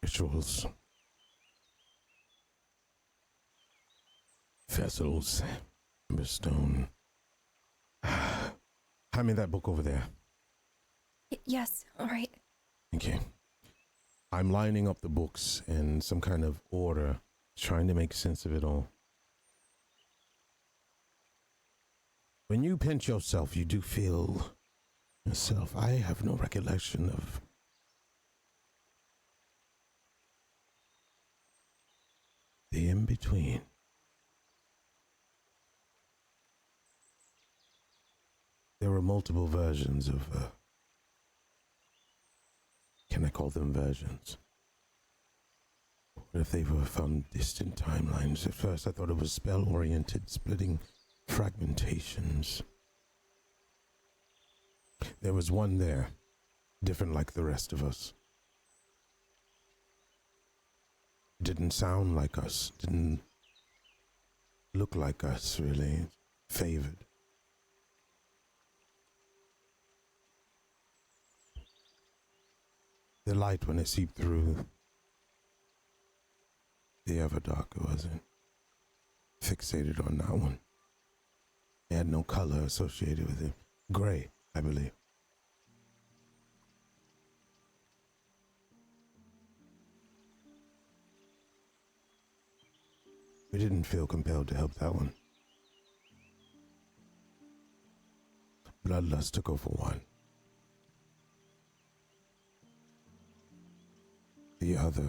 rituals, vessels, stone. Hand me that book over there. Yes, all right. Okay. I'm lining up the books in some kind of order, trying to make sense of it all. When you pinch yourself, you do feel yourself. I have no recollection of the in-between. There were multiple versions of, can I call them versions? What if they were from distant timelines? At first I thought it was spell-oriented, splitting fragmentations. There was one there, different like the rest of us. It didn't sound like us, didn't look like us, really. Favored. The light, when it seeped through, the ever darker, was it? Fixated on that one. It had no color associated with it. Gray, I believe. We didn't feel compelled to help that one. Bloodlust took over one. The other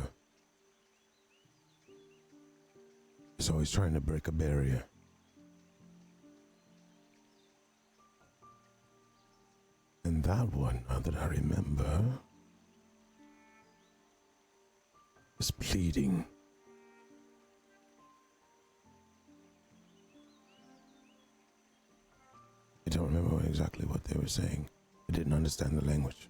is always trying to break a barrier. And that one, now that I remember, is pleading. I don't remember exactly what they were saying. I didn't understand the language.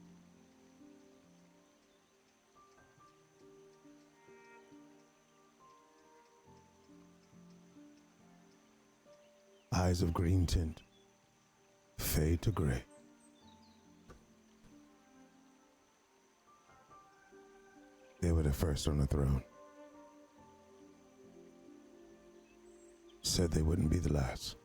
Eyes of green tint fade to gray. They were the first on the throne. Said they wouldn't be the last.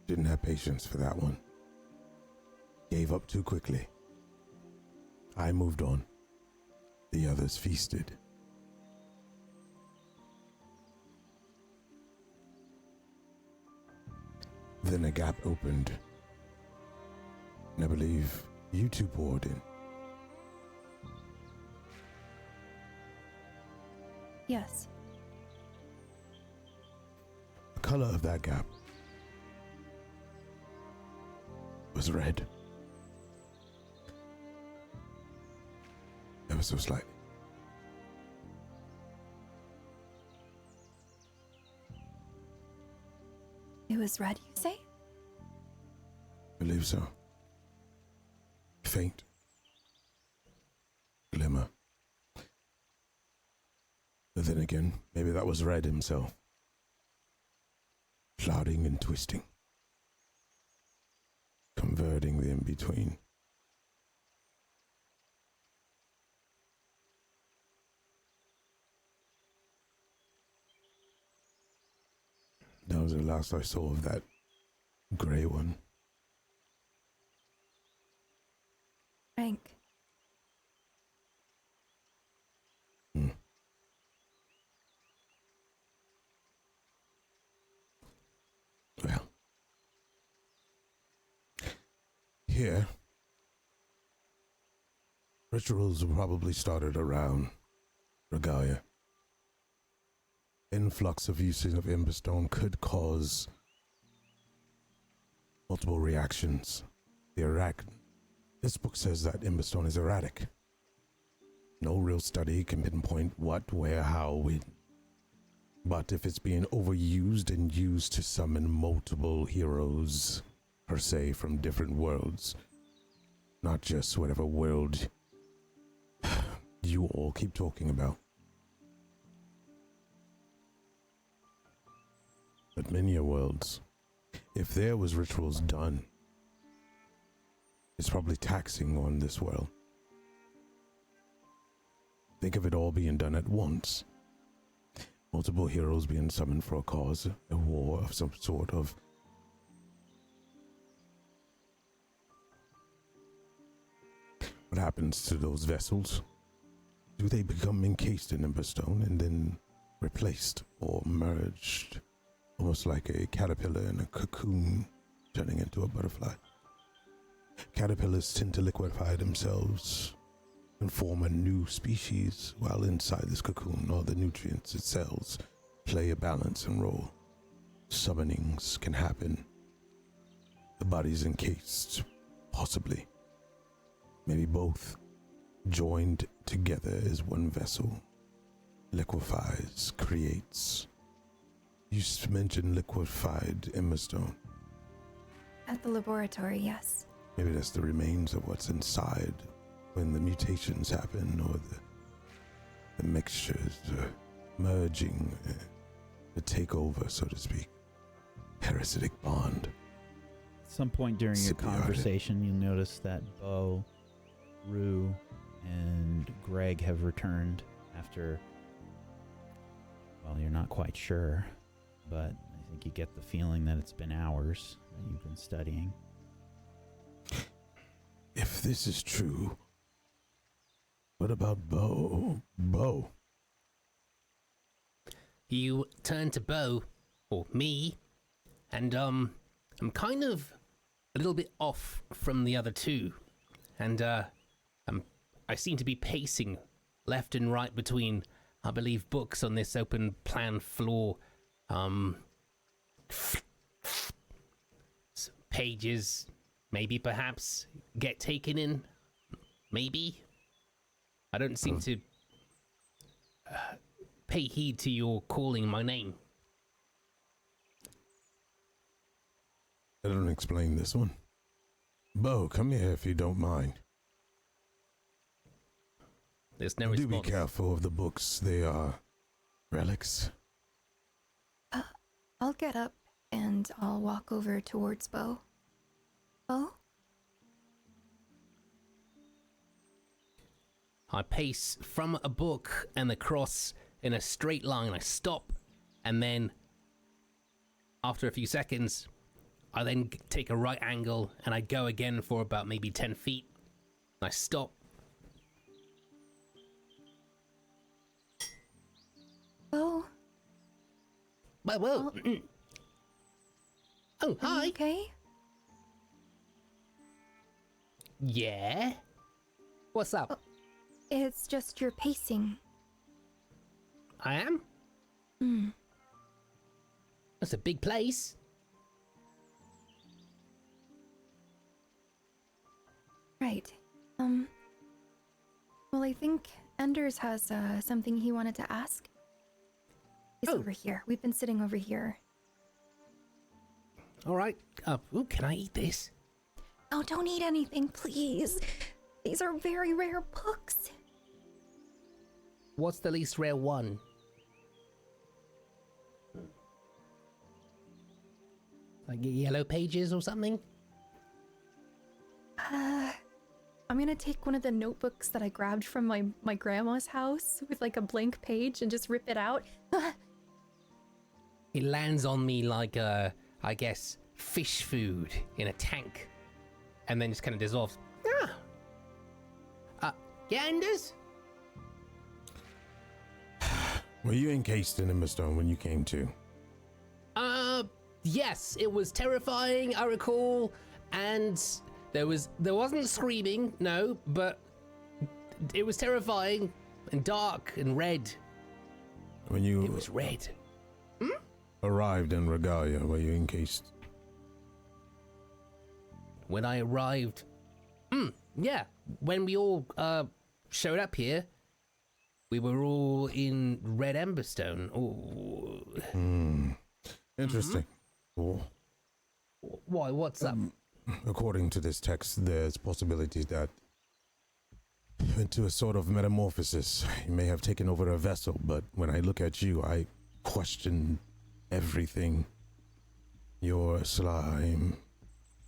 Didn't have patience for that one. Gave up too quickly. I moved on. The others feasted. Then a gap opened, and I believe you two poured in. Yes. The color of that gap was red. Ever so slightly. It was red, you say? I believe so. Faint glimmer. But then again, maybe that was Red himself. Clouding and twisting. Converting the in-between. That was the last I saw of that gray one. Frank. Well. Here, rituals were probably started around Regalia. Influx of usage of Emberstone could cause multiple reactions. This book says that Emberstone is erratic. No real study can pinpoint what, where, how, when. But if it's being overused and used to summon multiple heroes, per se, from different worlds, not just whatever world you all keep talking about, but many worlds, if there was rituals done It's probably taxing on this world. Think of it all being done at once. Multiple heroes being summoned for a cause, a war of some sort of. What happens to those vessels? Do they become encased in Emberstone and then replaced or merged? Almost like a caterpillar in a cocoon turning into a butterfly. Caterpillars tend to liquefy themselves and form a new species, while inside this cocoon all the nutrients it sells play a balance and role. Summonings can happen. The body's encased, possibly. Maybe both, joined together as one vessel. Liquefies, creates. You mentioned liquefied Emberstone. At the laboratory, yes. Maybe that's the remains of what's inside when the mutations happen, or the mixtures, merging, the takeover, so to speak. Parasitic bond. At some point during your Symbiotic. conversation, you'll notice that Bo, Rue, and Greg have returned after, well, you're not quite sure, but I think you get the feeling that it's been hours that you've been studying. If this is true, what about Bo? Bo? You turn to Bo, or me, and I'm kind of a little bit off from the other two, and I seem to be pacing left and right between, I believe, books on this open plan floor. Pages, maybe perhaps get taken in, maybe. I don't seem to pay heed to your calling my name. I don't explain this one. Bo, come here if you don't mind. There's no Do response. be careful of the books. They are relics. I'll get up and I'll walk over towards Bo. Bo? I pace from a book and across in a straight line. I stop, and then after a few seconds, I then take a right angle and I go again for about maybe 10 feet. I stop. Bo? Whoa. Oh, Are hi. you okay? Yeah? What's up? It's just your pacing. I am? That's a big place. Right. Well, I think Anders has something he wanted to ask. He's Oh. over here. We've been sitting over here. All right. Ooh, can I eat this? Oh, don't eat anything, please. These are very rare books. What's the least rare one? Like yellow pages or something? I'm gonna take one of the notebooks that I grabbed from my grandma's house with like a blank page and just rip it out. It lands on me like I guess, fish food in a tank. And then just kind of dissolves. Yeah, Anders? Were you encased in Emberstone when you came to? Yes, it was terrifying, I recall, and there wasn't screaming, no, but it was terrifying and dark and red. When you It was red. arrived in Regalia, were you encased? When I arrived, yeah, when we all showed up here, we were all in red Emberstone. Oh, Interesting. Well, why? What's up? according to this text, there's possibility that into a sort of metamorphosis. You may have taken over a vessel, but when I look at you, I question everything. Your slime.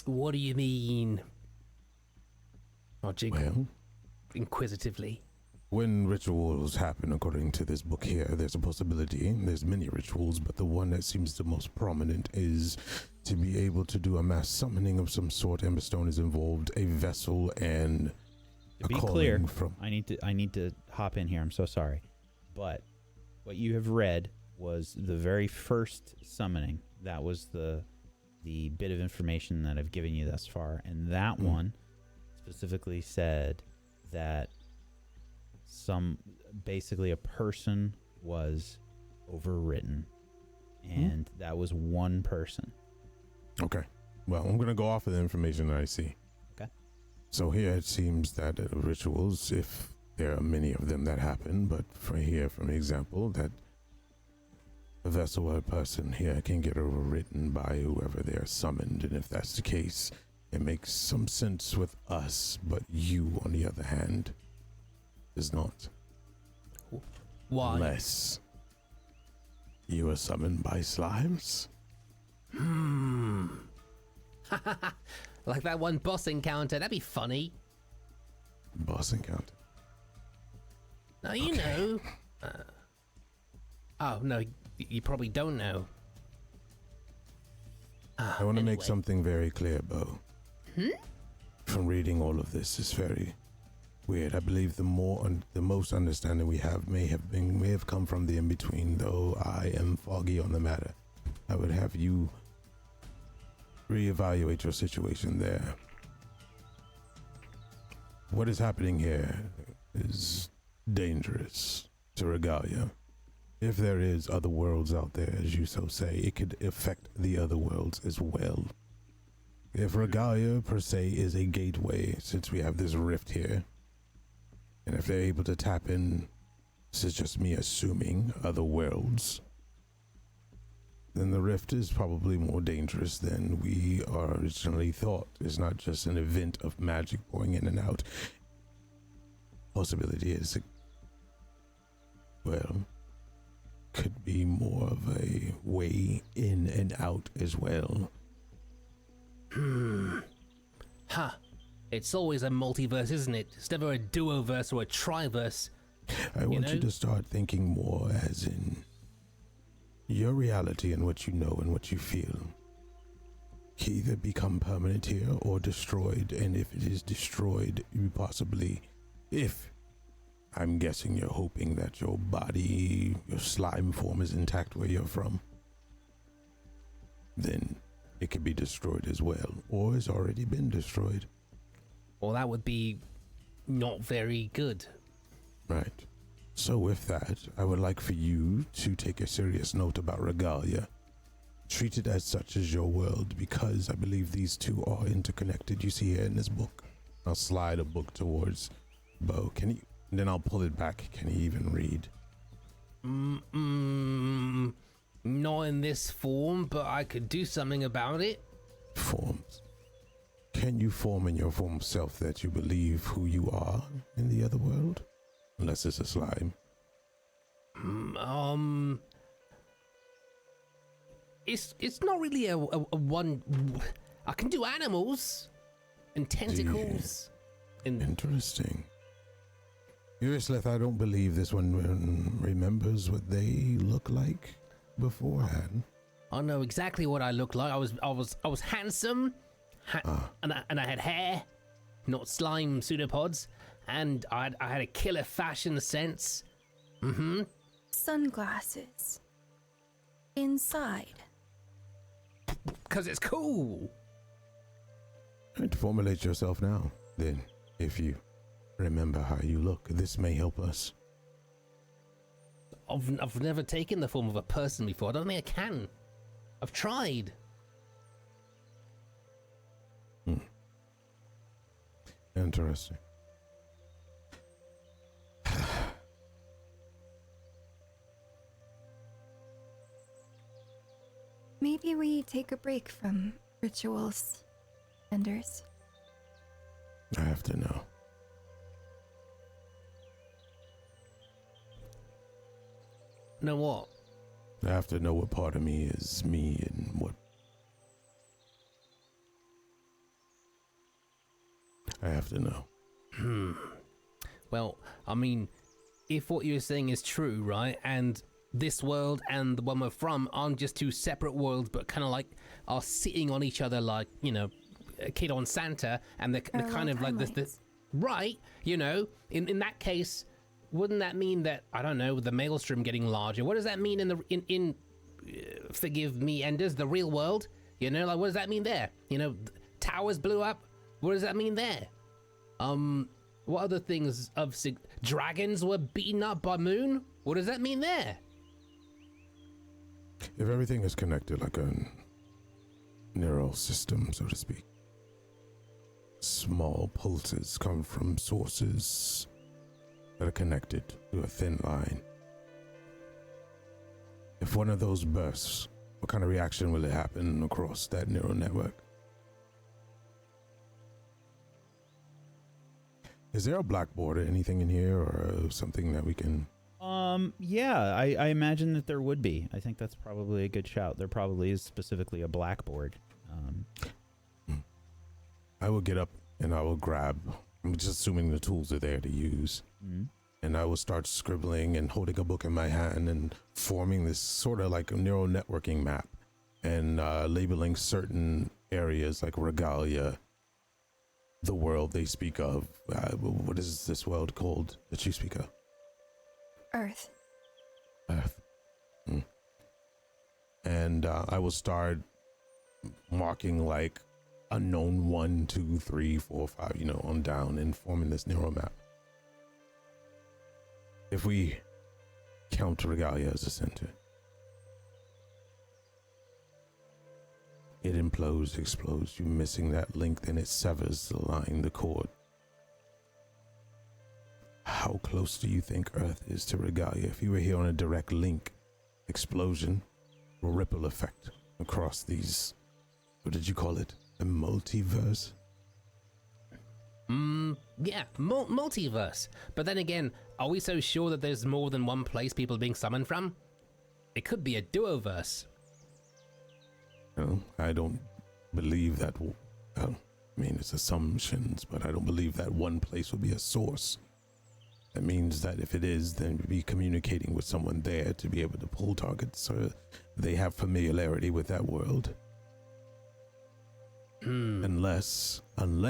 What do you mean? I'll jig Well, inquisitively. when rituals happen according to this book here, there's a possibility. There's many rituals, but the one that seems the most prominent is to be able to do a mass summoning of some sort. Emberstone is involved, a vessel, and To a be calling clear, from. I need to hop in here. I'm so sorry. But what you have read was the very first summoning. That was the bit of information that I've given you thus far. And that one specifically said that basically a person was overwritten. And that was one person. Okay. Well, I'm going to go off of the information that I see. Okay. So here it seems that rituals, if there are many of them that happen, but for here, from example, that a vessel or a person here can get overwritten by whoever they are summoned. And if that's the case, it makes some sense with us, but you, on the other hand, does not. Why? Unless you are summoned by slimes. Like that one boss encounter. That'd be funny. Boss encounter. Now you know. Oh no, you probably don't know. I want to make Anyway. something very clear, Bo. From reading all of this, it's very weird. I believe the most understanding we have may have come from the in-between, though I am foggy on the matter. I would have you reevaluate your situation there. What is happening here is dangerous to Regalia. If there is other worlds out there, as you so say, it could affect the other worlds as well. If Regalia per se is a gateway, since we have this rift here, and if they're able to tap in, this is just me assuming, other worlds, then the rift is probably more dangerous than we originally thought. It's not just an event of magic pouring in and out. Possibility is, well, could be more of a way in and out as well. Huh. It's always a multiverse, isn't it? It's never a duoverse or a triverse. I want you know? to start thinking more as in your reality and what you know and what you feel can either become permanent here or destroyed. And if it is destroyed, you possibly, if I'm guessing you're hoping that your body, your slime form is intact where you're from, then it could be destroyed as well, or has already been destroyed. Well, that would be not very good. Right. So with that, I would like for you to take a serious note about Regalia. Treat it as such as your world, because I believe these two are interconnected. You see here in this book. I'll slide a book towards Bo. Can he? And then I'll pull it back. Can he even read? Not in this form, but I could do something about it. Forms. Can you form in your form self that you believe who you are in the other world? Unless it's a slime. It's not really a one. I can do animals and tentacles. And Interesting. Urisleth, I don't believe this one remembers what they look like beforehand. I know exactly what I look like. I was handsome, and I had hair, not slime pseudopods, and I had a killer fashion sense. Sunglasses. Inside. Cause it's cool. Right, formulate yourself now. Then, if you remember how you look, this may help us. I've never taken the form of a person before. I don't think I can. I've tried. Interesting. Maybe we take a break from rituals, Enders. I have to know. Know what? I have to know what part of me is me and what. I have to know. Well, I mean, if what you're saying is true, right, and this world and the one we're from aren't just two separate worlds, but kind of like are sitting on each other like, you know, a kid on Santa, and they're kind of like this, right, you know, in that case, wouldn't that mean that, I don't know, the maelstrom getting larger, what does that mean in forgive me, Enders, the real world? You know, like, what does that mean there? You know, towers blew up, what does that mean there? What other things dragons were beaten up by Muhn? What does that mean there? If everything is connected like a neural system, so to speak, small pulses come from sources that are connected to a thin line. If one of those bursts, what kind of reaction will it happen across that neural network? Is there a blackboard or anything in here, or something that we can... Yeah, I imagine that there would be. I think that's probably a good shout. There probably is specifically a blackboard. I will get up and I will grab, I'm just assuming the tools are there to use, and I will start scribbling and holding a book in my hand and forming this sort of like a neural networking map, and labeling certain areas like regalia, the world they speak of. What is this world called that you speak of? Earth. Earth. And I will start marking like unknown 1, 2, 3, 4, 5, you know, on down, and forming this neural map. If we count regalia as a center, it implodes, explodes. You missing that link, then it severs the line, the cord. How close do you think Earth is to regalia? If you were here on a direct link, explosion, or ripple effect across these, what did you call it? The multiverse? Yeah, multiverse. But then again, are we so sure that there's more than one place people are being summoned from? It could be a duoverse. No, I don't believe that. Well, I mean, it's assumptions, but I don't believe that one place will be a source. That means that if it is, then we'd be communicating with someone there to be able to pull targets, so they have familiarity with that world. Unless, and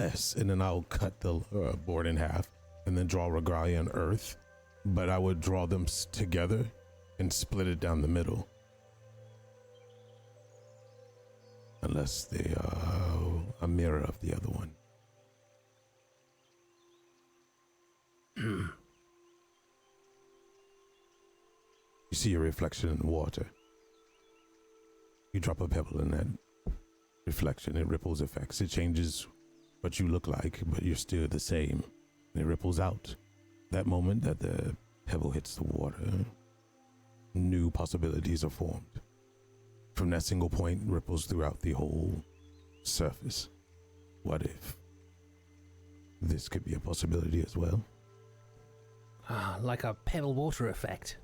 then I'll cut the board in half and then draw regalia on Earth, but I would draw them together and split it down the middle. Unless they are a mirror of the other one. You see your reflection in the water. You drop a pebble in that reflection, it ripples effects. It changes what you look like, but you're still the same. And it ripples out. That moment that the pebble hits the water, new possibilities are formed. From that single point, ripples throughout the whole surface. What if this could be a possibility as well? Like a pebble water effect.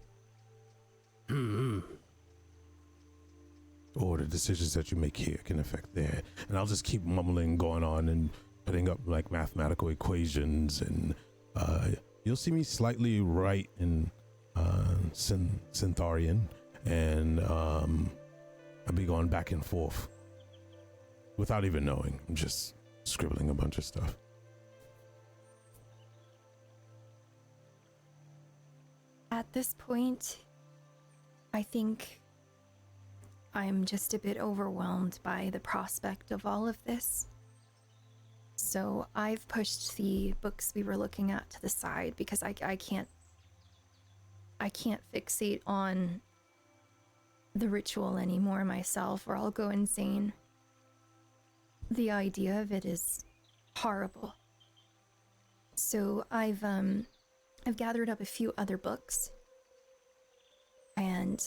Or the decisions that you make here can affect there. And I'll just keep mumbling, going on, and putting up like mathematical equations, and you'll see me slightly right in Centaurian, and I'll be going back and forth without even knowing. I'm just scribbling a bunch of stuff. At this point, I think I'm just a bit overwhelmed by the prospect of all of this. So I've pushed the books we were looking at to the side because I can't fixate on the ritual anymore myself, or I'll go insane. The idea of it is horrible. So I've gathered up a few other books, and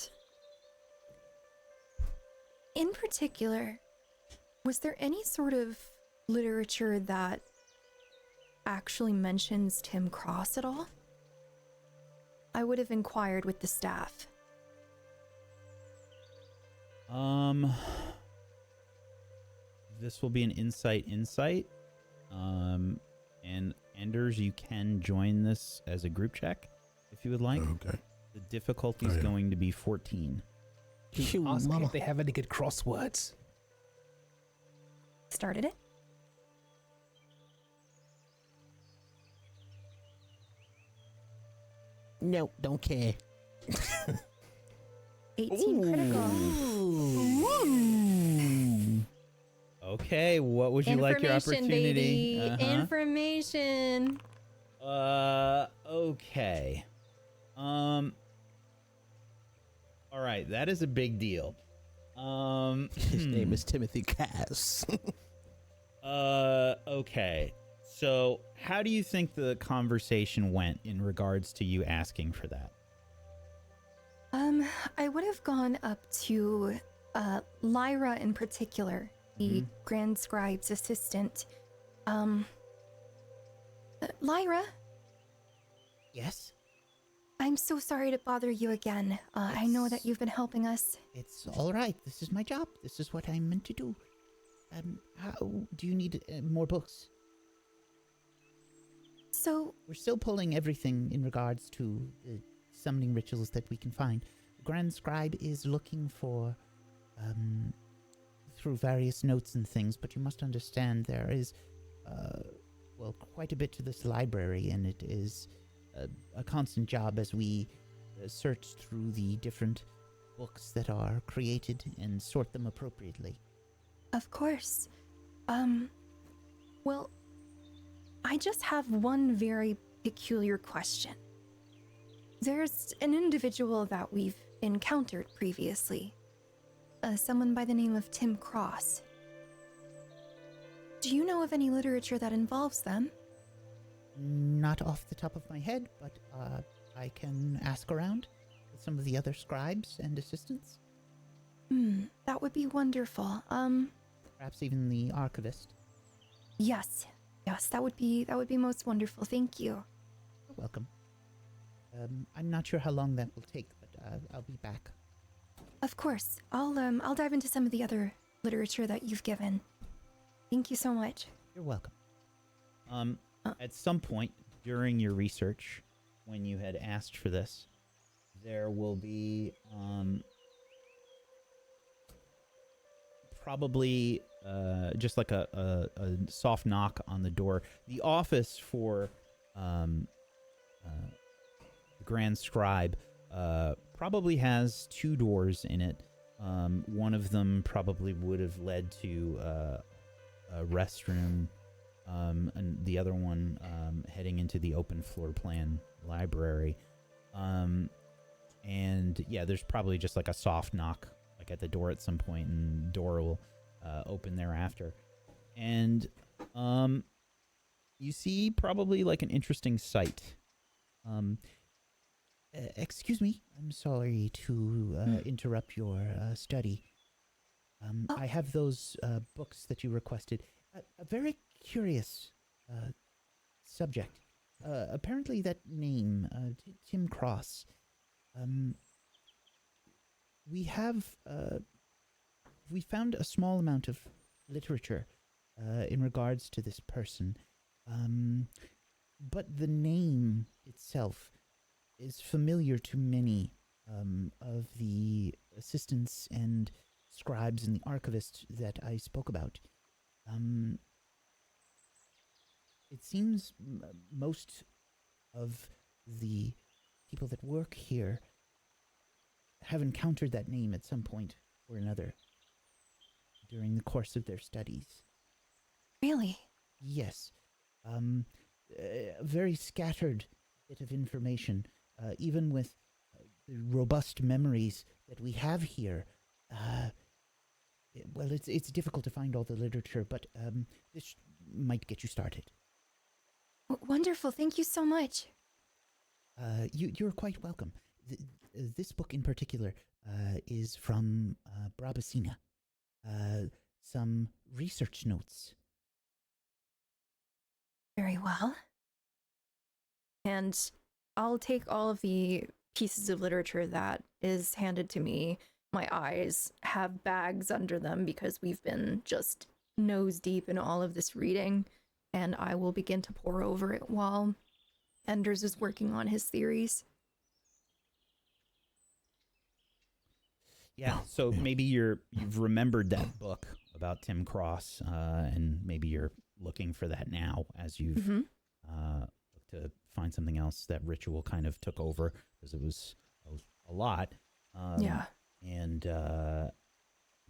in particular, was there any sort of literature that actually mentions Tim Cross at all? I would have inquired with the staff. This will be an insight. And Anders, you can join this as a group check if you would like. Okay. The difficulty is Oh, yeah. going to be 14. Ask me if they have any good crosswords. Started it? No, don't care. 18 critical. Okay, what would you like your opportunity? Baby. Information. Okay. All right, that is a big deal. His name is Timothy Cass. Okay. So, how do you think the conversation went in regards to you asking for that? I would have gone up to Lyra in particular, the Grand Scribe's assistant. Lyra, Yes? I'm so sorry to bother you again. I know that you've been helping us. It's all right. This is my job. This is what I'm meant to do. How do you need more books? So, We're still pulling everything in regards to the summoning rituals that we can find. The Grand Scribe is looking for, through various notes and things, but you must understand there is, well, quite a bit to this library, and it is a constant job as we search through the different books that are created and sort them appropriately. of course. Well, I just have one very peculiar question. There's an individual that we've encountered previously. Someone by the name of Tim Cross. Do you know of any literature that involves them? Not off the top of my head, but I can ask around with some of the other scribes and assistants. That would be wonderful. Perhaps even the archivist. Yes, that would be most wonderful. Thank you. You're welcome. I'm not sure how long that will take, but I'll be back. Of course, I'll dive into some of the other literature that you've given. Thank you so much. You're welcome. At some point during your research, when you had asked for this, there will be probably just like a soft knock on the door. The office for the Grand Scribe probably has 2 doors in it. One of them probably would have led to a restroom, and the other one heading into the open floor plan library. And yeah, there's probably just like a soft knock like at the door at some point, and the door will open thereafter. And you see probably like an interesting sight. Excuse me. I'm sorry to interrupt your study. I have those books that you requested. A very curious subject. Apparently that name, Tim Cross. We found a small amount of literature in regards to this person. But the name itself is familiar to many of the assistants and scribes and the archivists that I spoke about. It seems most of the people that work here have encountered that name at some point or another during the course of their studies. Really? Yes. A very scattered bit of information, even with the robust memories that we have here. Well, it's difficult to find all the literature, but this might get you started. Wonderful. Thank you so much. You're quite welcome. This book in particular is from Brabacina. Some research notes. Very well. And I'll take all of the pieces of literature that is handed to me. My eyes have bags under them because we've been just nose deep in all of this reading. and I will begin to pore over it while Enders is working on his theories. Yeah, so maybe you've remembered that book about Tim Cross, and maybe you're looking for that now as you've looked to find something else. That ritual kind of took over because it was a lot. Yeah. And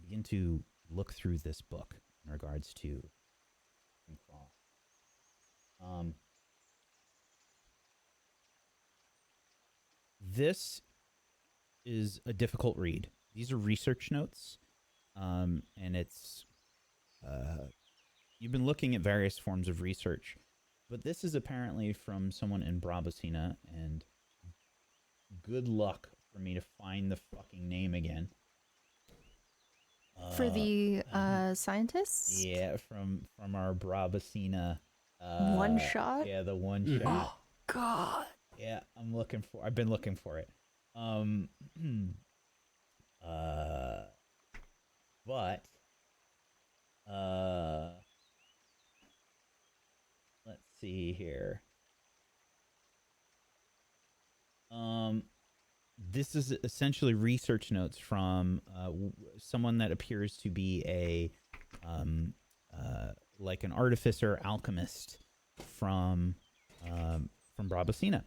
begin to look through this book in regards to Tim Cross. This is a difficult read. These are research notes, and it's you've been looking at various forms of research, but this is apparently from someone in Brabacina, and good luck for me to find the fucking name again. For the scientists? Yeah, from our Brabacina One shot? Yeah, the one shot. Oh, God. Yeah, I've been looking for it. But let's see here. This is essentially research notes from someone that appears to be a like an artificer alchemist from Brabacina,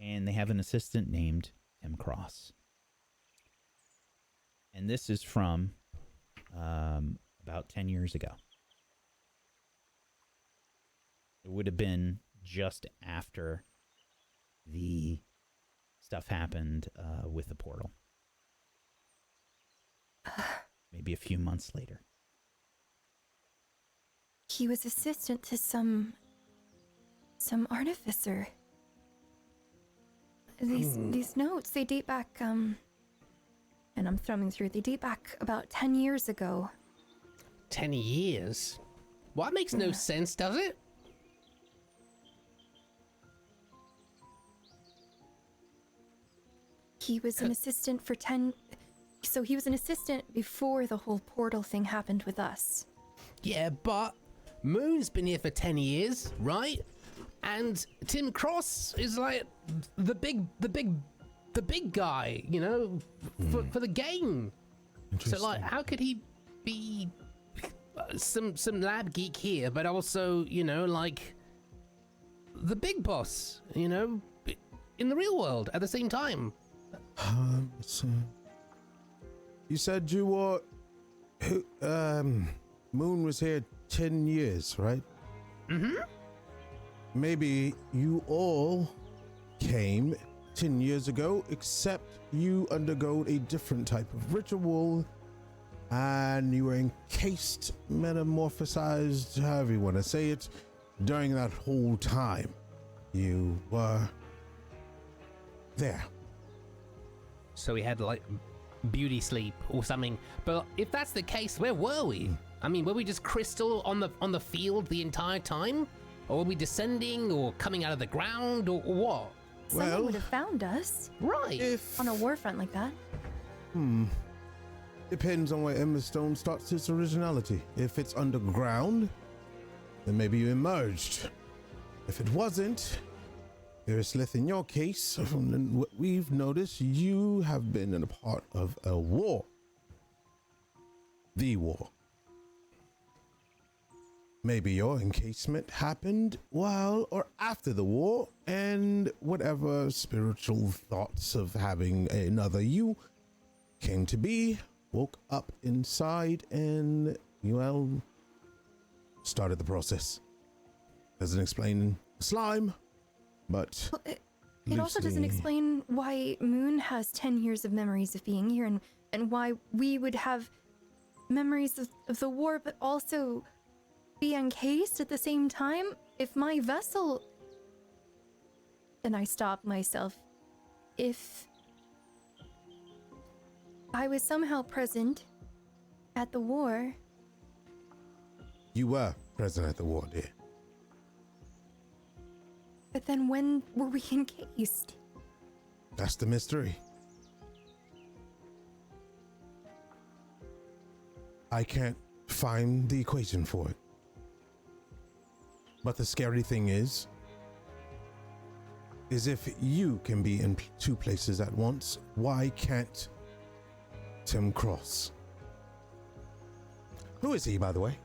and they have an assistant named Tim Cross. And this is from about 10 years ago. It would have been just after the stuff happened with the portal. Maybe a few months later. He was assistant to some artificer. These notes, they date back, and I'm thumbing through, they date back about 10 years ago. 10 years? Well, that makes no sense, does it? He was an assistant for 10... So he was an assistant before the whole portal thing happened with us. Yeah, but Muhn's been here for 10 years, right? And Tim Cross is like the big guy, you know, for the game. So like, how could he be some lab geek here, but also, you know, like the big boss, you know, in the real world at the same time? So you said you were Muhn was here 10 years, right? Mm-hmm. Maybe you all came 10 years ago, except you undergo a different type of ritual, and you were encased, metamorphosized, however you want to say it, during that whole time. You were there. So we had like beauty sleep or something. But if that's the case, where were we? I mean, were we just crystal on the field the entire time? Or were we descending or coming out of the ground or what? Someone would have found us. Right. On a war front like that. Depends on where Emberstone starts its originality. If it's underground, then maybe you emerged. If it wasn't, Irislyth, in your case, from what we've noticed, you have been in a part of a war. The war. Maybe your encasement happened while or after the war, and whatever spiritual thoughts of having another you came to be, woke up inside, and, well, started the process. Doesn't explain slime, but Well, it also doesn't explain why Muhn has 10 years of memories of being here, and why we would have memories of the war, but also be encased at the same time. If my vessel... And I stopped myself. If I was somehow present at the war... You were present at the war, dear. But then when were we encased? That's the mystery. I can't find the equation for it. But the scary thing is if you can be in two places at once, why can't Tim Cross? Who is he, by the way?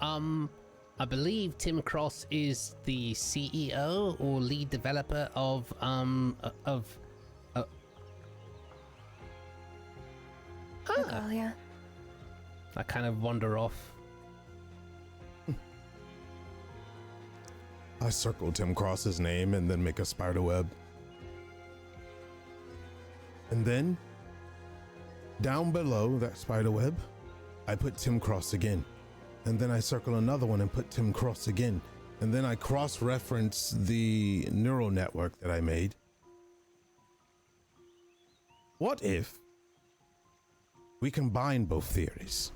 I believe Tim Cross is the CEO or lead developer of Regalia. I kind of wander off. I circle Tim Cross's name and then make a spider web. And then, down below that spider web, I put Tim Cross again. And then I circle another one and put Tim Cross again. And then I cross-reference the neural network that I made. What if we combine both theories?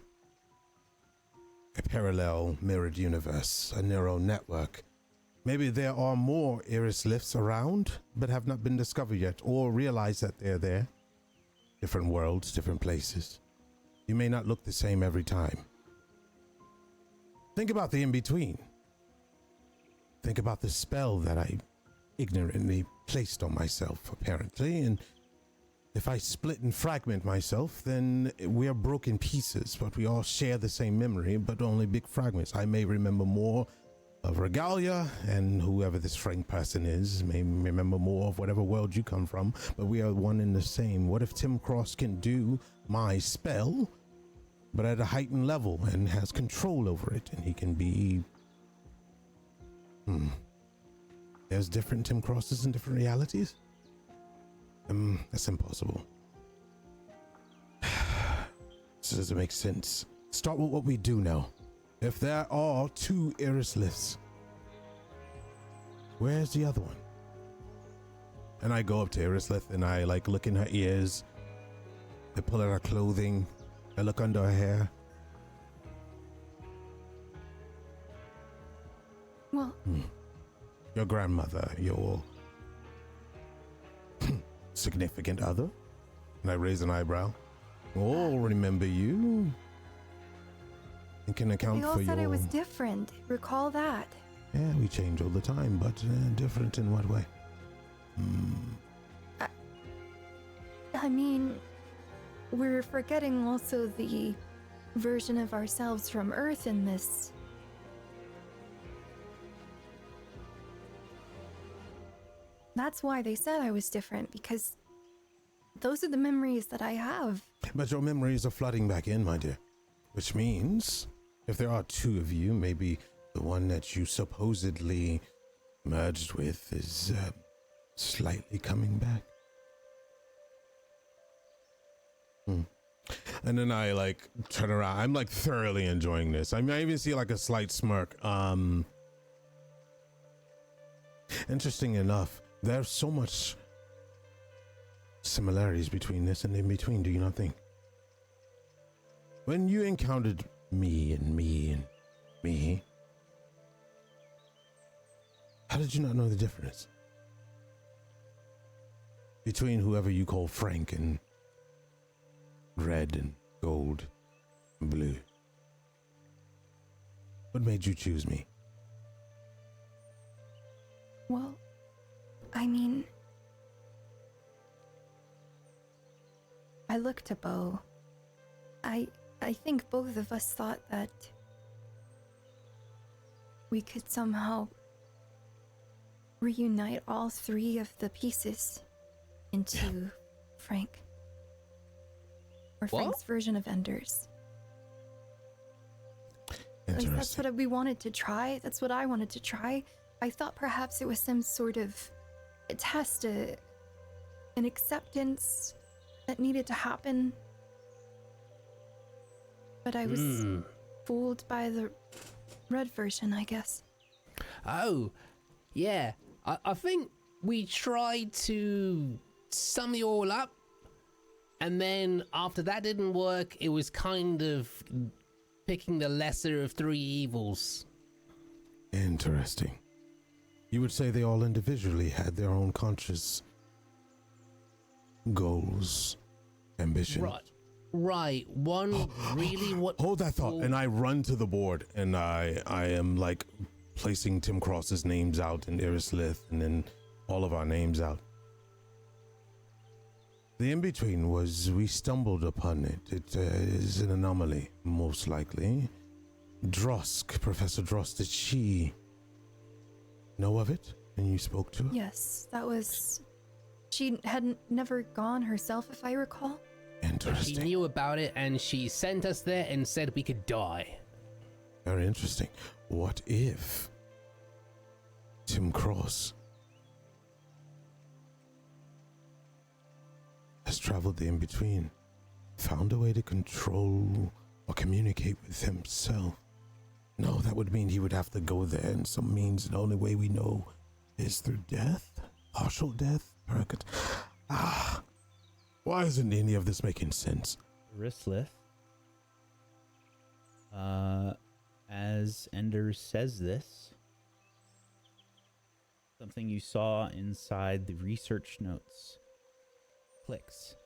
A parallel mirrored universe, a neural network. Maybe there are more Iris lifts around, but have not been discovered yet, or realize that they're there. Different worlds, different places. You may not look the same every time. Think about the in-between. Think about the spell that I ignorantly placed on myself, apparently, and if I split and fragment myself, then we are broken pieces, but we all share the same memory, but only big fragments. I may remember more of Regalia, and whoever this Frank person is may remember more of whatever world you come from, but we are one and the same. What if Tim Cross can do my spell, but at a heightened level and has control over it, and he can be... There's different Tim Crosses in different realities? That's impossible. This doesn't make sense. Start with what we do know. If there are two Iris lifts, where's the other one? And I go up to Iris Lith and I like look in her ears. I pull at her clothing. I look under her hair. Well, Your grandmother, your significant other? And I raise an eyebrow. Oh, remember you? And can account they all for said your... I was different. Recall that. Yeah, we change all the time, but different in what way? I mean, we're forgetting also the version of ourselves from Earth in this. That's why they said I was different, because those are the memories that I have. But your memories are flooding back in, my dear. Which means, if there are two of you, maybe the one that you supposedly merged with is slightly coming back. And then I like turn around. I'm like thoroughly enjoying this. I mean, I even see like a slight smirk. Interesting enough, there's so much similarities between this and in between, do you not think? When you encountered me and me and me, how did you not know the difference between whoever you call Frank and red and gold and blue? What made you choose me? Well, I mean, I looked to Bo. I think both of us thought that we could somehow reunite all three of the pieces into Frank. Or What? Frank's version of Enders. At least that's Interesting. what we wanted to try. That's what I wanted to try. I thought perhaps it was some sort of a test, an acceptance that needed to happen. But I was fooled by the red version, I guess. Oh, yeah. I think we tried to sum you all up, and then after that didn't work, it was kind of picking the lesser of three evils. Interesting. You would say they all individually had their own conscious goals, ambition. Right. Right, one really what? Hold that thought. And I run to the board, and I am like placing Tim Cross's names out and Irislith, and then all of our names out. The in-between was we stumbled upon it. It is an anomaly, most likely. Drosk, Professor Drosk, did she know of it? And you spoke to her? Yes, that was. She had never gone herself, if I recall. She Interesting. knew about it and she sent us there and said we could die. Very interesting. What if Tim Cross has traveled the in-between, found a way to control or communicate with himself? No, that would mean he would have to go there in some means. The only way we know is through death, partial death. Why isn't any of this making sense? Rislith, as Ender says this, something you saw inside the research notes clicks.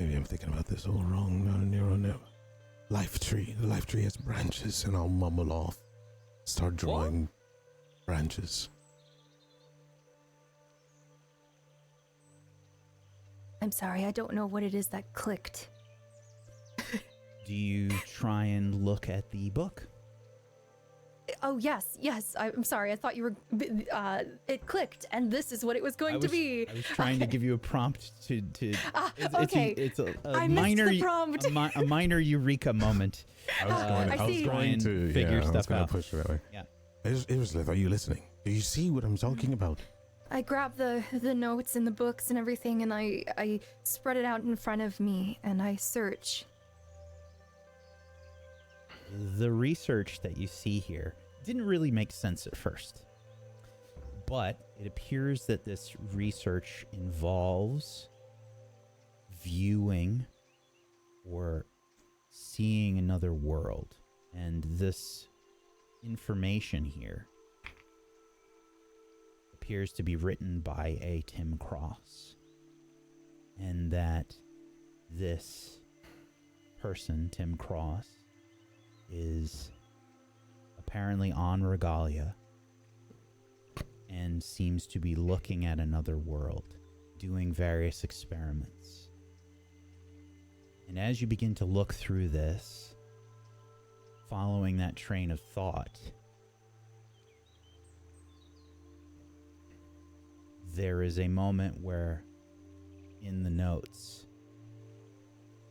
Maybe I'm thinking about this all wrong. No. Life tree. The life tree has branches, and I'll mumble off. Start drawing branches. I'm sorry, I don't know what it is that clicked. Do you try and look at the book? Oh, yes. I'm sorry, I thought you were. It clicked, and this is what it was going to be. I was trying to give you a prompt to okay. It's a I minor missed the prompt. a minor eureka moment. I was going to figure I was stuff going out. to push it that way. Yeah. Irislith, are you listening? Do you see what I'm talking about? I grab the notes and the books and everything, and I spread it out in front of me, and I search. The research that you see here didn't really make sense at first, but it appears that this research involves viewing or seeing another world, and this information here appears to be written by a Tim Cross, and that this person, Tim Cross, is apparently on Regalia and seems to be looking at another world, doing various experiments. And as you begin to look through this, following that train of thought, there is a moment where in the notes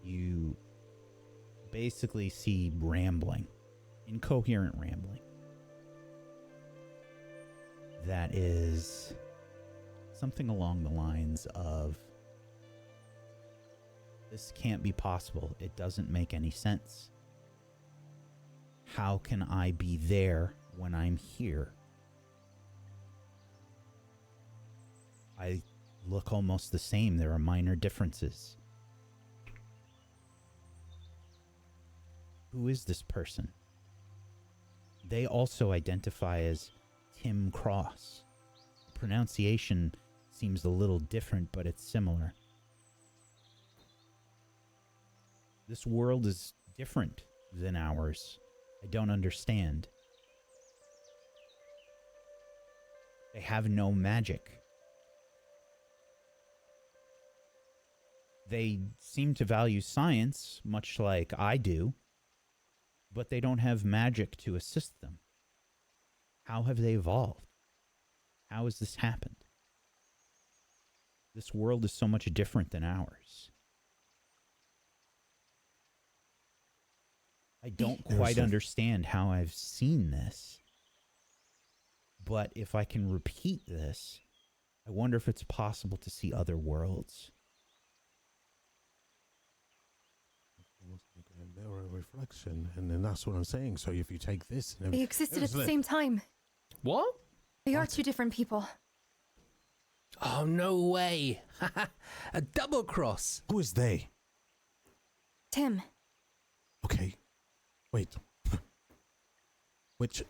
you basically see rambling, incoherent rambling. That is something along the lines of, this can't be possible. It doesn't make any sense. How can I be there when I'm here? I look almost the same. There are minor differences. Who is this person? They also identify as Tim Cross. The pronunciation seems a little different, but it's similar. This world is different than ours. I don't understand. They have no magic. They seem to value science, much like I do, but they don't have magic to assist them. How have they evolved? How has this happened? This world is so much different than ours. I don't quite understand how I've seen this, but if I can repeat this, I wonder if it's possible to see other worlds. They're a reflection, and then that's what I'm saying. So if you take this, and They existed at the Look. same time. What? They are two different people. Oh, no way. A double cross. Who is they? Tim, Okay, wait. Which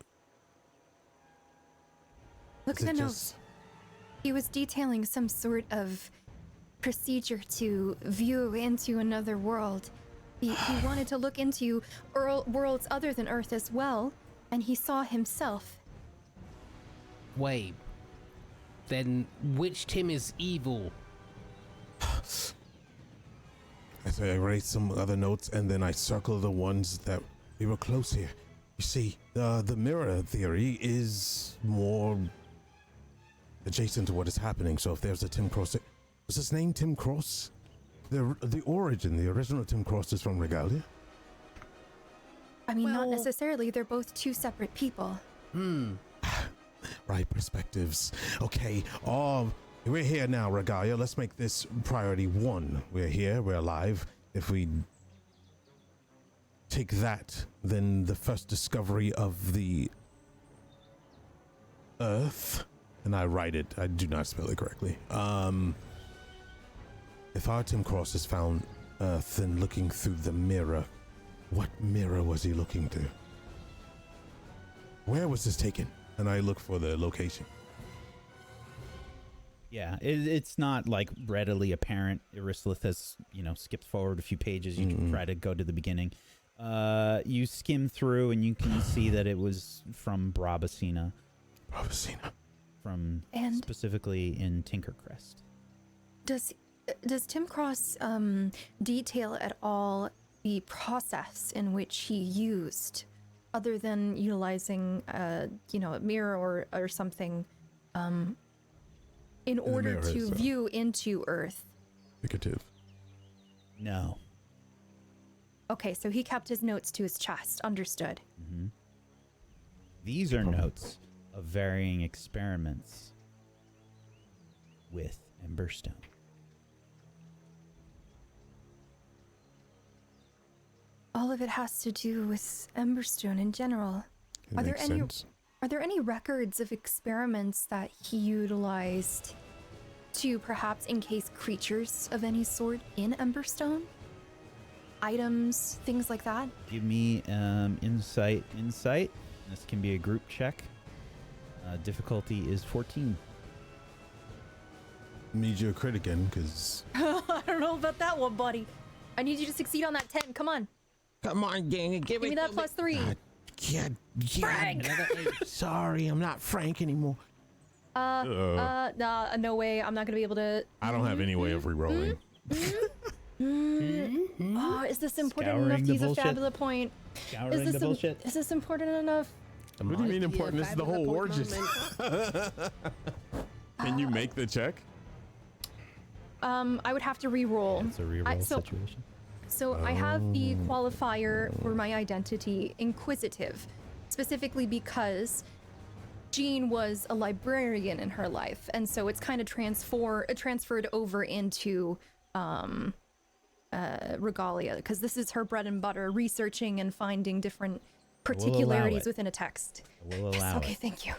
look is at it the just- notes. He was detailing some sort of procedure to view into another world. He wanted to look into worlds other than Earth as well, and he saw himself. Wait. Then which Tim is evil? I erase some other notes, and then I circle the ones that we were close here. You see, the mirror theory is more adjacent to what is happening. So if there's a Tim Cross, was his name Tim Cross? The origin, the original Tim Cross is from Regalia. I mean, not Well- necessarily. They're both two separate people. Right, perspectives. Okay, we're here now, Regalia. Let's make this priority one. We're here, we're alive. If we take that, then the first discovery of the Earth, and I write it, I do not spell it correctly. If our Tim Cross has found Earth, then looking through the mirror, what mirror was he looking to? Where was this taken? And I look for the location. Yeah, it's not like readily apparent. Irislyth has, skipped forward a few pages. You can try to go to the beginning. You skim through and you can see that it was from Brabacina, from And- specifically in Tinkercrest. Does Tim Cross detail at all the process in which he used, other than utilizing a mirror or something, in order mirror to is, view into Earth? Indicative. No. Okay, so he kept his notes to his chest. Understood. These are notes of varying experiments with Emberstone. All of it has to do with Emberstone in general. It Are there makes any- sense. Are there any records of experiments that he utilized to perhaps encase creatures of any sort in Emberstone? Items, things like that? Give me insight. This can be a group check. Difficulty is 14. Need you a crit again, because... I don't know about that one, buddy. I need you to succeed on that 10. Come on. Come on, gang, Give me that plus 3. Yeah, Frank! sorry, I'm not Frank anymore. Nah, no way. I'm not gonna be able to. I don't have any way of re-rolling. Oh, is this important Scouring enough to the use a bullshit. Fabula point? Scouring the bullshit. Is this important enough? What do you mean important? This is the whole origin. Can you make the check? I would have to re-roll. It's a reroll so- situation. So I have the qualifier for my identity, Inquisitive, specifically because Jean was a librarian in her life, and so it's kind of transferred over into Regalia, because this is her bread and butter, researching and finding different particularities it. within a text. We'll Yes, allow okay, it. thank you.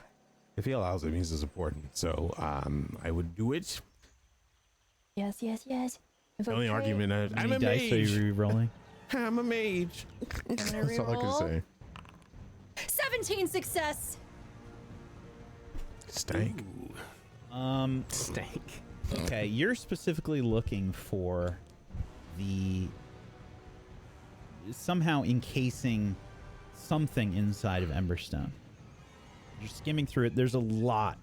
If he allows it, means it's important. So, I would do it. Yes. The only argument is, How I'm many a dice are mage. you re-rolling? I'm a mage. That's all I can re-roll. say. 17 success. Stank. Stank. Okay, you're specifically looking for the somehow encasing something inside of Emberstone. You're skimming through it. There's a lot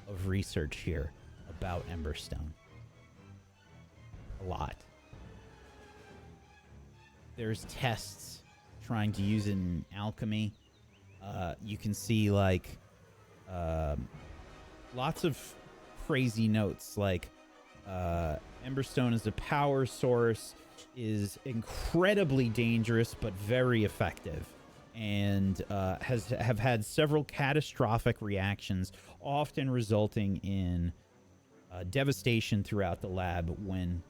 of research here about Emberstone. A lot. There's tests trying to use it in alchemy. You can see like lots of crazy notes like Emberstone is a power source, is incredibly dangerous but very effective, and have had several catastrophic reactions, often resulting in devastation throughout the lab when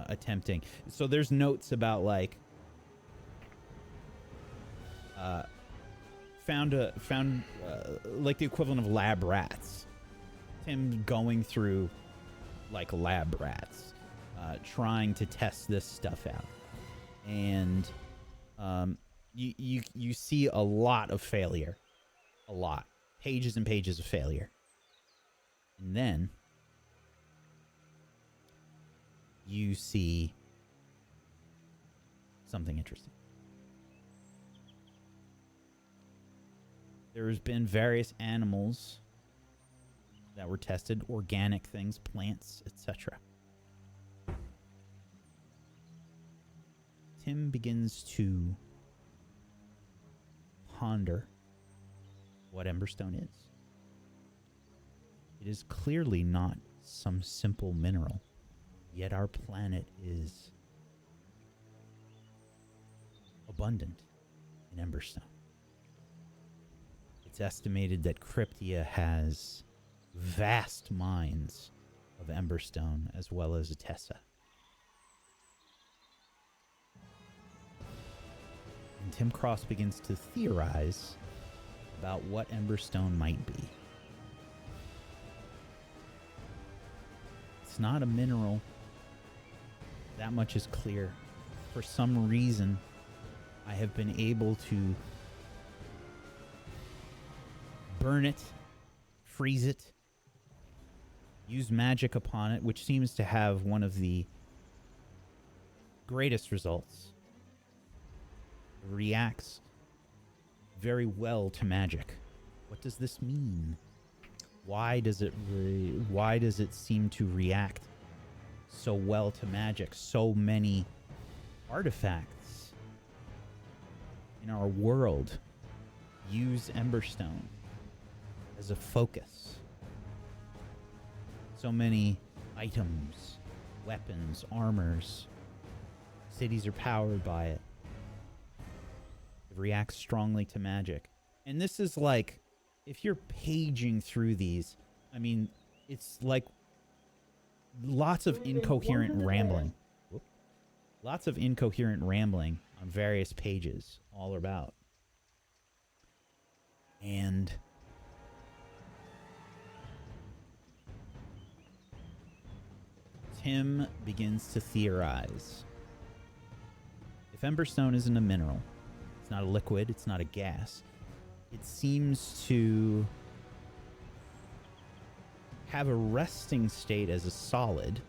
attempting. So there's notes about like found like the equivalent of lab rats. Tim going through like lab rats, trying to test this stuff out, and you see a lot of failure, a lot, pages and pages of failure, and then you see something interesting. There's been various animals that were tested, organic things, plants, etc. Tim begins to ponder what Emberstone is. It is clearly not some simple mineral, yet our planet is abundant in Emberstone. It's estimated that Cryptia has vast mines of Emberstone as well as Atessa. And Tim Cross begins to theorize about what Emberstone might be. It's not a mineral. That much is clear. For some reason, I have been able to burn it, freeze it, use magic upon it, which seems to have one of the greatest results. It reacts very well to magic. What does this mean? Why does it seem to react so well to magic? So many artifacts in our world use Emberstone as a focus. So many items, weapons, armors, cities are powered by it. It reacts strongly to magic. And this is like, if you're paging through these, I mean, it's like lots of incoherent rambling. Lots of incoherent rambling on various pages all about. And Tim begins to theorize. If Emberstone isn't a mineral, it's not a liquid, it's not a gas, it seems to have a resting state as a solid.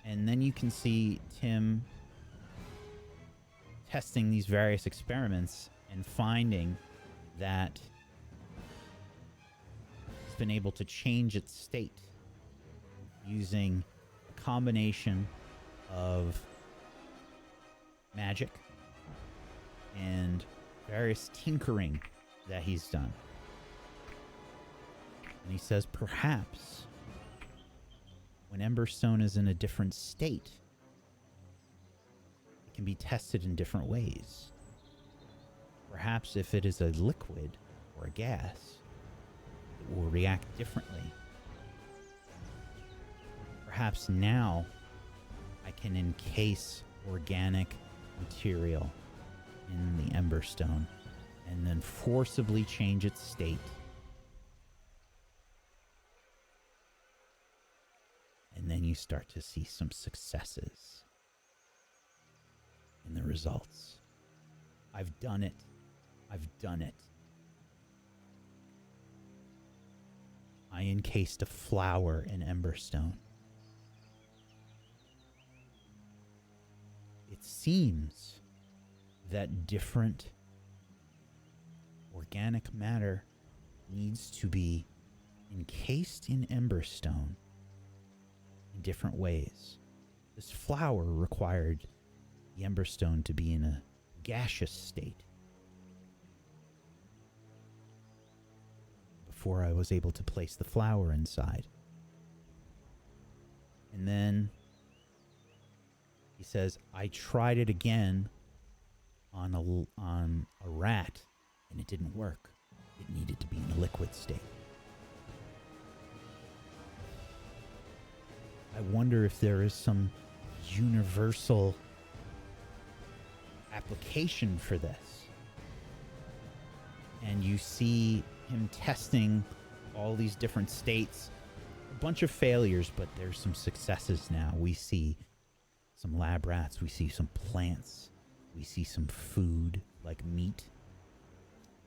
And then you can see Tim testing these various experiments and finding that it's been able to change its state using a combination of magic and various tinkering that he's done. And he says perhaps when Emberstone is in a different state, it can be tested in different ways. Perhaps if it is a liquid or a gas, it will react differently. Perhaps now I can encase organic material in the Emberstone and then forcibly change its state. And then you start to see some successes in the results. I've done it. I've done it. I encased a flower in Emberstone. It seems that different organic matter needs to be encased in Emberstone in different ways. This flower required the Emberstone to be in a gaseous state before I was able to place the flower inside. And then he says, I tried it again on a rat, and it didn't work. It needed to be in a liquid state. I wonder if there is some universal application for this. And you see him testing all these different states. A bunch of failures, but there's some successes now. We see some lab rats. We see some plants. We see some food, like meat,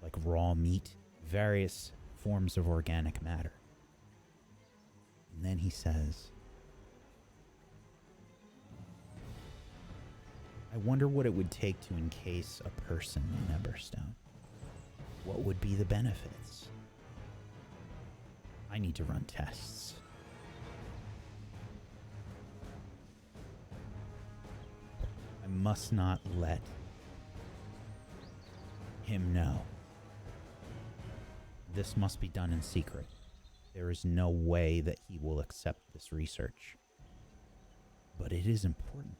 like raw meat, various forms of organic matter. And then he says, I wonder what it would take to encase a person in Emberstone. What would be the benefits? I need to run tests. I must not let him know. This must be done in secret. There is no way that he will accept this research. But it is important.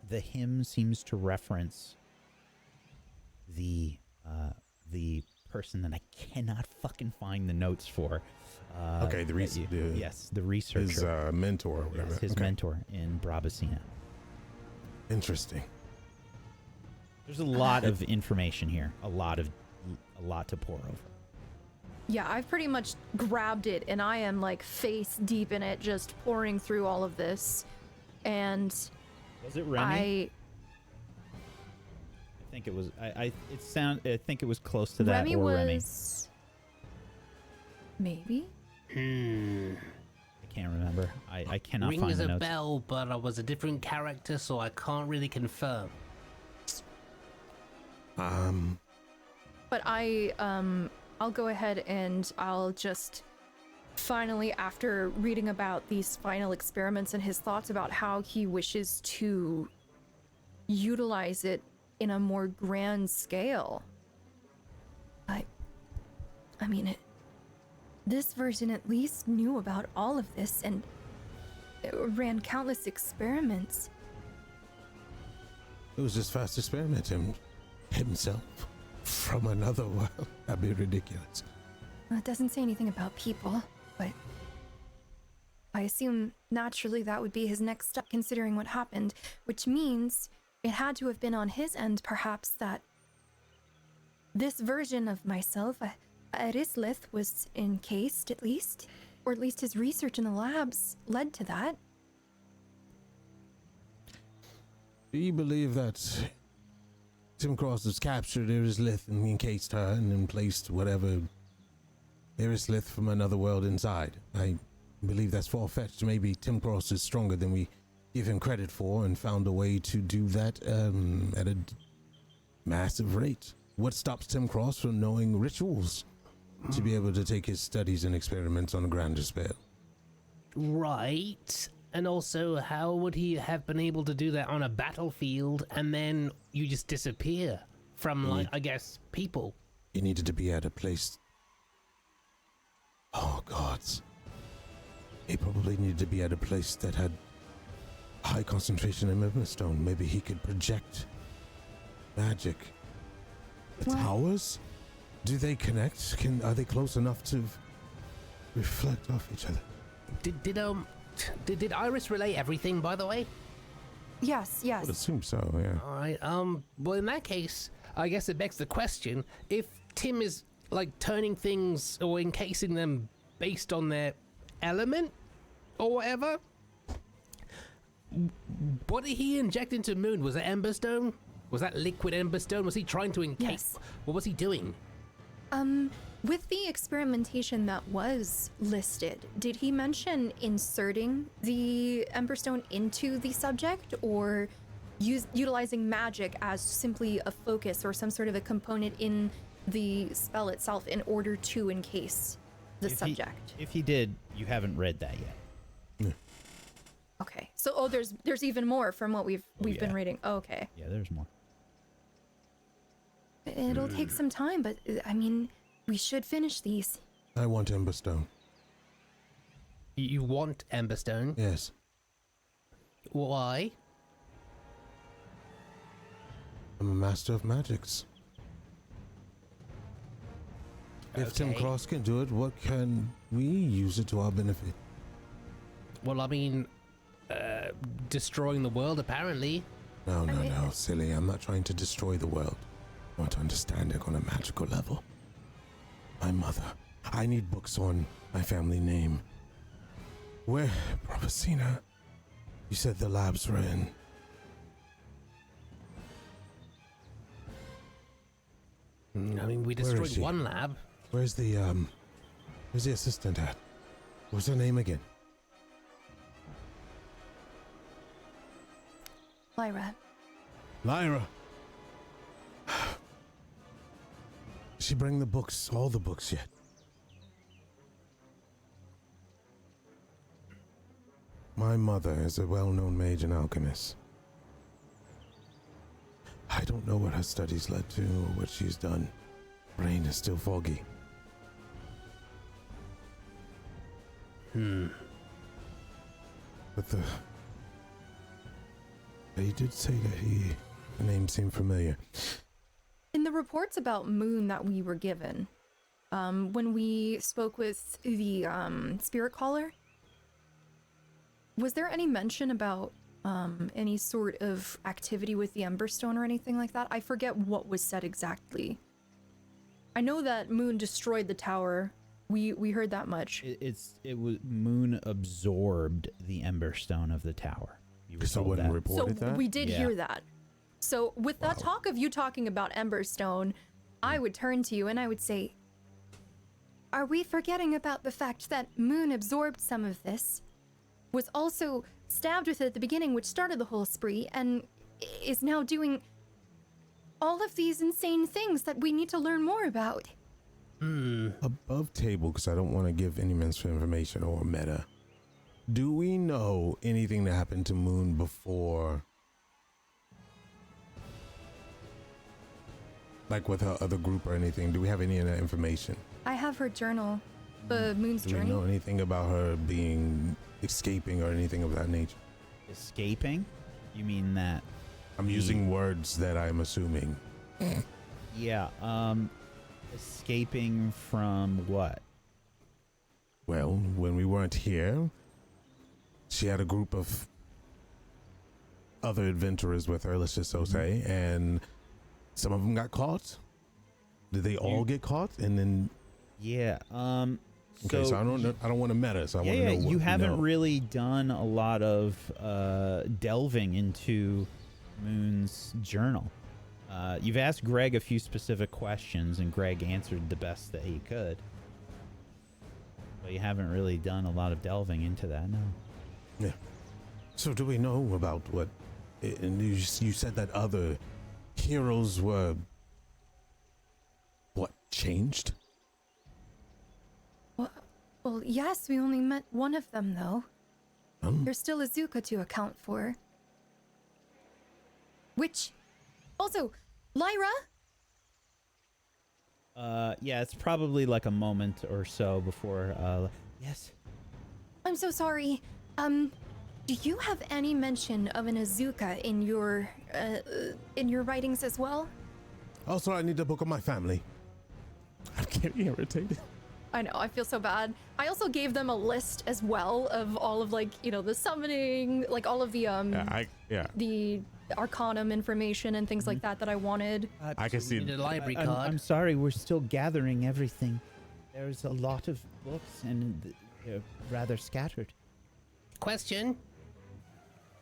The hymn seems to reference the person that I cannot fucking find the notes for. Okay, the researcher. Yes, the researcher. His mentor or whatever. Yes, his Okay. mentor in Brabacina. Interesting. There's a lot of information here. A lot to pour over. Yeah, I've pretty much grabbed it and I am like face deep in it, just pouring through all of this. And Was it Remy? I think it was. I think it was close to that. Remy or was Remy. maybe. I can't remember. I cannot find Rings the a notes. bell, but I was a different character, so I can't really confirm. But I'll go ahead and I'll just finally, after reading about these final experiments and his thoughts about how he wishes to utilize it in a more grand scale. I mean, this version at least knew about all of this and ran countless experiments. It was his first experiment, himself from another world. That'd be ridiculous. Well, it doesn't say anything about people, but I assume naturally that would be his next step considering what happened, which means it had to have been on his end perhaps that this version of myself, Arislith, was encased at least, or at least his research in the labs led to that. Do you believe that Tim Cross has captured Arislith and encased her and then placed whatever Arislith from another world inside? I believe that's far-fetched. Maybe Tim Cross is stronger than we give him credit for and found a way to do that at a massive rate. What stops Tim Cross from knowing rituals to be able to take his studies and experiments on a grander scale? Right. And also, how would he have been able to do that on a battlefield and then you just disappear from, like, I guess, people? He needed to be at a place. Oh, gods. He probably needed to be at a place that had high concentration of Emberstone. Maybe he could project magic. The Well- towers? Do they connect? Are they close enough to reflect off each other? Did Iris relay everything, by the way? Yes, I would yes. assume so, yeah. All right. Well, in that case, I guess it begs the question: if Tim is like turning things or encasing them based on their element or whatever, what did he inject into Muhn? Was that Emberstone? Was that liquid Emberstone? Was he trying to encase? Yes. What was he doing? With the experimentation that was listed, did he mention inserting the Emberstone into the subject or utilizing magic as simply a focus or some sort of a component in the spell itself in order to encase the subject? If he did, you haven't read that yet. Okay. So there's even more from what we've been yeah. reading. Okay. Yeah, there's more. It'll take some time, but I mean, we should finish these. I want Emberstone. You want Emberstone? Yes. Why? I'm a master of magics. If Tim Okay. Cross can do it, what can we use it to our benefit? Well, I mean, destroying the world, apparently. No, no, mean- no, silly. I'm not trying to destroy the world. I want to understand it on a magical level. My mother. I need books on my family name. Where, Professina? You said the labs were in. I mean, we Where is destroyed she? one lab. Where's the assistant at? What's her name again? Lyra. Lyra. Did she bring the books, all the books yet? My mother is a well-known mage and alchemist. I don't know what her studies led to or what she's done. Brain is still foggy. But they did say that the name seemed familiar. In the reports about Muhn that we were given, when we spoke with the spirit caller, was there any mention about any sort of activity with the Emberstone or anything like that? I forget what was said exactly. I know that Muhn destroyed the tower. We heard that much. It was Muhn absorbed the Emberstone of the tower. You were told Someone that. reported So that? we did Yeah. hear that. So with that talk of you talking about Emberstone, I would turn to you and I would say, are we forgetting about the fact that Muhn absorbed some of this, was also stabbed with it at the beginning, which started the whole spree, and is now doing all of these insane things that we need to learn more about? Above table, because I don't want to give any misinformation or meta. Do we know anything that happened to Muhn before? Like with her other group or anything? Do we have any of that information? I have her journal, the Moon's Do we journey. know anything about her escaping or anything of that nature? Escaping? You mean that? I'm using words that I'm assuming. Yeah. Escaping from what? Well, when we weren't here, she had a group of other adventurers with her, let's just so say, and some of them got caught. Did they all get caught? And then Yeah. okay, so I don't want to meta, so I want to know what you we haven't know. really done a lot of delving into Muhn's journal. You've asked Greg a few specific questions, and Greg answered the best that he could. But you haven't really done a lot of delving into that, no. Yeah. So do we know about what? And you said that other heroes were what changed? Well, yes, we only met one of them, though. There's still Azuka to account for. Which, also, Lyra? Yeah, it's probably like a moment or so before, yes. I'm so sorry. Do you have any mention of an Azuka in your writings as well? Also, I need a book of my family. I'm getting irritated. I know, I feel so bad. I also gave them a list as well of all of, like, you know, the summoning, like all of the the Arcanum information and things like that I wanted. I can see. Need a library I'm card. sorry, we're still gathering everything. There's a lot of books and they're rather scattered. Question.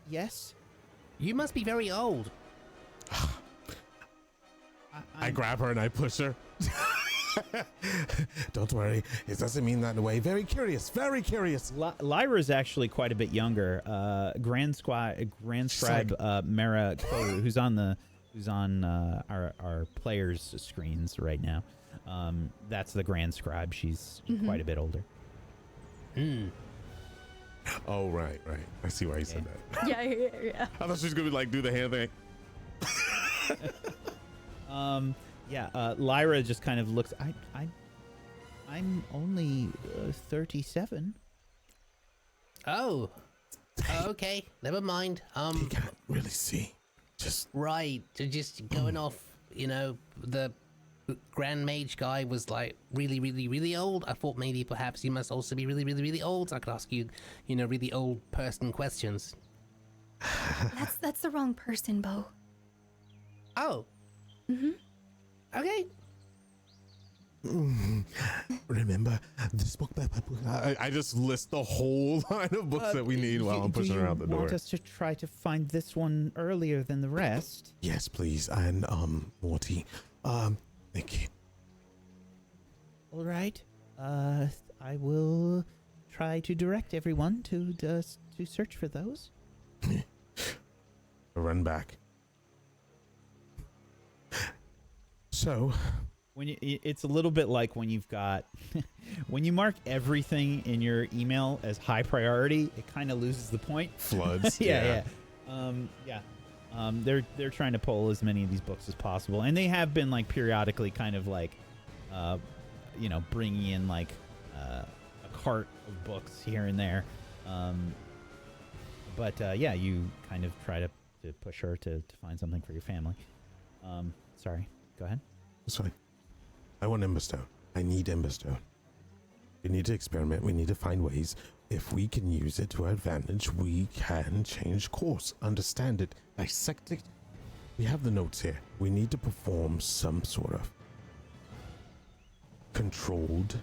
Yes? You must be very old. I grab her and I push her. Don't worry, it doesn't mean that in a way. Very curious, very curious. Lyra's actually quite a bit younger. Grand Scribe Mara Koru, who's on our players' screens right now. That's the Grand Scribe. She's quite a bit older. Oh, right. I see why you said that. Yeah. I thought she was gonna be like, do the hand thing. Lyra just kind of looks. I'm only 37. Oh. Okay. Never mind. He can't really see. Just Right. So just going off, you know, the Grand Mage guy was like really, really, really old. I thought maybe perhaps you must also be really, really, really old. So I could ask you, you know, really old person questions. That's the wrong person, Bo. Oh, Mm-hmm. okay. Remember this book? I just list the whole line of books that we need while I'm pushing her out the Do you want door. us to try to find this one earlier than the rest? Yes, please. And Morty, thank you. All right. I will try to direct everyone to search for those. Run back. So, It's a little bit like when you've got when you mark everything in your email as high priority, it kind of loses the point. floods. Yeah. They're trying to pull as many of these books as possible, and they have been like periodically kind of like bringing in like a cart of books here and there. But you kind of try to push her to find something for your family. Sorry, go ahead. That's fine. I want Emberstone. I need Emberstone. We need to experiment. We need to find ways. If we can use it to our advantage, we can change course, understand it, dissect it. We have the notes here. We need to perform some sort of controlled.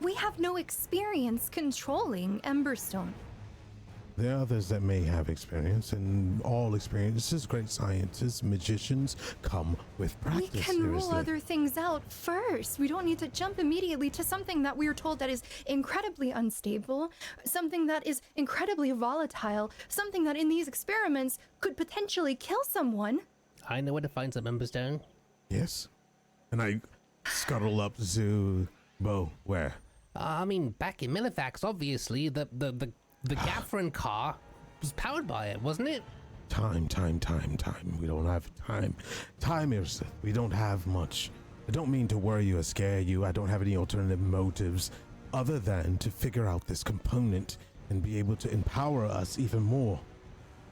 We have no experience controlling Emberstone. There are others that may have experience, and all experiences, great scientists, magicians come with practice. We can rule seriously. other things out first. We don't need to jump immediately to something that we are told that is incredibly unstable, something that is incredibly volatile, something that in these experiments could potentially kill someone. I know where to find some Emberstone. Yes. And I scuttle up to Bo. Where? I mean, back in Millifax, obviously, the Gaffron car was powered by it, wasn't it? Time. We don't have time. Time, Irsa. We don't have much. I don't mean to worry you or scare you. I don't have any alternative motives other than to figure out this component and be able to empower us even more.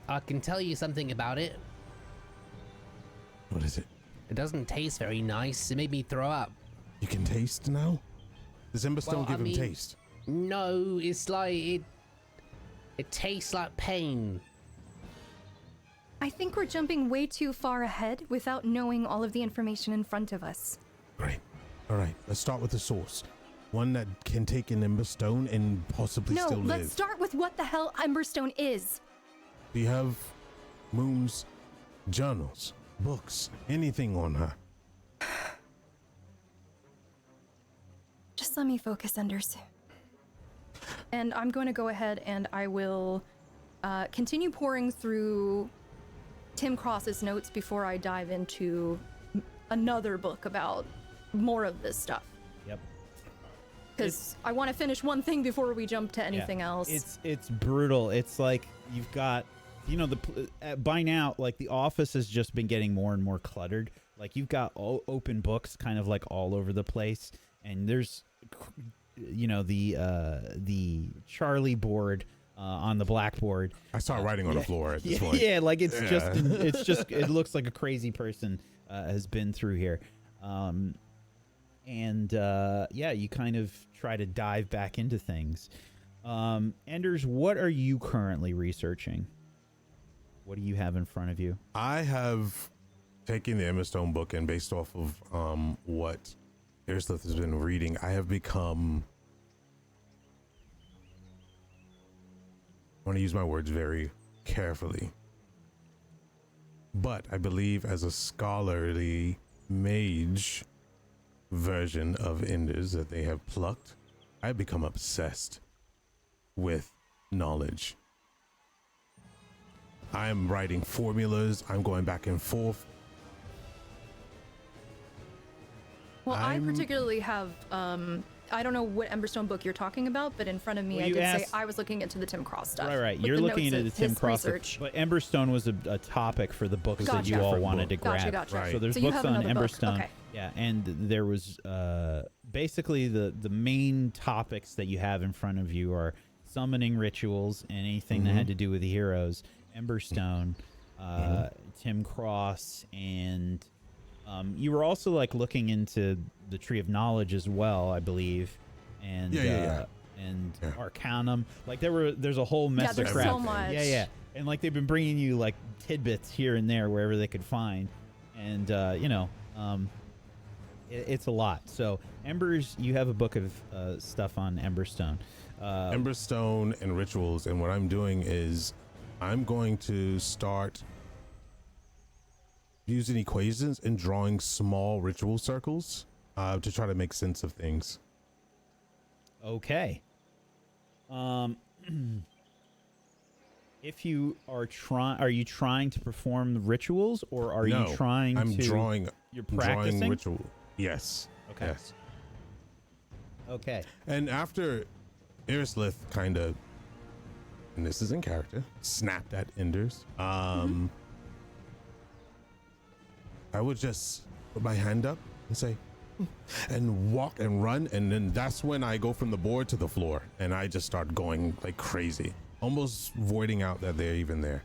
I can tell you something about it. What is it? It doesn't taste very nice. It made me throw up. You can taste now? Does Emberstone Well, I give him mean- taste? No, it's like it tastes like pain. I think we're jumping way too far ahead without knowing all of the information in front of us. Great. All right, let's start with the source. One that can take an Emberstone and possibly No, still live. let's start with what the hell Emberstone is. Do you have Muhn's journals, books, anything on her? Just let me focus, Anders. And I'm going to go ahead and I will continue pouring through Tim Cross's notes before I dive into another book about more of this stuff. Yep. Because I want to finish one thing before we jump to anything else. It's brutal. It's like you've got, by now, like the office has just been getting more and more cluttered. Like you've got open books kind of like all over the place, and there's, the Charlie board on the blackboard. I saw writing on the floor at this point. Yeah, like it looks like a crazy person has been through here. You kind of try to dive back into things. Anders, what are you currently researching? What do you have in front of you? I have taken the Emberstone book, and based off of what Airslith has been reading, I have become, I want to use my words very carefully, but I believe as a scholarly mage version of Enders that they have plucked, I've become obsessed with knowledge. I'm writing formulas. I'm going back and forth. Well, I I'm- particularly have, I don't know what Emberstone book you're talking about, but in front of me, Well, I you did say asked- I was looking into the Tim Cross stuff. Right. with You're the looking notes into the of Tim his Cross, research. but Emberstone was a topic for the books that you Gotcha. all Different wanted to book. grab. Gotcha. Right. So there's So you books have on another book. Emberstone. Okay. Yeah, and there was basically the main topics that you have in front of you are summoning rituals and anything that had to do with the heroes, Emberstone, Tim Cross, and you were also like looking into the Tree of Knowledge as well, I believe. And and Yeah. Arcanum. Like there's a whole mess there's of crap. so much. Yeah. And like they've been bringing you like tidbits here and there wherever they could find, and it's a lot. So Embers, you have a book of stuff on Emberstone. Emberstone and rituals, and what I'm doing is I'm going to start using equations and drawing small ritual circles to try to make sense of things. Okay. If you are you trying to perform the rituals, or are No, you trying I'm to? drawing. You're Drawing practicing. ritual. Yes. Okay. Yes. Okay. And after Irislith kind of, and this is in character, snapped at Enders, I would just put my hand up and say, and walk and run, and then that's when I go from the board to the floor, and I just start going like crazy, almost voiding out that they're even there.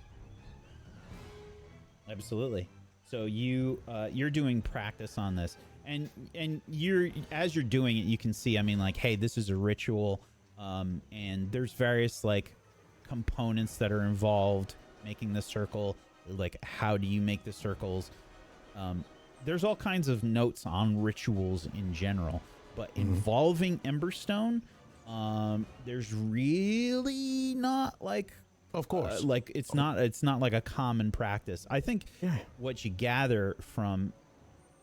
Absolutely. So you're doing practice on this, and as you're doing it, you can see. I mean, like, hey, this is a ritual, and there's various like components that are involved making the circle. Like, how do you make the circles? There's all kinds of notes on rituals in general, but involving Emberstone, there's really not like. Of course. Like it's not like a common practice. I think what you gather from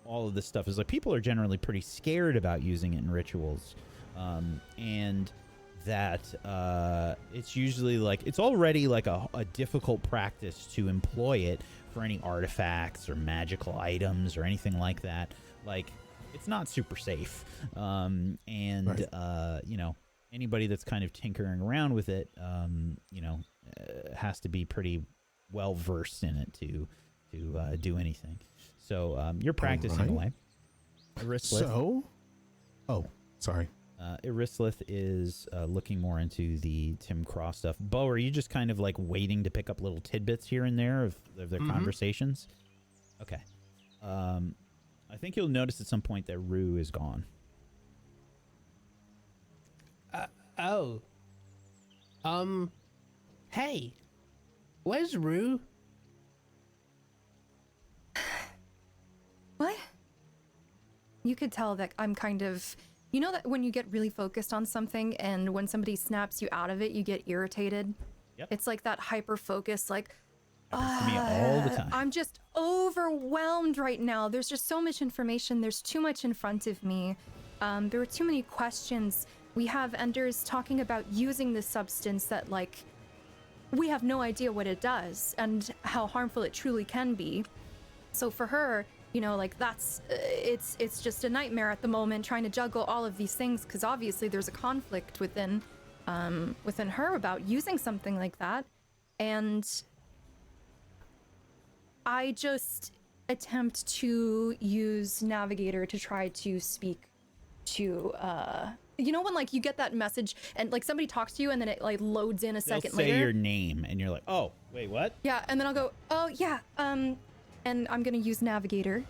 all of this stuff is like people are generally pretty scared about using it in rituals, and that it's usually like it's already like a difficult practice to employ it for any artifacts or magical items or anything like that. Like it's not super safe, and anybody that's kind of tinkering around with it, has to be pretty well versed in it to do anything. So you're practicing away. Irislith, sorry. Irislith is looking more into the Tim Cross stuff. Bo, are you just kind of like waiting to pick up little tidbits here and there of their conversations? Okay. I think you'll notice at some point that Rue is gone. Hey, where's Rue? What? You could tell that I'm kind of, you know that when you get really focused on something and when somebody snaps you out of it, you get irritated? Yep. It's like that hyper focus, like, Happens to me all the time. I'm just overwhelmed right now. There's just so much information. There's too much in front of me. There are too many questions. We have Enders talking about using this substance that, like, we have no idea what it does and how harmful it truly can be. So for her, like that's, it's just a nightmare at the moment trying to juggle all of these things, because obviously there's a conflict within her about using something like that. And I just attempt to use Navigator to try to speak to, when like you get that message and like somebody talks to you and then it like loads in a second They'll say later. your name and you're like, oh, wait, what? Yeah, and then I'll go, oh yeah, and I'm gonna use Navigator.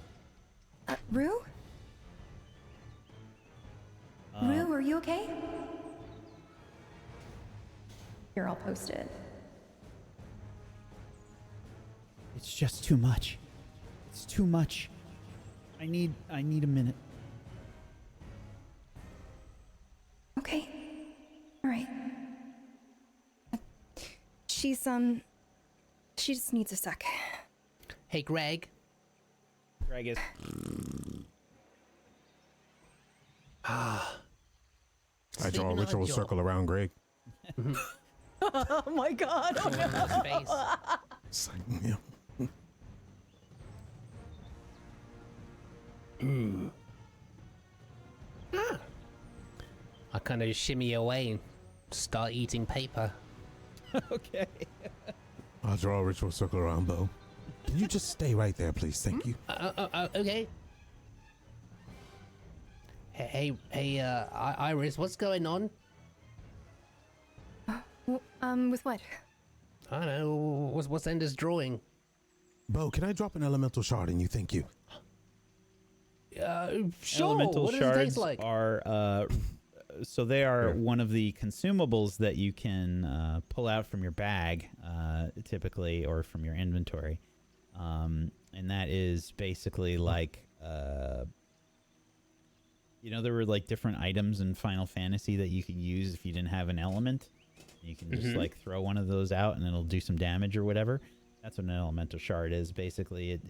Rue? Rue, are you okay? Here, I'll post it. It's just too much. It's too much. I need a minute. Okay. All right. She just needs a sec. Hey, Greg. Greg is. I draw a Sleeping on ritual your circle around Greg. Oh my god. Oh no. Space. It's like, yeah. I kind of shimmy away and start eating paper. Okay. I'll draw a ritual circle around Bo. Can you just stay right there, please? Thank you. Okay. Hey, Iris, what's going on? With what? I don't know. What's Ender's drawing? Bo, can I drop an elemental shard in you? Thank you. Sure. Elemental What does it shards taste like? are so they are Sure. one of the consumables that you can pull out from your bag, typically, or from your inventory. And that is basically like, there were like different items in Final Fantasy that you could use if you didn't have an element. You can just like throw one of those out and it'll do some damage or whatever. That's what an elemental shard is. Basically,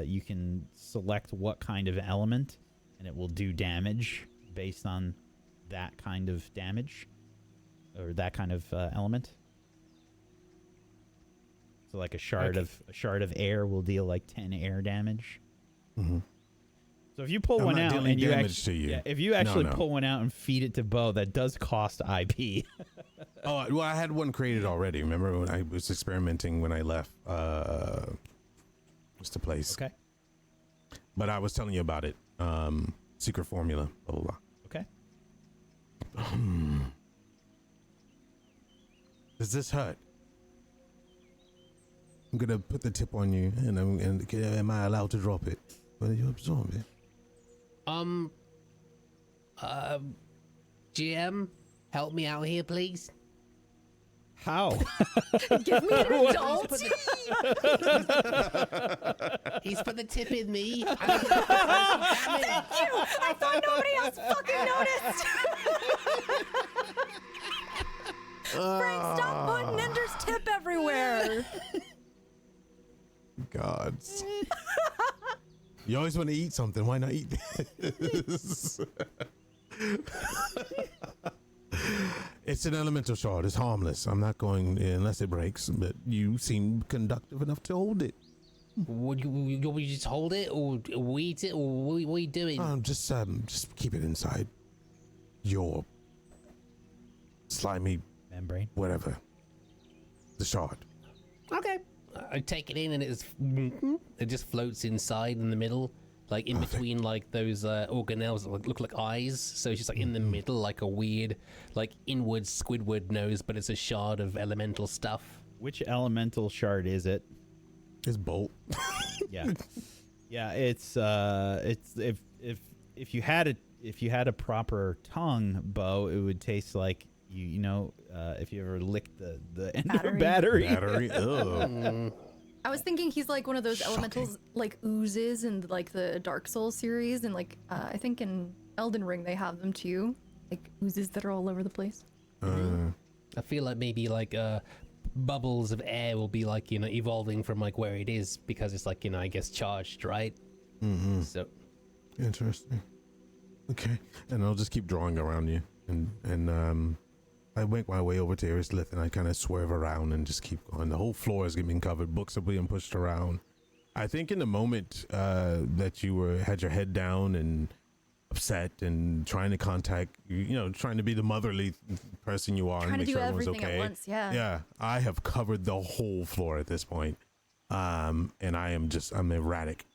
you can select what kind of element and it will do damage based on that kind of damage or that kind of element. So like a shard of air will deal like 10 air damage. Mm-hmm. So if you pull I'm one not out dealing and you damage actually, to you. yeah, if you actually No. pull one out and feed it to Bo, that does cost IP. Oh, well, I had one created already. Remember when I was experimenting when I left? What's the place? Okay. But I was telling you about it. Secret formula. Blah, blah, blah. Okay. Does this hurt? I'm gonna put the tip on you, and am I allowed to drop it? Will you absorb it? GM, help me out here, please. How? Give me an adult. He's put the tip in me. Thank you. I thought nobody else fucking noticed. Frank, stop putting Ender's tip everywhere. Gods. You always want to eat something. Why not eat this? It's an elemental shard. It's harmless. I'm not going unless it breaks. But you seem conductive enough to hold it. Would you just hold it, or we eat it, or what are you doing? Just keep it inside your slimy Membrane. whatever. The shard. Okay. I take it in, and it just floats inside in the middle, like in between like those organelles that look like eyes. So it's just like in the middle, like a weird, like inward Squidward nose, but it's a shard of elemental stuff. Which elemental shard is it? It's bolt. Yeah. Yeah, it's if you had a proper tongue, Bo, it would taste like if you ever licked the end of a battery. Ugh. I was thinking he's like one of those elementals, like oozes in like the Dark Souls series, and like I think in Elden Ring they have them too, like oozes that are all over the place. I feel like maybe like bubbles of air will be like evolving from like where it is, because it's like I guess charged, right? Mm-hmm. So Interesting. Okay, and I'll just keep drawing around you, and I make my way over to Iris-Lith, and I kind of swerve around and just keep going. The whole floor is getting covered. Books are being pushed around. I think in the moment that you had your head down and upset and trying to contact, trying to be the motherly person you are Trying and to make do sure everyone's everything okay. at once, yeah. Yeah, I have covered the whole floor at this point. And I'm erratic.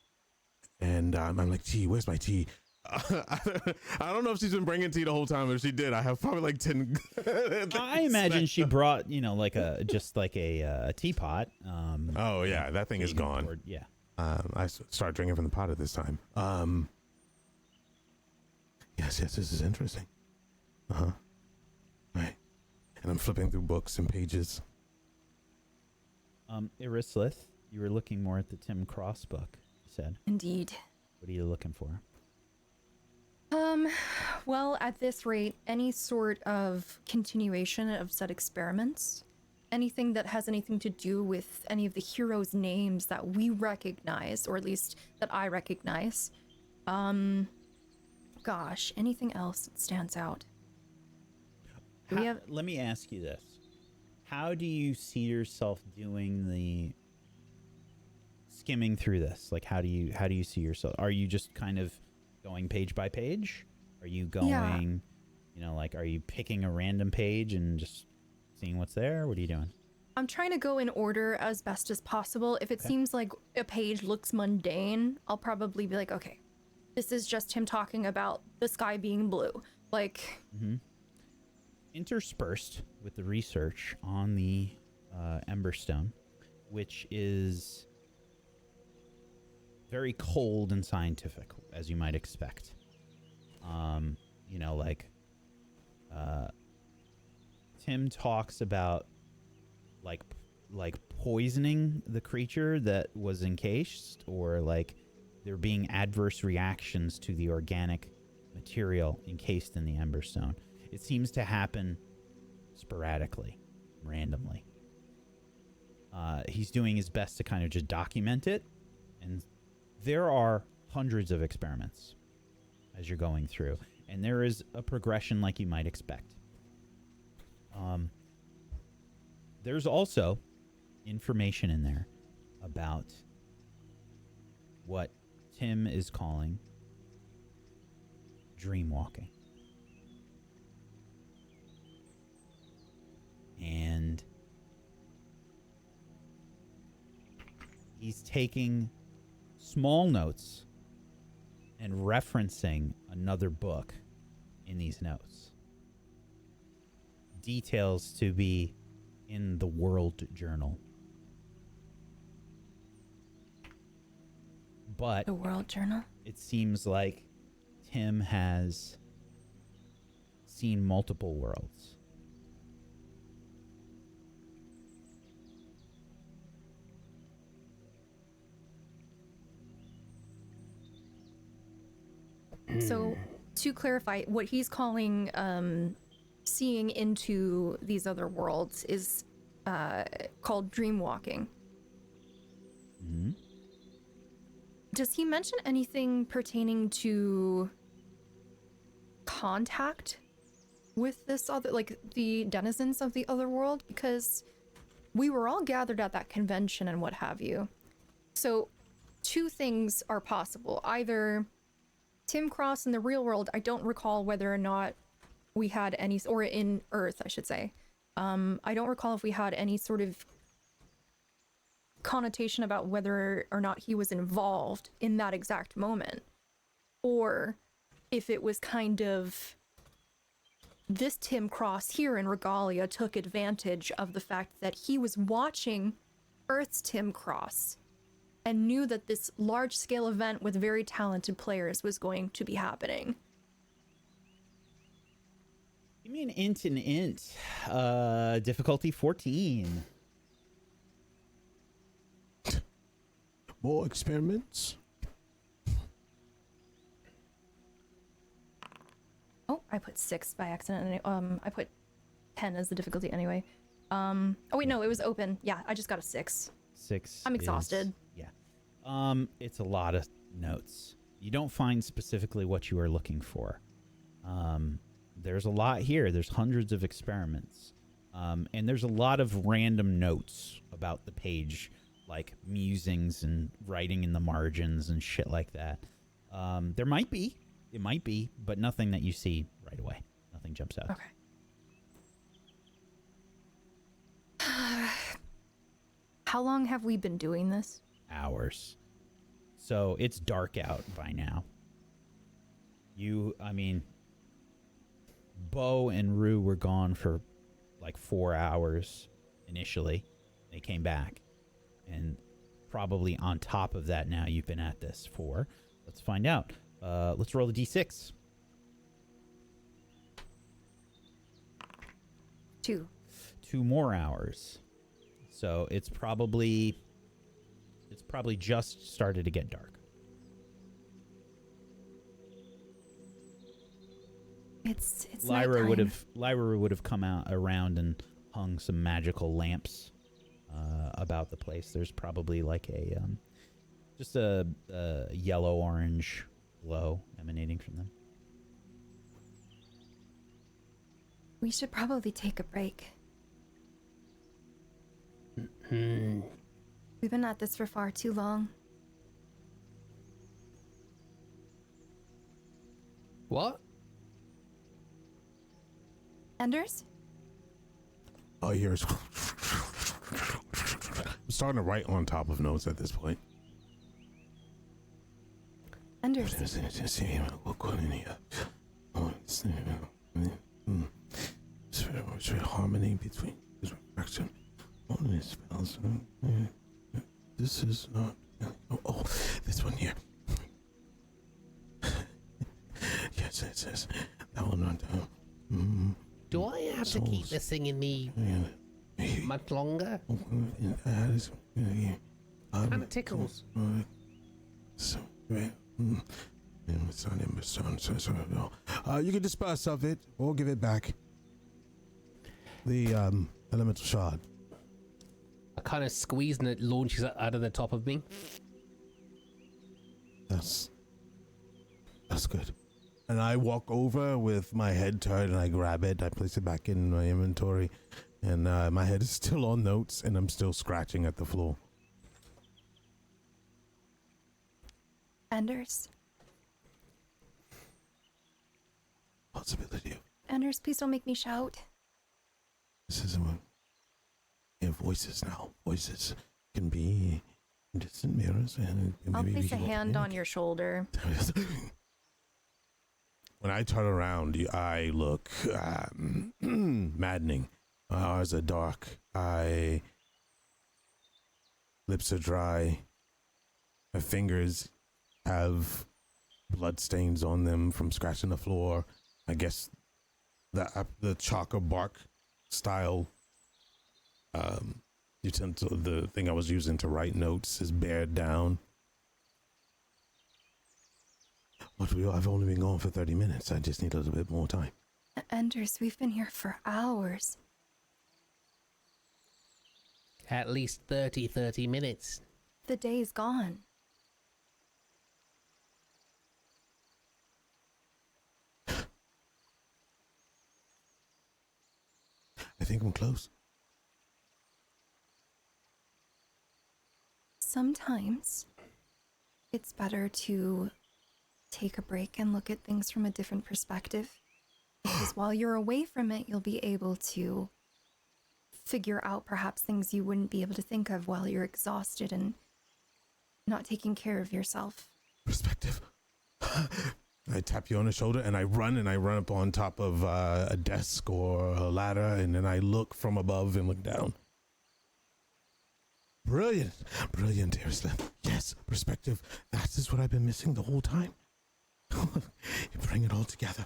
And I'm like, tea, where's my tea? I don't know if she's been bringing tea the whole time. If she did, I have probably like 10. I imagine she brought, like a teapot. Oh yeah, that thing is gone. Board. Yeah. I started drinking from the pot at this time. Yes, this is interesting. Right. And I'm flipping through books and pages. Iris-Lith, you were looking more at the Tim Cross book, you said. Indeed. What are you looking for? Well, at this rate, any sort of continuation of said experiments, anything that has anything to do with any of the heroes' names that we recognize, or at least that I recognize. Gosh, anything else that stands out? Let me ask you this. How do you see yourself doing the skimming through this? Like, how do you see yourself? Are you just kind of going page by page? Are you going, are you picking a random page and just seeing what's there? What are you doing? I'm trying to go in order as best as possible. If it seems like a page looks mundane, I'll probably be like, okay, this is just him talking about the sky being blue. Like, interspersed with the research on the Emberstone, which is very cold and scientific, as you might expect. Tim talks about like poisoning the creature that was encased, or like there being adverse reactions to the organic material encased in the Emberstone. It seems to happen sporadically, randomly. He's doing his best to kind of just document it, and there are hundreds of experiments as you're going through, and there is a progression like you might expect. There's also information in there about what Tim is calling dreamwalking. And he's taking small notes and referencing another book in these notes. Details to be in the World Journal. But The World Journal? it seems like Tim has seen multiple worlds. So, to clarify, what he's calling seeing into these other worlds is called dreamwalking. Mm-hmm. Does he mention anything pertaining to contact with this other, like the denizens of the other world? Because we were all gathered at that convention and what have you. So, two things are possible. Either Tim Cross in the real world, I don't recall whether or not we had any, or in Earth, I should say. I don't recall if we had any sort of connotation about whether or not he was involved in that exact moment. Or if it was kind of this Tim Cross here in Regalia took advantage of the fact that he was watching Earth's Tim Cross and knew that this large-scale event with very talented players was going to be happening. Give me an int and int. Difficulty 14. More experiments? Oh, I put 6 by accident. I put 10 as the difficulty anyway. Oh wait, no, it was open. Yeah, I just got a 6. 6. I'm exhausted. Yeah. It's a lot of notes. You don't find specifically what you are looking for. There's a lot here. There's hundreds of experiments. And there's a lot of random notes about the page, like musings and writing in the margins and shit like that. It might be, but nothing that you see right away. Nothing jumps out. Okay. How long have we been doing this? Hours. So it's dark out by now. Bo and Rue were gone for like 4 hours initially. They came back. And probably on top of that now you've been at this for. Let's find out. Let's roll the d6. 2. 2 more hours. So it's probably just started to get dark. It's Lyra nighttime. would have come out around and hung some magical lamps about the place. There's probably like a just a yellow orange glow emanating from them. We should probably take a break. We've been at this for far too long. What? Enders? Oh, here's. I'm starting to write on top of notes at this point. Enders. Harmony between reflection. Spells. This is not. Oh, this one here. Yes. That one right there. Do I have to keep souls. this thing in me much longer? Kind of tickles. You can dispose of it or give it back. The elemental shard. I kind of squeeze and it launches out of the top of me. That's good. And I walk over with my head turned and I grab it. I place it back in my inventory. And my head is still on notes and I'm still scratching at the floor. Anders. Possibility of Anders, please don't make me shout. this is what voices now. Voices can be distant mirrors and I'll maybe we place a can hand on your shoulder. When I turn around, I look maddening. My eyes are dark. Lips are dry. My fingers have blood stains on them from scratching the floor. I guess the chalk or bark style utensil, the thing I was using to write notes, is bared down. But I've only been gone for 30 minutes. I just need a little bit more time. Anders, we've been here for hours. At least 30 minutes. The day's gone. I think I'm close. Sometimes it's better to take a break and look at things from a different perspective. Because while you're away from it, you'll be able to figure out perhaps things you wouldn't be able to think of while you're exhausted and not taking care of yourself. Perspective. I tap you on the shoulder and I run up on top of a desk or a ladder, and then I look from above and look down. Brilliant. Brilliant, Irislan. Yes, perspective. That is what I've been missing the whole time. You bring it all together.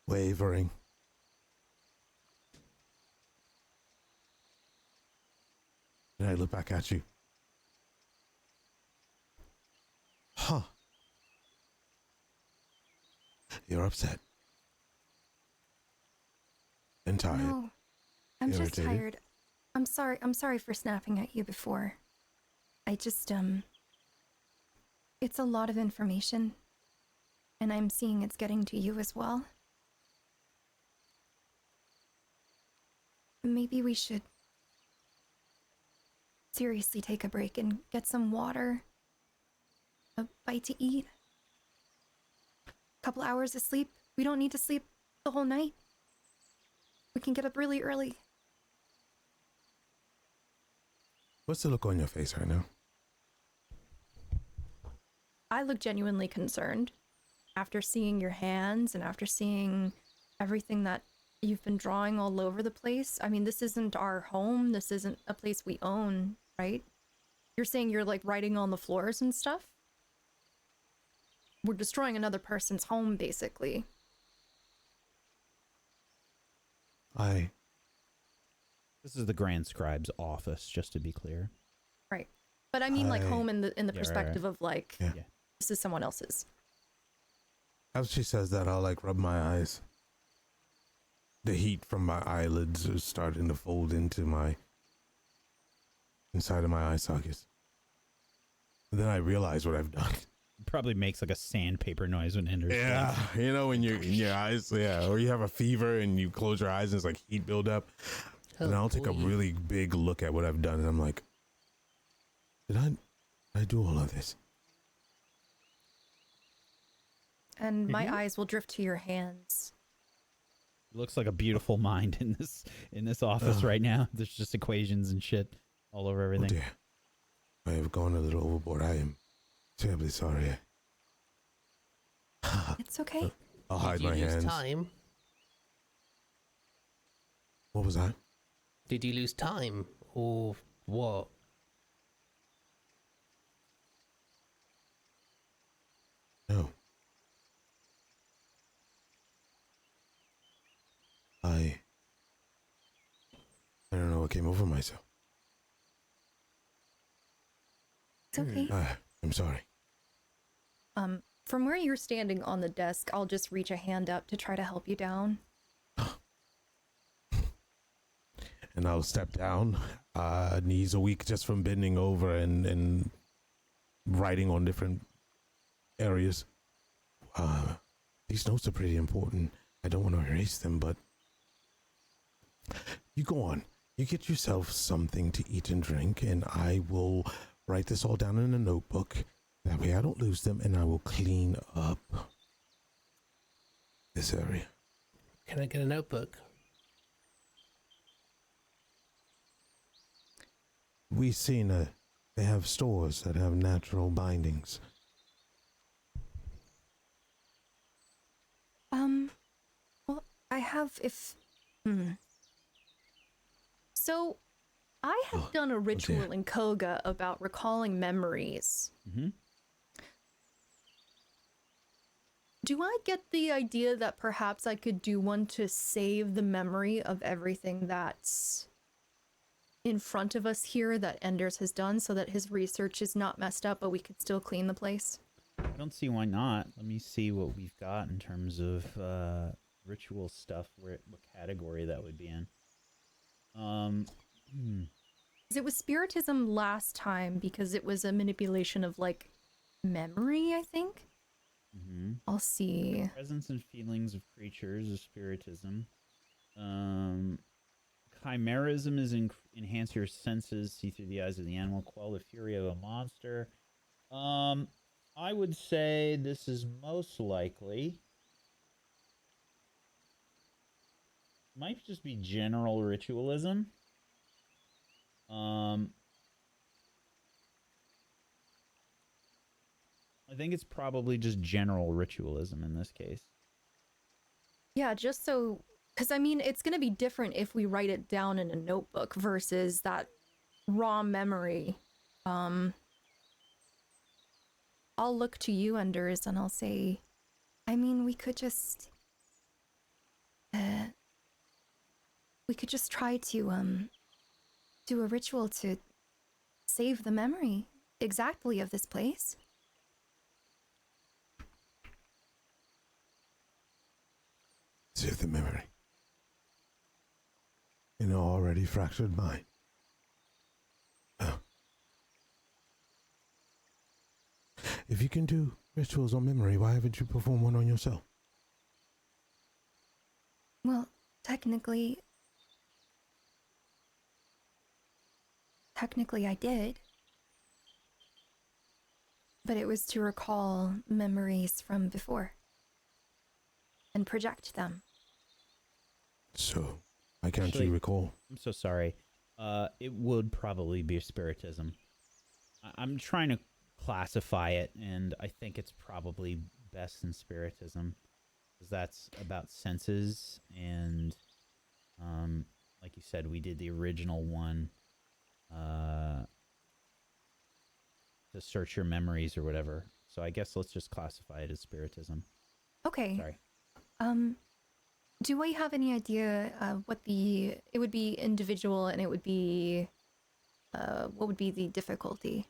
Wavering. And I look back at you. Huh. You're upset. And tired. No, I'm just Irritated? tired. I'm sorry for snapping at you before. I just, it's a lot of information, and I'm seeing it's getting to you as well. Maybe we should seriously take a break and get some water, a bite to eat, a couple hours of sleep. We don't need to sleep the whole night. We can get up really early. What's the look on your face right now? I look genuinely concerned after seeing your hands and after seeing everything that you've been drawing all over the place. I mean, this isn't our home. This isn't a place we own, right? You're saying you're like writing on the floors and stuff? We're destroying another person's home, basically. This is the Grand Scribe's office, just to be clear. Right. But I mean like I- home in the right. perspective of like, Yeah. Yeah. this is someone else's. As she says that, I'll like rub my eyes. The heat from my eyelids is starting to fold into my inside of my eye sockets. And then I realize what I've done. Probably makes like a sandpaper noise when Ender's Yeah, you know when you're in your eyes, yeah, or you have a fever and you close your eyes and it's like heat build up. Oh, And I'll take a boy. really big look at what I've done, and I'm like, did I do all of this? And my Mhm. eyes will drift to your hands. It looks like a beautiful mind in this office Ugh. right now. There's just equations and shit all over Oh everything. dear, I have gone a little overboard. I am terribly sorry. It's okay. I'll Did hide you my lose hands. time? What was that? Did you lose time? Or what? came over myself. It's okay. I'm sorry. From where you're standing on the desk, I'll just reach a hand up to try to help you down. And I'll step down. Knees are weak just from bending over and writing on different areas. These notes are pretty important. I don't want to erase them, but you go on. You get yourself something to eat and drink, and I will write this all down in a notebook. That way I don't lose them, and I will clean up this area. Can I get a notebook? We've seen they have stores that have natural bindings. Well, I have So, I have done a ritual in Koga about recalling memories. Mm-hmm. Do I get the idea that perhaps I could do one to save the memory of everything that's in front of us here that Enders has done so that his research is not messed up, but we could still clean the place? I don't see why not. Let me see what we've got in terms of ritual stuff, what category that would be in. It was spiritism last time because it was a manipulation of, like, memory, I think? Mm-hmm. I'll see. Presence and feelings of creatures is spiritism. Chimerism is enhance your senses, see through the eyes of the animal, quell the fury of a monster. I would say this is most likely. Might just be general ritualism. I think it's probably just general ritualism in this case. Yeah, just so, because I mean, it's going to be different if we write it down in a notebook versus that raw memory. I'll look to you, Enders, and I'll say, I mean, we could just try to, do a ritual to save the memory exactly of this place. Save the memory. In an already fractured mind. Oh. If you can do rituals on memory, why haven't you performed one on yourself? Well, technically I did. But it was to recall memories from before. And project them. So, why can't Actually, you recall? I'm so sorry. It would probably be spiritism. I'm trying to classify it, and I think it's probably best in spiritism. Because that's about senses, and like you said, we did the original one to search your memories or whatever. So I guess let's just classify it as spiritism. Okay. Sorry. Do we have any idea what it would be individual and it would be, what would be the difficulty?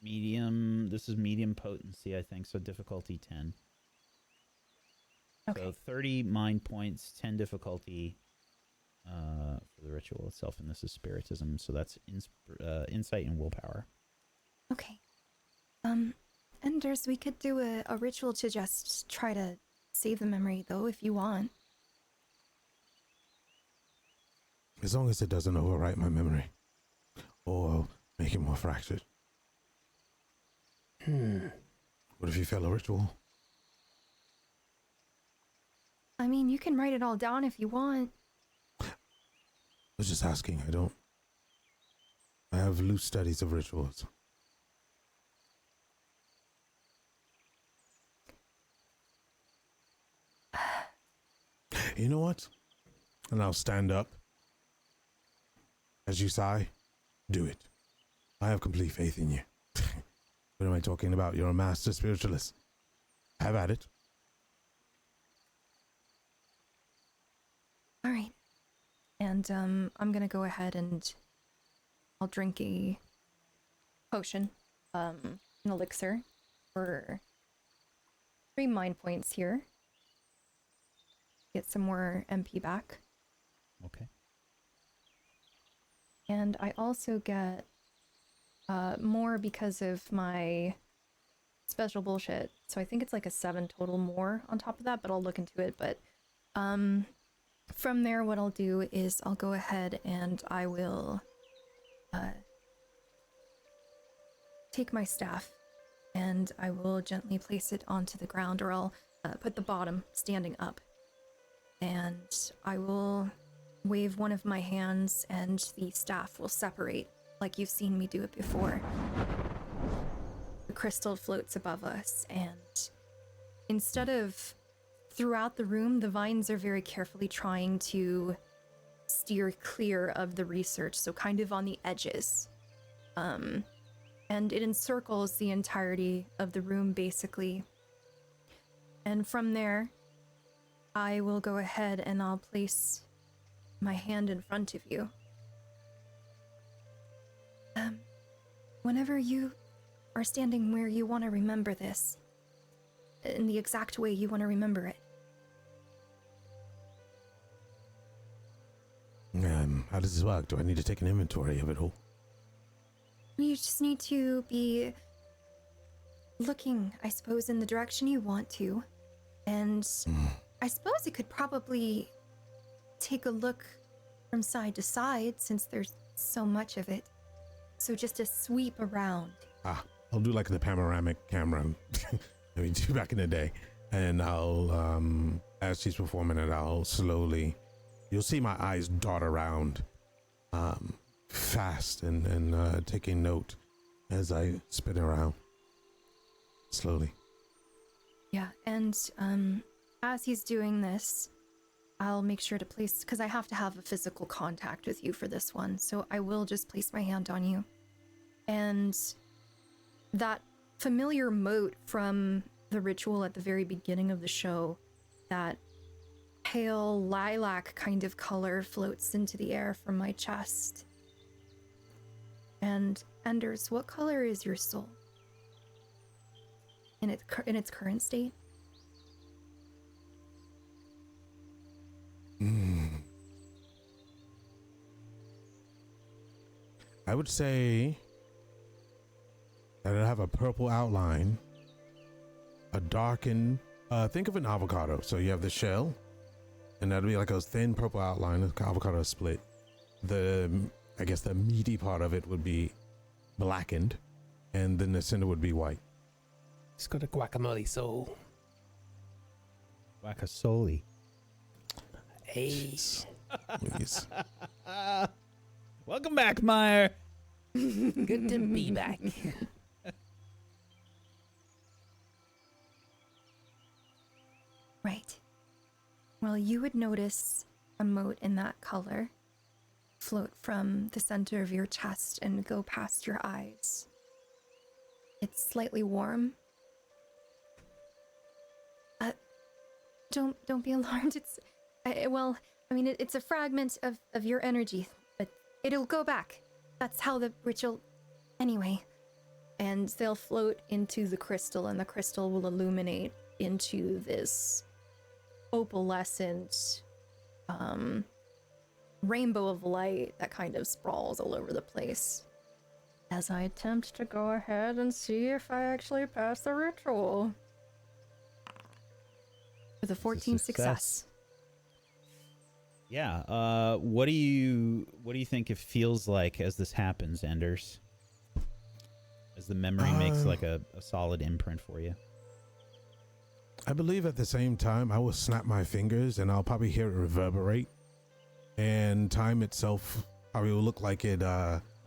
Medium, this is medium potency, I think, so difficulty 10. Okay. So 30 mind points, 10 difficulty for the ritual itself, and this is spiritism, so that's insight and willpower. Okay. Enders, we could do a ritual to just try to save the memory, though, if you want. As long as it doesn't overwrite my memory. Or make it more fractured. What if you fail a ritual? I mean, you can write it all down if you want. I was just asking. I have loose studies of rituals. You know what? And I'll stand up. As you sigh, do it. I have complete faith in you. What am I talking about? You're a master spiritualist. Have at it. All right. And I'm gonna go ahead and I'll drink a potion, an elixir for 3 mind points here. Get some more MP back. Okay. And I also get more because of my special bullshit. So I think it's like a 7 total more on top of that, but I'll look into it. But from there, what I'll do is I'll go ahead and I will take my staff and I will gently place it onto the ground, or I'll put the bottom standing up. And I will wave one of my hands and the staff will separate like you've seen me do it before. The crystal floats above us, and instead of throughout the room, the vines are very carefully trying to steer clear of the research, so kind of on the edges. And it encircles the entirety of the room, basically. And from there, I will go ahead and I'll place my hand in front of you. Whenever you are standing where you want to remember this, in the exact way you want to remember it. How does this work? Do I need to take an inventory of it all? You just need to be looking, I suppose, in the direction you want to. And I suppose it could probably take a look from side to side since there's so much of it. So just a sweep around. I'll do like the panoramic camera that we do back in the day. And I'll, as she's performing it, I'll slowly, you'll see my eyes dart around fast and taking note as I spin around slowly. Yeah, and as he's doing this, I'll make sure to place, because I have to have a physical contact with you for this one, so I will just place my hand on you. And that familiar mote from the ritual at the very beginning of the show, that pale lilac kind of color floats into the air from my chest. And Enders, what color is your soul? In its current state? I would say that it'll have a purple outline, a darkened, think of an avocado. So you have the shell, and that'll be like a thin purple outline, like avocado split. I guess the meaty part of it would be blackened, and then the center would be white. It's got a guacamole soul. Guacasoli. Hey. Please. Welcome back, Meyer. Good to be back. Right. Well, you would notice a mote in that color float from the center of your chest and go past your eyes. It's slightly warm. Don't be alarmed. It's it's a fragment of your energy, but it'll go back. That's how the ritual. Anyway, and they'll float into the crystal, and the crystal will illuminate into this opalescent rainbow of light that kind of sprawls all over the place. As I attempt to go ahead and see if I actually pass the ritual. With a 14 success. Yeah. What do you think it feels like as this happens, Enders? As the memory makes like a solid imprint for you. I believe at the same time I will snap my fingers and I'll probably hear it reverberate, and time itself probably will look like it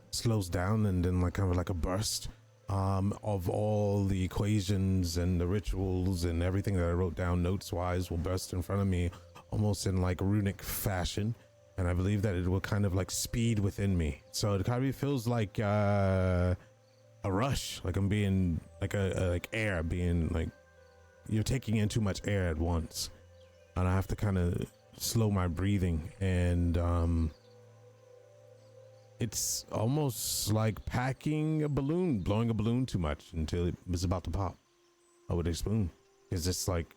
slows down, and then like kind of like a burst of all the equations and the rituals and everything that I wrote down notes wise will burst in front of me almost in like runic fashion, and I believe that it will kind of like speed within me, so it kind of feels like a rush, like I'm being like like air being like you're taking in too much air at once, and I have to kind of slow my breathing, and it's almost like packing a balloon, blowing a balloon too much until it was about to pop. I would explain, because it's like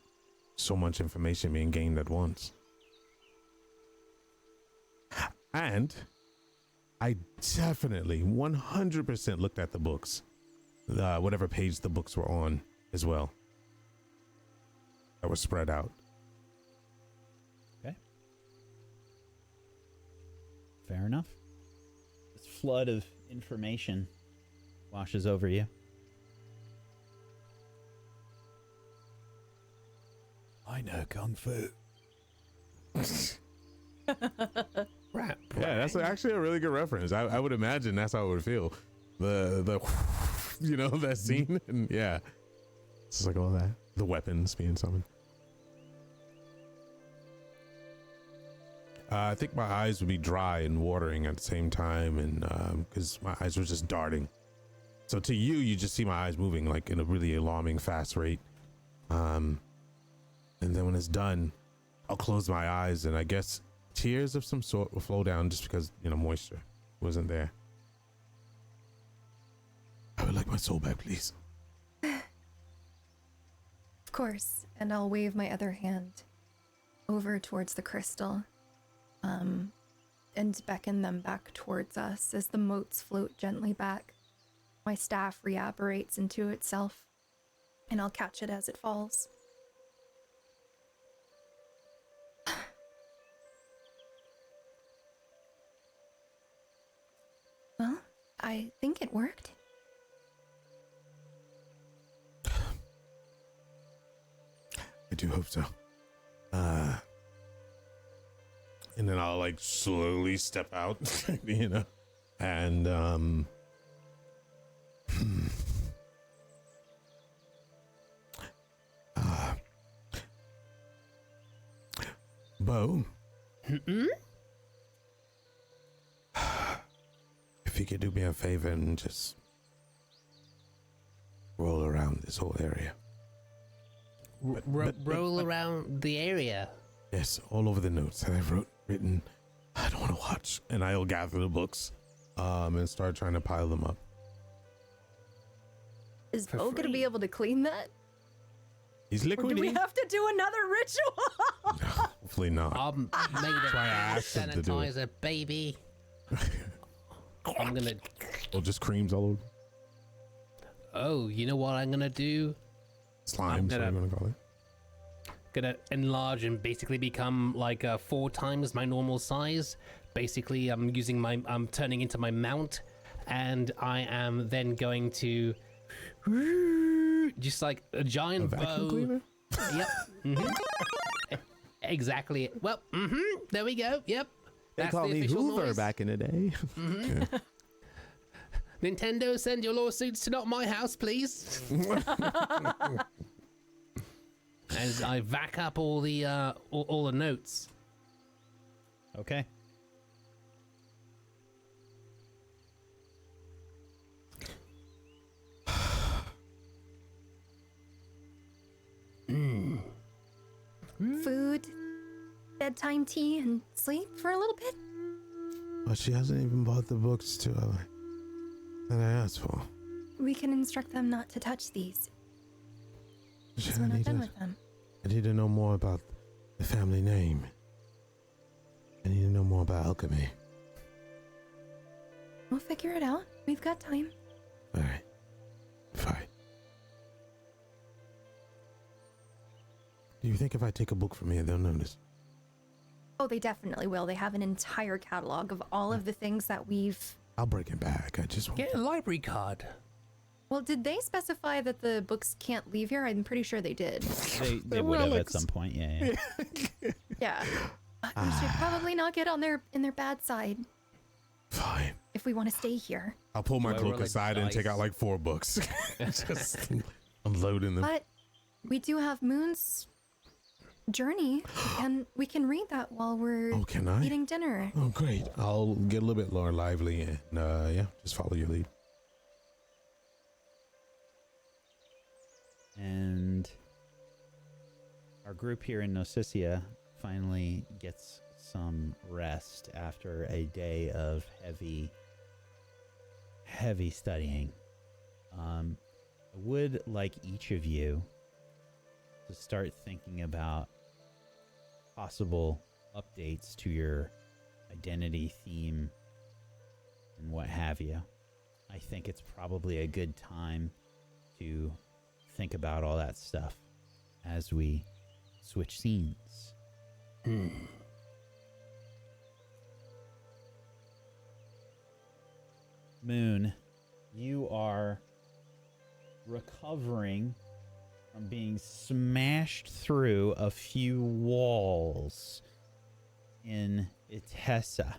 so much information being gained at once. And I definitely 100% looked at the books, whatever page the books were on as well, that was spread out. Okay. Fair enough. This flood of information washes over you. I know Kung Fu. Rap. Yeah, that's actually a really good reference. I would imagine that's how it would feel. The you know, that scene, and yeah, it's just like all that. The weapons being summoned. I think my eyes would be dry and watering at the same time, and because my eyes were just darting. So to you, you just see my eyes moving like in a really alarming fast rate. And then when it's done, I'll close my eyes, and I guess tears of some sort will flow down just because, you know, moisture wasn't there. I would like my soul back, please. Of course, and I'll wave my other hand over towards the crystal, and beckon them back towards us as the motes float gently back. My staff reapparates into itself, and I'll catch it as it falls. Well, I think it worked. I do hope so. And then I'll like slowly step out, you know, and Bo. If you could do me a favor and just roll around this whole area. Roll around the area. Yes, all over the notes that I've written. I don't want to watch. And I'll gather the books and start trying to pile them up. Is For Bo gonna free. be able to clean that? He's Or do we liquidy. have to do another ritual? Hopefully not. I'm made of why I asked him to do it. sanitizer, baby. I'm gonna. Or just creams all over. Oh, you know what I'm gonna do? Slimes, what gonna- I'm going to call it. Gonna enlarge and basically become like 4 times my normal size. Basically, I'm turning into my mount, and I am then going to just like a giant A vacuum bow. cleaner? Yep. Exactly. Well, there we go. Yep. They That's called the me official Hoover noise. back in the day. Yeah. Nintendo, send your lawsuits to not my house, please. As I vac up all the all the notes. Okay. Food, bedtime tea, and sleep for a little bit? But she hasn't even bought the books that I asked for. We can instruct them not to touch these, She- so we're not done with them. I need to know more about the family name. I need to know more about alchemy. We'll figure it out. We've got time. All right. Fine. Do you think if I take a book from here, they'll notice? Oh, they definitely will. They have an entire catalog of all of the things that we've... I'll bring it back. I just want... Get a library card. Well, did they specify that the books can't leave here? I'm pretty sure they did. They would have at some point, yeah. Yeah. We should probably not get on in their bad side Fine. if we want to stay here. I'll pull my Do I cloak roll a aside and take dice? out like 4 books. Just unloading them. But we do have Muhn's journey, and we can read that while we're Oh, can I? eating dinner. Oh, great. I'll get a little bit more lively and, yeah, just follow your lead. And group here in Nocisia finally gets some rest after a day of heavy studying. I would like each of you to start thinking about possible updates to your identity theme and what have you. I think it's probably a good time to think about all that stuff as we switch scenes. Muhn, you are recovering from being smashed through a few walls in Itessa.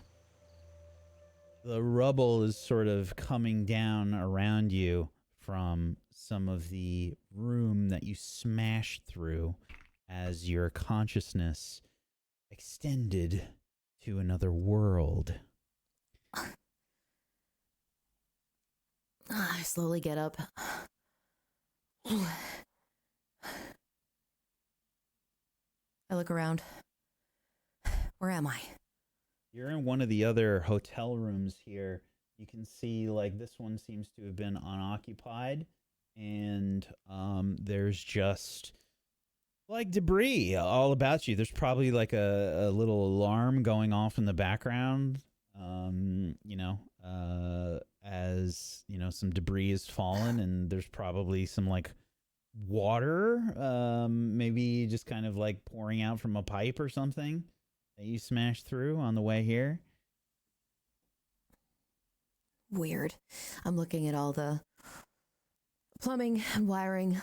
The rubble is sort of coming down around you from some of the room that you smashed through as your consciousness extended to another world. I slowly get up. I look around. Where am I? You're in one of the other hotel rooms here. You can see, like, this one seems to have been unoccupied, and there's just, like, debris all about you. There's probably, like, a little alarm going off in the background, as, some debris has fallen, and there's probably some, like, water, maybe just kind of, like, pouring out from a pipe or something that you smashed through on the way here. Weird. I'm looking at all the plumbing and wiring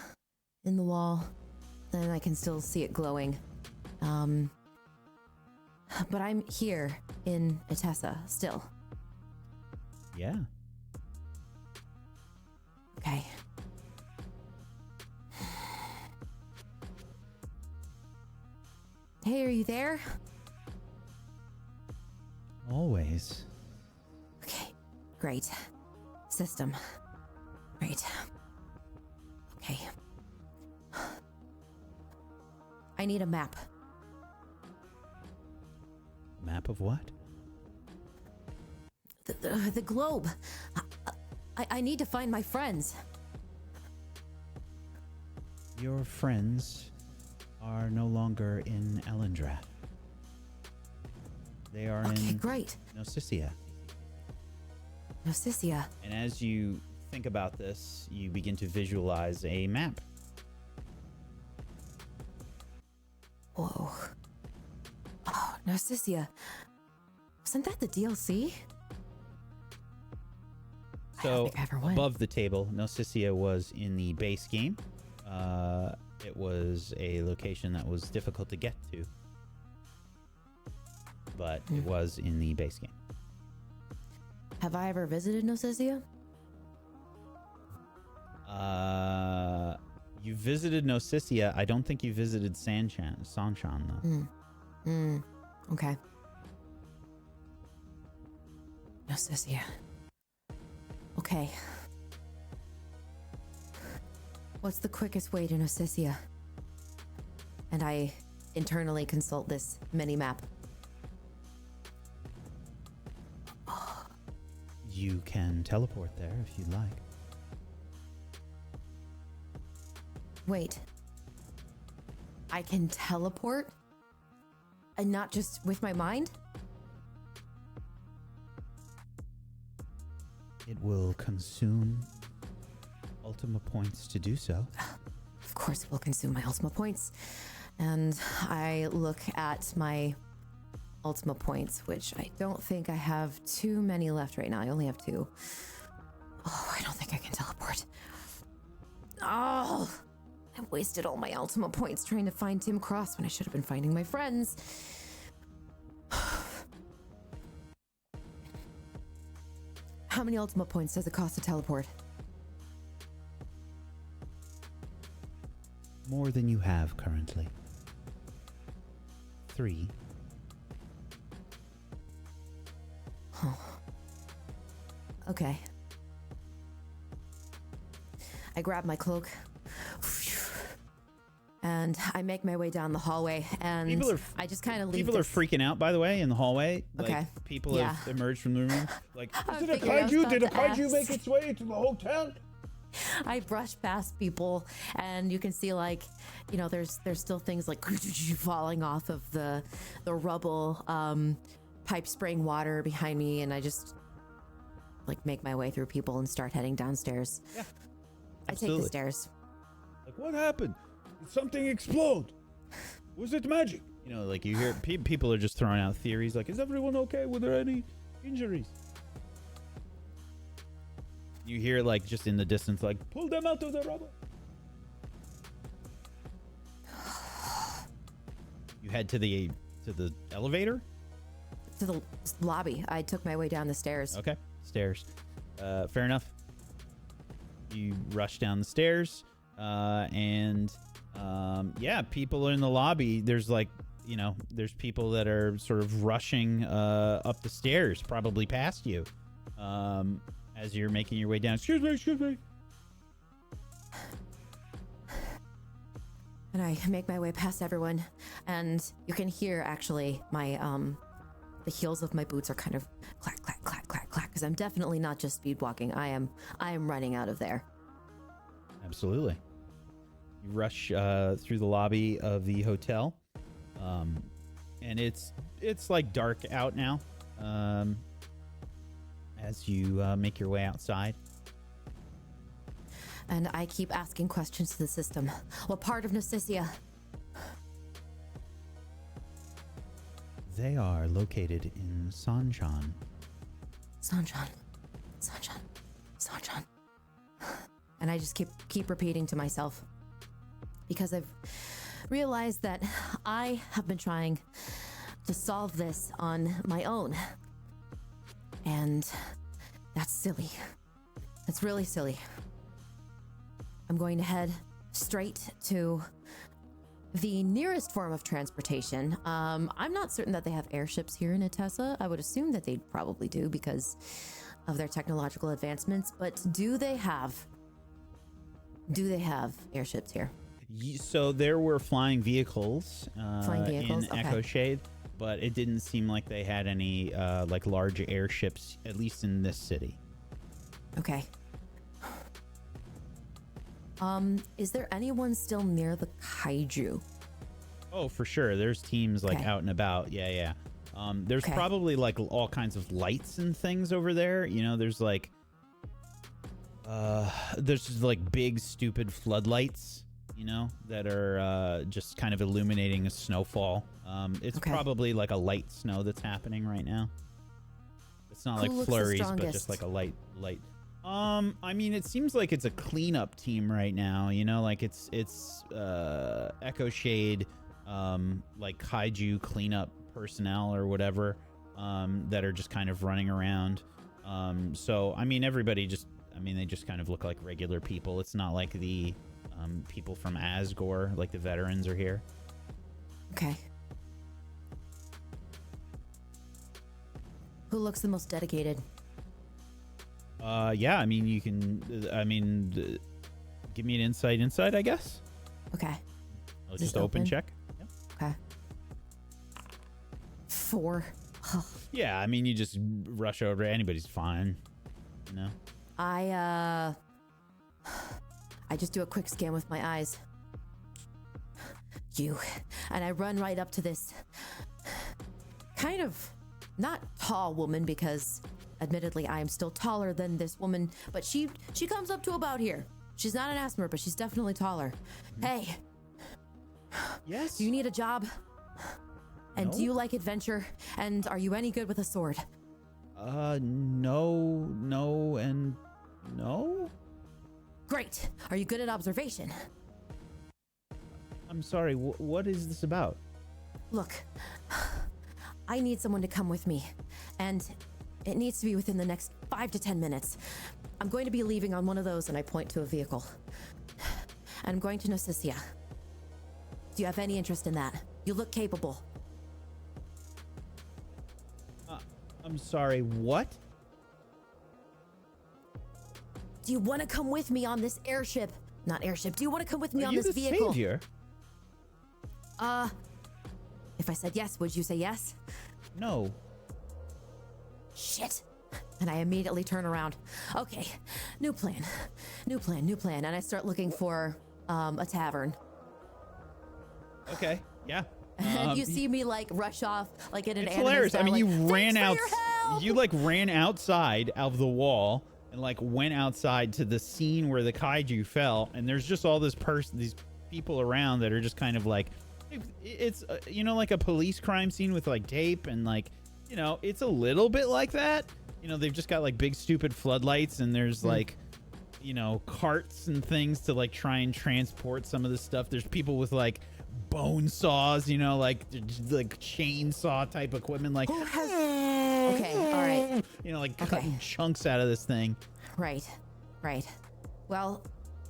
in the wall, and I can still see it glowing. But I'm here in Itessa still. Yeah. Okay. Hey, are you there? Always. Okay, great. System. Great. Okay. I need a map. Map of what? The globe. I need to find my friends. Your friends are no longer in Elendra. They are Okay, in great. Nocisia. Nocisia. And as you think about this, you begin to visualize a map. Whoa. Oh, Nocisia. Wasn't that the DLC? I don't So think I ever went. above the table, Nocisia was in the base game. It was a location that was difficult to get to, but it was in the base game. Have I ever visited Nocisia? You visited Nocisia. I don't think you visited Sanshan though. Okay. Nocisia. Okay. What's the quickest way to Nocisia? And I internally consult this mini-map. You can teleport there if you'd like. Wait. I can teleport? And not just with my mind? It will consume Ultima points to do so. Of course it will consume my Ultima points. And I look at my Ultima points, which I don't think I have too many left right now. I only have 2. Oh, I don't think I can teleport. Oh, I wasted all my Ultima points trying to find Tim Cross when I should have been finding my friends. How many Ultima points does it cost to teleport? More than you have currently. 3. Okay. I grab my cloak. And I make my way down the hallway, and I just kind of leave. People are freaking out, by the way, in the hallway. Like, Okay. people have emerged from the room. Like, I is was it a thinking I was kaiju? about Did a to kaiju ask. make its way to the hotel? I brush past people, and you can see, like, you know, there's still things like falling off of the rubble, pipe spraying water behind me, and I just like make my way through people and start heading downstairs. Yeah, I take absolutely. the stairs. Like, what happened? Did something explode? Was it magic? You know, like you hear people are just throwing out theories. Like, is everyone okay? Were there any injuries? You hear, like, just in the distance, like, pull them out of the rubble. You head to the elevator. To the lobby. I took my way down the stairs. Okay, stairs. Fair enough. You rush down the stairs, and yeah, people are in the lobby. There's like, you know, there's people that are sort of rushing up the stairs, probably past you, as you're making your way down. Excuse me. And I make my way past everyone, and you can hear actually my the heels of my boots are kind of clack clack clack clack clack, because I'm definitely not just speed walking. I am running out of there. Absolutely. You rush through the lobby of the hotel, and it's like dark out now. As you make your way outside. And I keep asking questions to the system. What part of Nacicia? They are located in Sanchan. Sanchan. And I just keep repeating to myself, because I've realized that I have been trying to solve this on my own. And that's silly. That's really silly. I'm going to head straight to the nearest form of transportation. I'm not certain that they have airships here in Atessa. I would assume that they probably do because of their technological advancements, but do they have airships here? So there were flying vehicles, Okay. in Echo Shade, but it didn't seem like they had any like large airships, at least in this city. Okay. Is there anyone still near the kaiju? Oh, for sure. There's teams like Okay. out and about. Yeah. There's Okay. probably like all kinds of lights and things over there. You know, there's like there's just like big stupid floodlights, you know, that are just kind of illuminating a snowfall. It's Okay. probably like a light snow that's happening right now. It's not Who like looks the flurries, but strongest? just like a light. I mean, it seems like it's a cleanup team right now. You know, like it's Echo Shade, like kaiju cleanup personnel or whatever, that are just kind of running around. So I mean, everybody they just kind of look like regular people. It's not like the people from Asgore, like the veterans are here. Okay. Who looks the most dedicated? Yeah, I mean, you can, give me an insight, I guess. Okay. I'll Is just this open open? check. Yep. Okay. 4. Yeah, I mean, you just rush over. Anybody's fine, you know? I just do a quick scan with my eyes. And I run right up to this kind of not tall woman, because admittedly I am still taller than this woman, but she comes up to about here. She's not an asthma, but she's definitely taller. Hey, Yes. do you need a job? And No. do you like adventure? And are you any good with a sword? No, and no? Great. Are you good at observation? I'm sorry, what is this about? Look, I need someone to come with me, and it needs to be within the next 5 to 10 minutes. I'm going to be leaving on one of those, and I point to a vehicle. And I'm going to Nacicia. Do you have any interest in that? You look capable. I'm sorry, what? Do you want to come with me on this airship? Not airship. Do you want to come with me Are on you this the vehicle? savior? If I said yes, would you say yes? No. Shit. And I immediately turn around. Okay, new plan. And I start looking for a tavern. Okay. Yeah. And you see me like rush off like in an It's anime hilarious. style, I mean, like, you "Thanks ran for out. your help!" You like ran outside of the wall and like went outside to the scene where the kaiju fell, and there's just all these people around that are just kind of like, it's you know, like a police crime scene with like tape and like, you know, it's a little bit like that. You know, they've just got like big stupid floodlights, and there's like, you know, carts and things to like try and transport some of this stuff. There's people with like bone saws, you know, like chainsaw type equipment, like Okay, all right. you know, like cutting chunks out of this thing. Right. Well,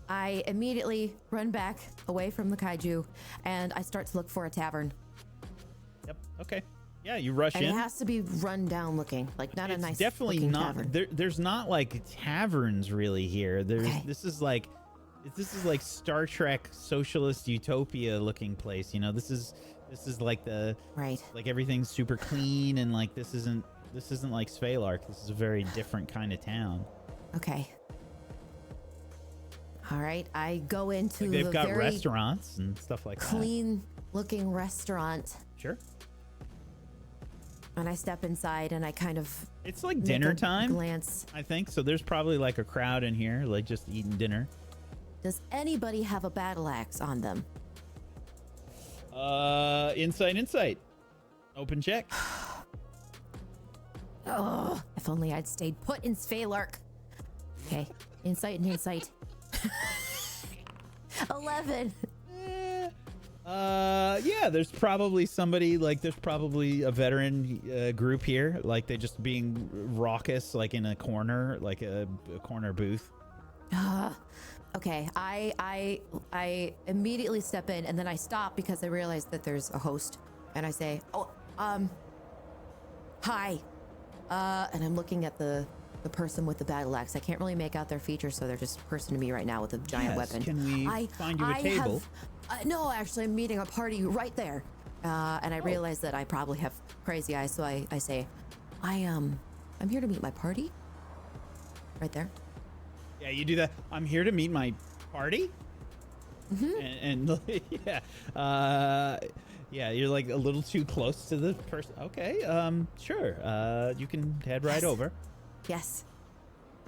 I immediately run back away from the kaiju, and I start to look for a tavern. Yep. Okay. Yeah, you rush And in. it has to be run down looking, like not a It's nice definitely looking not. tavern. There's not like taverns really here. This is like Star Trek socialist utopia looking place. You know, this is like the Right. like everything's super clean, and like this isn't like Sphalark. This is a very different kind of town. Okay. All right, I go into Like they've the got very restaurants and stuff like clean looking restaurant, that. Sure. and I step inside and I kind of It's like make dinner a time, glance. I think. So there's probably like a crowd in here, like just eating dinner. Does anybody have a battle axe on them? Insight. Open check. Oh, if only I'd stayed put in Sphalark. Okay, insight. 11. Yeah, there's probably somebody, like there's probably a veteran group here, like they just being raucous, like in a corner, like a corner booth. Okay, I immediately step in, and then I stop because I realize that there's a host, and I say, hi. And I'm looking at the person with the battle axe. I can't really make out their features, so they're just a person to me right now with a giant weapon. Can we find you a table? No, actually, I'm meeting a party right there. And I realize that I probably have crazy eyes, so I say, I'm here to meet my party. Right there. Yeah, you do that. I'm here to meet my party. And yeah, you're like a little too close to the person. Okay, sure. You can head right over. Yes.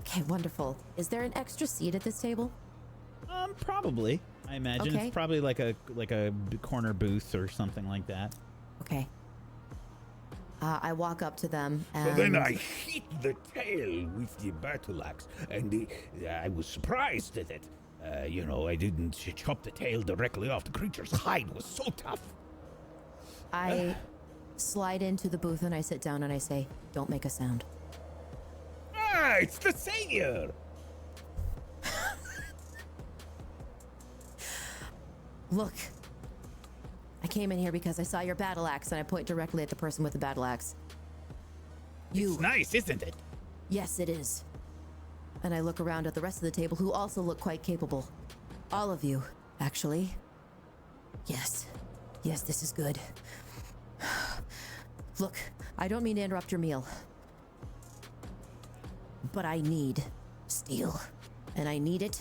Okay, wonderful. Is there an extra seat at this table? Probably. I imagine Okay. it's probably like a corner booth or something like that. Okay. I walk up to them and... So then I hit the tail with the battle axe, and I was surprised at it. You know, I didn't chop the tail directly off. The creature's hide was so tough. I slide into the booth and I sit down and I say, don't make a sound. Ah, it's the savior! Look, I came in here because I saw your battle axe, and I point directly at the person with the battle axe. It's nice, isn't it? Yes, it is. And I look around at the rest of the table, who also look quite capable. All of you, actually. Yes, this is good. Look, I don't mean to interrupt your meal, but I need steel, and I need it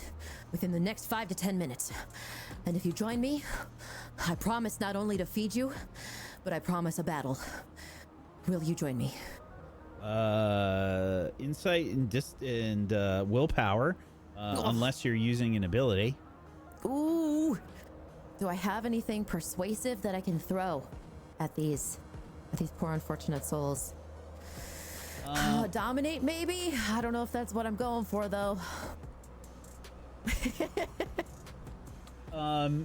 within the next 5 to 10 minutes. And if you join me, I promise not only to feed you, but I promise a battle. Will you join me? Insight and willpower, unless you're using an ability. Ooh. Do I have anything persuasive that I can throw at these poor unfortunate souls? Dominate, maybe? I don't know if that's what I'm going for, though.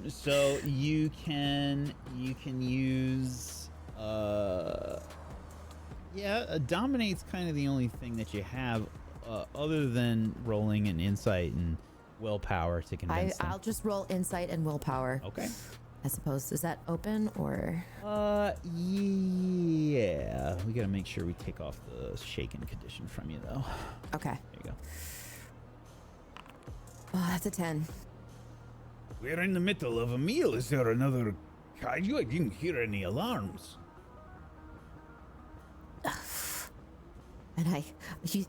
So you can use dominate's kind of the only thing that you have other than rolling an insight and willpower to convince them. I'll just roll insight and willpower. Okay. I suppose. Is that open or? Yeah. We gotta make sure we take off the shaken condition from you, though. Okay. There you go. Oh, that's a 10. We're in the middle of a meal. Is there another kaiju? I didn't hear any alarms. And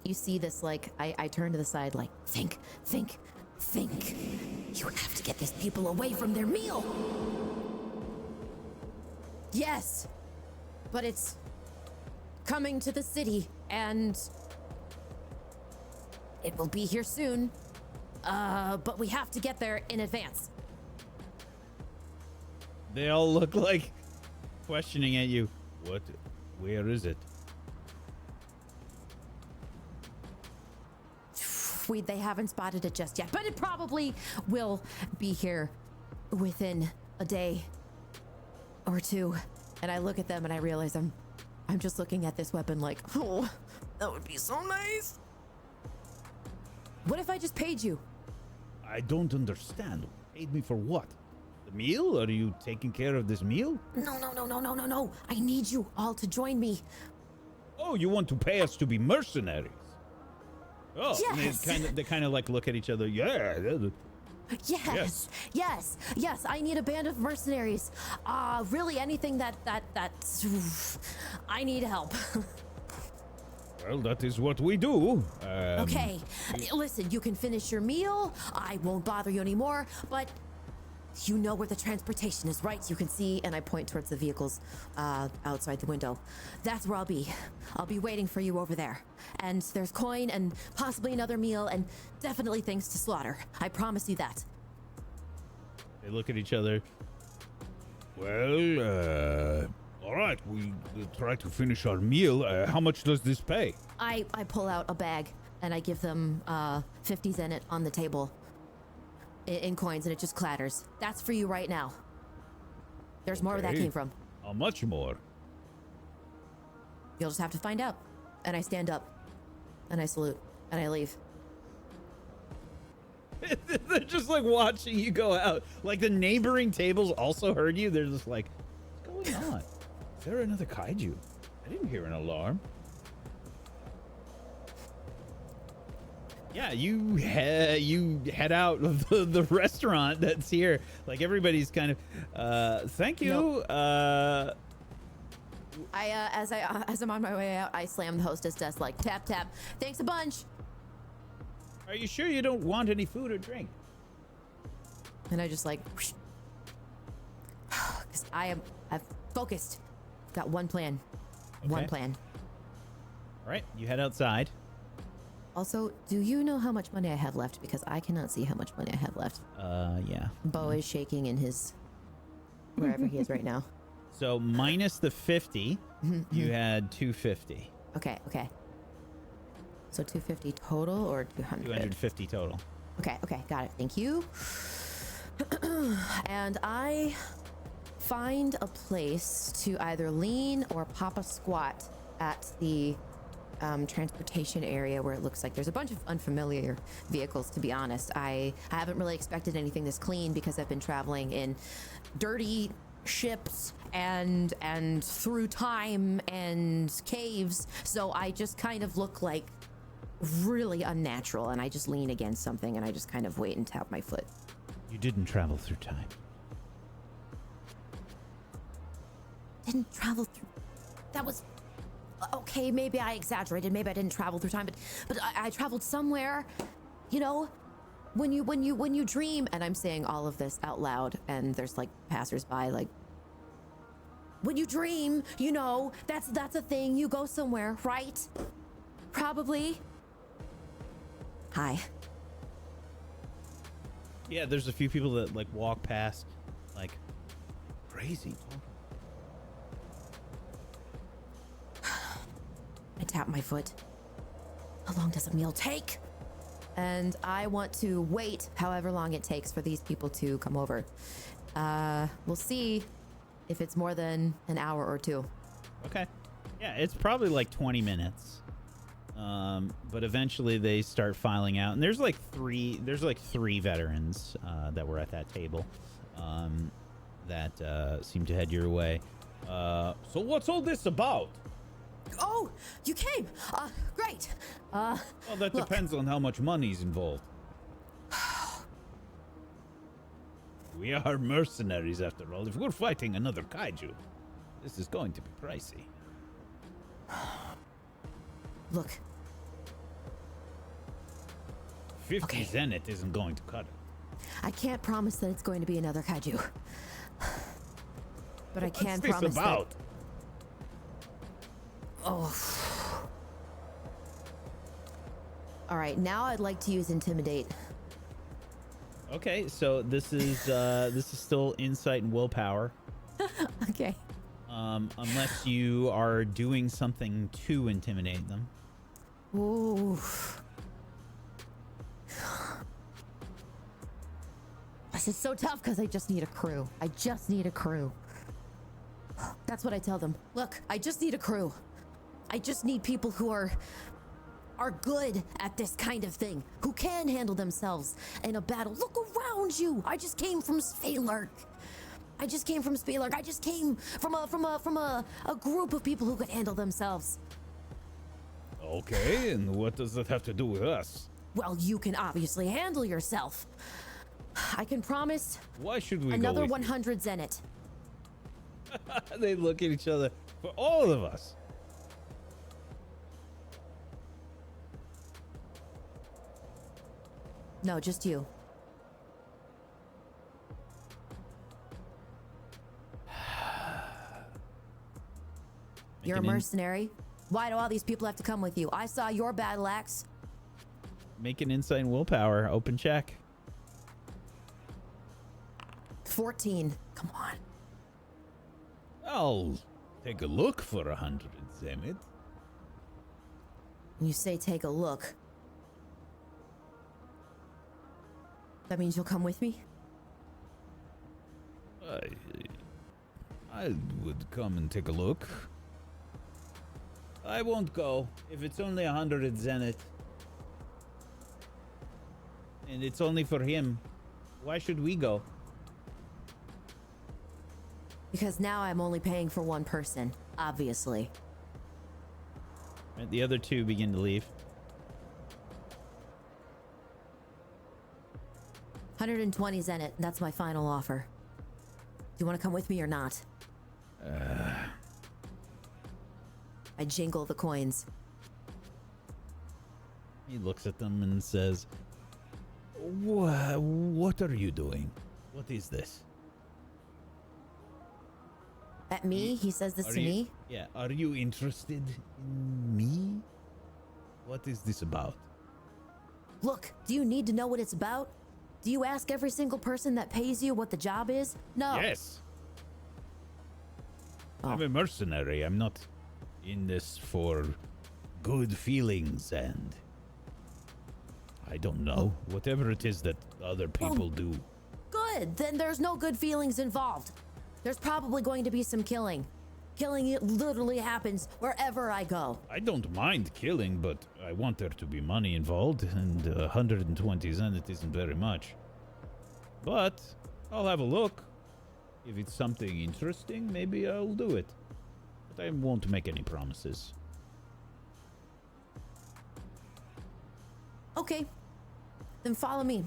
you see this, like, I turn to the side, like, think. You have to get these people away from their meal. Yes, but it's coming to the city, and it will be here soon. But we have to get there in advance. They all look like questioning at you. What? Where is it? They haven't spotted it just yet, but it probably will be here within a day or two. And I look at them and I realize I'm just looking at this weapon like, oh, that would be so nice. What if I just paid you? I don't understand. Paid me for what? The meal? Are you taking care of this meal? No. I need you all to join me. Oh, you want to pay us to be mercenaries? Oh, Yes. They kind of like look at each other. Yeah. Yes. I need a band of mercenaries. Really anything that I need help. Well, that is what we do. Okay, listen, you can finish your meal. I won't bother you anymore, but you know where the transportation is, right? You can see, and I point towards the vehicles outside the window. That's where I'll be. I'll be waiting for you over there. And there's coin and possibly another meal and definitely things to slaughter. I promise you that. They look at each other. Well, all right. We'll try to finish our meal. How much does this pay? I pull out a bag and I give them 50s in it on the table in coins, and it just clatters. That's for you right now. There's more where that Okay. came from. How much more? You'll just have to find out. And I stand up and I salute and I leave. They're just like watching you go out. Like the neighboring tables also heard you. They're just like, what's going on? Is there another kaiju? I didn't hear an alarm. Yeah, you head out of the restaurant that's here. Like everybody's kind of, thank you. As I'm on my way out, I slam the hostess desk like tap tap. Thanks a bunch. Are you sure you don't want any food or drink? And I just like, because I've focused. Got one plan. One Okay. plan. All right, you head outside. Also, do you know how much money I have left? Because I cannot see how much money I have left. Yeah. Bo is shaking in his wherever he is right now. So minus the 50, you had 250. Okay. So 250 total or 200? 250 total. Okay, got it. Thank you. And I find a place to either lean or pop a squat at the transportation area where it looks like there's a bunch of unfamiliar vehicles, to be honest. I haven't really expected anything this clean because I've been traveling in dirty ships and through time and caves, so I just kind of look like really unnatural, and I just lean against something and I just kind of wait and tap my foot. You didn't travel through time. Didn't travel through. That was okay. Maybe I exaggerated. Maybe I didn't travel through time, but I traveled somewhere. You know, when you dream, and I'm saying all of this out loud, and there's like passersby like. When you dream, you know, that's a thing. You go somewhere, right? Probably. Hi. Yeah, there's a few people that like walk past, like crazy. I tap my foot. How long does a meal take? And I want to wait however long it takes for these people to come over. We'll see if it's more than an hour or two. Okay. Yeah, it's probably like 20 minutes. But eventually they start filing out, and there's like three veterans that were at that table that seem to head your way. So what's all this about? Oh, you came. Great. Well, that Look. depends on how much money's involved. We are mercenaries after all. If we're fighting another kaiju, this is going to be pricey. Look, 50 Okay. zenith isn't going to cut it. I can't promise that it's going to be another kaiju. But I can What's this promise about? that... Oh. All right, now I'd like to use Intimidate. Okay, so this is still insight and willpower. Okay. Unless you are doing something to intimidate them. Ooh. This is so tough because I just need a crew. I just need a crew. That's what I tell them. Look, I just need a crew. I just need people who are good at this kind of thing, who can handle themselves in a battle. Look around you. I just came from Sphalark. I just came from a group of people who could handle themselves. Okay, and what does that have to do with us? Well, you can obviously handle yourself. I can promise Why should we another go with 100 zenith. you? They look at each other. For all of us. No, just you. You're a Make an mercenary. Why do all these people have to come with you? I saw your battle axe. Make an insight and willpower. Open check. 14. Come on. I'll take a look for 100 zenith. When you say take a look, that means you'll come with me? I would come and take a look. I won't go if it's only 100 zenith. And it's only for him. Why should we go? Because now I'm only paying for one person, obviously. Right, the other two begin to leave. 120 zenith, that's my final offer. Do you want to come with me or not? I jingle the coins. He looks at them and says, What are you doing? What is this? At me? He says this Are to you- me? Yeah, are you interested in me? What is this about? Look, do you need to know what it's about? Do you ask every single person that pays you what the job is? No. Yes. Oh. I'm a mercenary. I'm not in this for good feelings and I don't know. Whatever it is that other people do. Good. Then there's no good feelings involved. There's probably going to be some killing. Killing, it literally happens wherever I go. I don't mind killing, but I want there to be money involved, and 120 zenith isn't very much. But I'll have a look. If it's something interesting, maybe I'll do it. But I won't make any promises. Okay. Then follow me.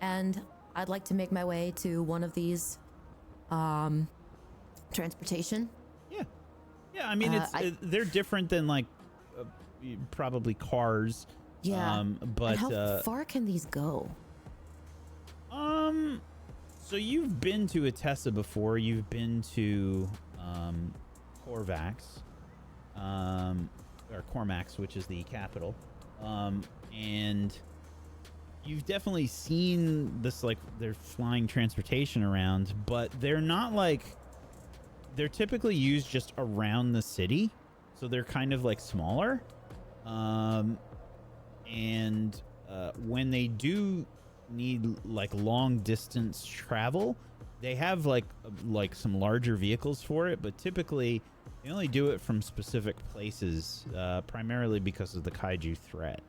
And I'd like to make my way to one of these transportation. yeah. Yeah, I mean, they're different than, like, probably cars. Yeah. But, and how far can these go? So you've been to Atessa before. You've been to, Corvax, or Cormax, which is the capital. And you've definitely seen this, like, they're flying transportation around, but they're not like, they're typically used just around the city. So they're kind of like smaller. And when they do need like long distance travel, they have like some larger vehicles for it, but typically they only do it from specific places, primarily because of the kaiju threat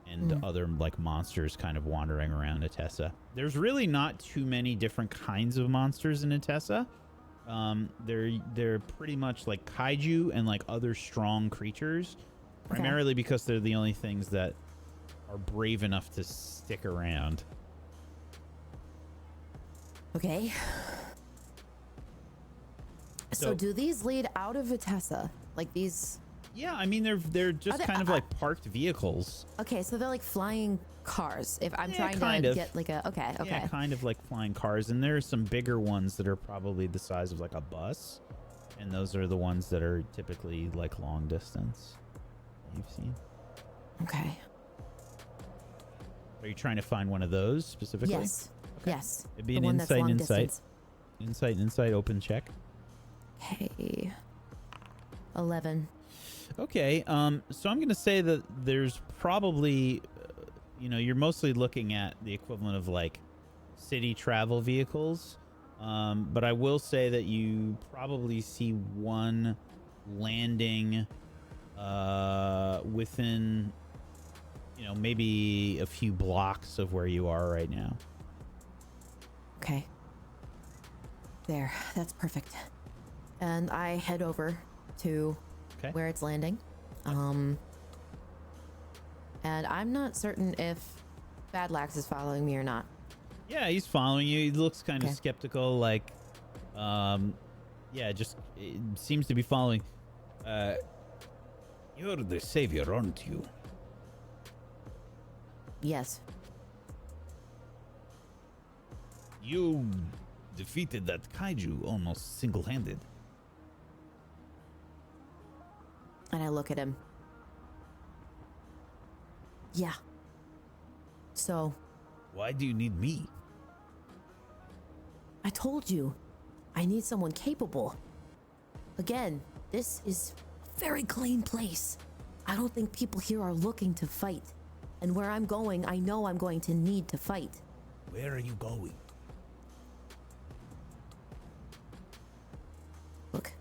and other like monsters kind of wandering around Atessa. There's really not too many different kinds of monsters in Atessa. They're pretty much like kaiju and like other strong creatures, primarily because they're the only things that are brave enough to stick around. Okay. So do these lead out of Vitessa? Like these? Yeah, I mean they're just they- kind of like parked vehicles. Okay, so they're like flying cars. If I'm Yeah, trying kind to of. get like a okay. Yeah, kind of like flying cars, and there are some bigger ones that are probably the size of like a bus, and those are the ones that are typically like long distance. You've seen. Okay. Are you trying to find one of those specifically? Yes. Okay. Yes. It'd be The an one that's insight, long insight, distance. insight, open check. Okay. 11. Okay, so I'm gonna say that there's probably, you're mostly looking at the equivalent of like city travel vehicles, but I will say that you probably see one landing within, maybe a few blocks of where you are right now. Okay. There. That's perfect. And I head over to where it's landing. And I'm not certain if Badlax is following me or not. Yeah, he's following you. He looks kind of Okay. skeptical, like, just it seems to be following. You're the savior, aren't you? Yes. You defeated that kaiju almost single-handed. And I look at him. Yeah. So, Why do you need me? I told you, I need someone capable. Again, this is a very clean place. I don't think people here are looking to fight. And where I'm going, I know I'm going to need to fight. Where are you going? Look.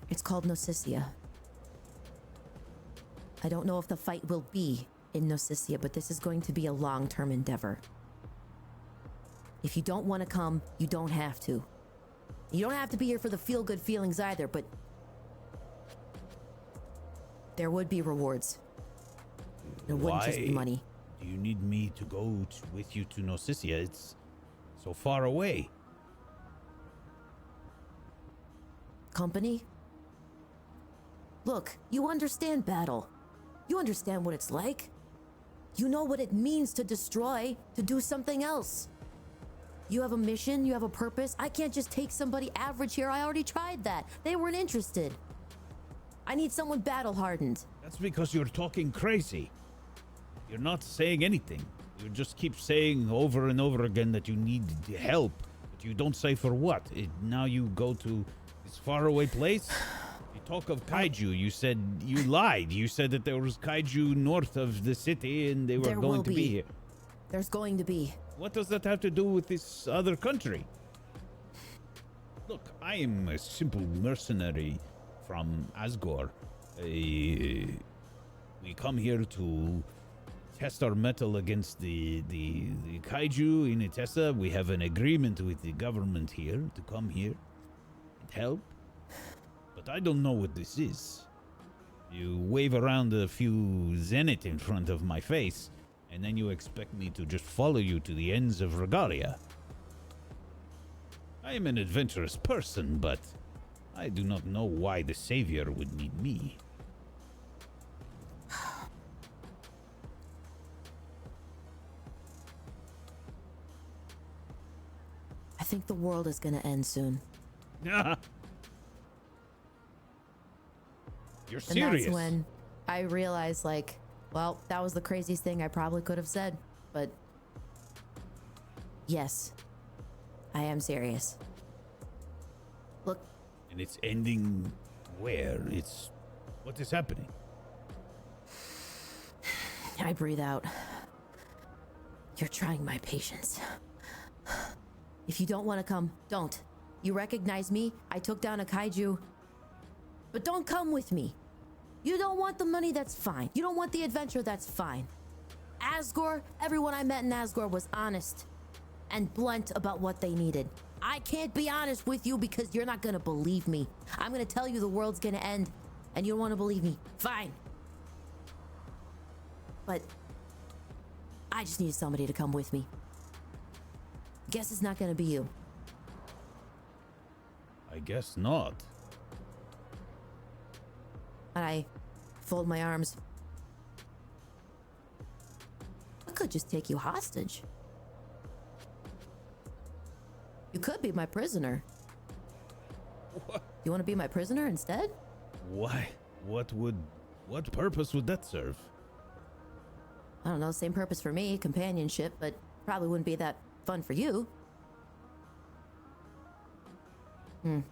It's called Nocisia. I don't know if the fight will be in Nocisia, but this is going to be a long-term endeavor. If you don't want to come, you don't have to. You don't have to be here for the feel-good feelings either, but there would be rewards. It wouldn't just be Why money. do you need me to go with you to Nocisia? It's so far away. Company? Look, you understand battle. You understand what it's like. You know what it means to destroy, to do something else. You have a mission, you have a purpose. I can't just take somebody average here. I already tried that. They weren't interested. I need someone battle hardened. That's because you're talking crazy. You're not saying anything. You just keep saying over and over again that you need help, but you don't say for what. Now you go to this faraway place. You talk of kaiju. You said you lied. You said that there was kaiju north of the city and they were There going will to be here. There's going to be. What does that have to do with this other country? Look, I am a simple mercenary from Asgore. We come here to test our mettle against the kaiju in Itessa. We have an agreement with the government here to come here and help. But I don't know what this is. You wave around a few zenith in front of my face, and then you expect me to just follow you to the ends of Regalia. I am an adventurous person, but I do not know why the Savior would need me. I think the world is gonna end soon. You're And serious? that's when I realized, like, well, that was the craziest thing I probably could have said. But yes, I am serious. Look, And it's ending where? What is happening? I breathe out. You're trying my patience. If you don't want to come, don't. You recognize me. I took down a kaiju. But don't come with me. You don't want the money, that's fine. You don't want the adventure, that's fine. Asgore, everyone I met in Asgore was honest and blunt about what they needed. I can't be honest with you because you're not gonna believe me. I'm gonna tell you the world's gonna end and you don't wanna believe me. Fine. But I just need somebody to come with me. Guess it's not gonna be you. I guess not. And I fold my arms. I could just take you hostage. You could be my prisoner. What? You want to be my prisoner instead? Why? What purpose would that serve? I don't know, same purpose for me, companionship, but probably wouldn't be that fun for you. Is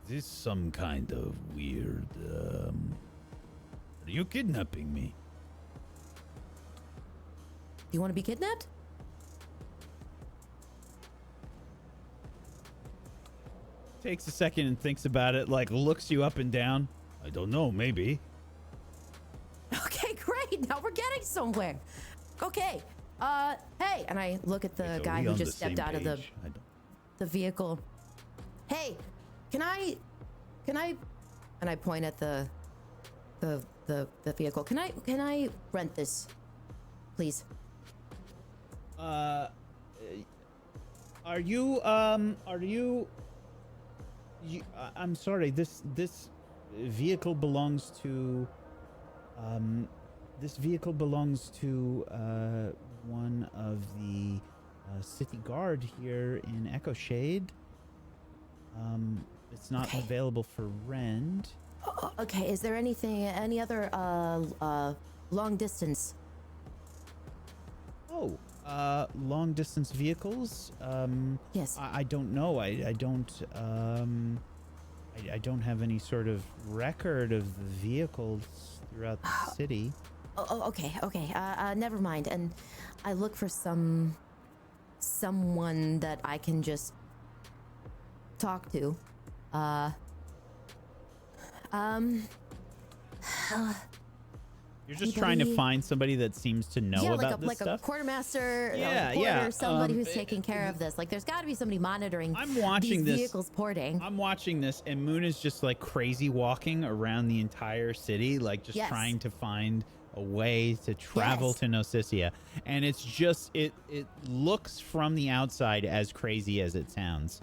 this some kind of weird, are you kidnapping me? Do you want to be kidnapped? Takes a second and thinks about it, like looks you up and down. I don't know, maybe. Okay, great. Now we're getting somewhere. Okay. Hey, and I look at the Wait, are guy we who on just the same stepped out of page? I don't. the vehicle. Hey, can I and I point at the vehicle. Can I rent this, please? Are you I'm sorry, this vehicle belongs to one of the city guard here in Echo Shade. It's not Okay. available for rent. Okay, is there any other long distance? Oh, long distance vehicles? Yes. I don't know. I don't have any sort of record of the vehicles throughout the city. Okay. Never mind. And I look for someone that I can just talk to. You're just trying to anybody- find somebody that seems to know yeah, about this like stuff. a quartermaster, Yeah, a porter, yeah, somebody who's taking care of this. Like, there's got to be somebody monitoring. I'm watching these this. vehicles porting. I'm watching this, and Muhn is just like crazy walking around the entire city, like just Yes. trying to find a way to travel Yes. to Nocesia. And it's just it looks from the outside as crazy as it sounds.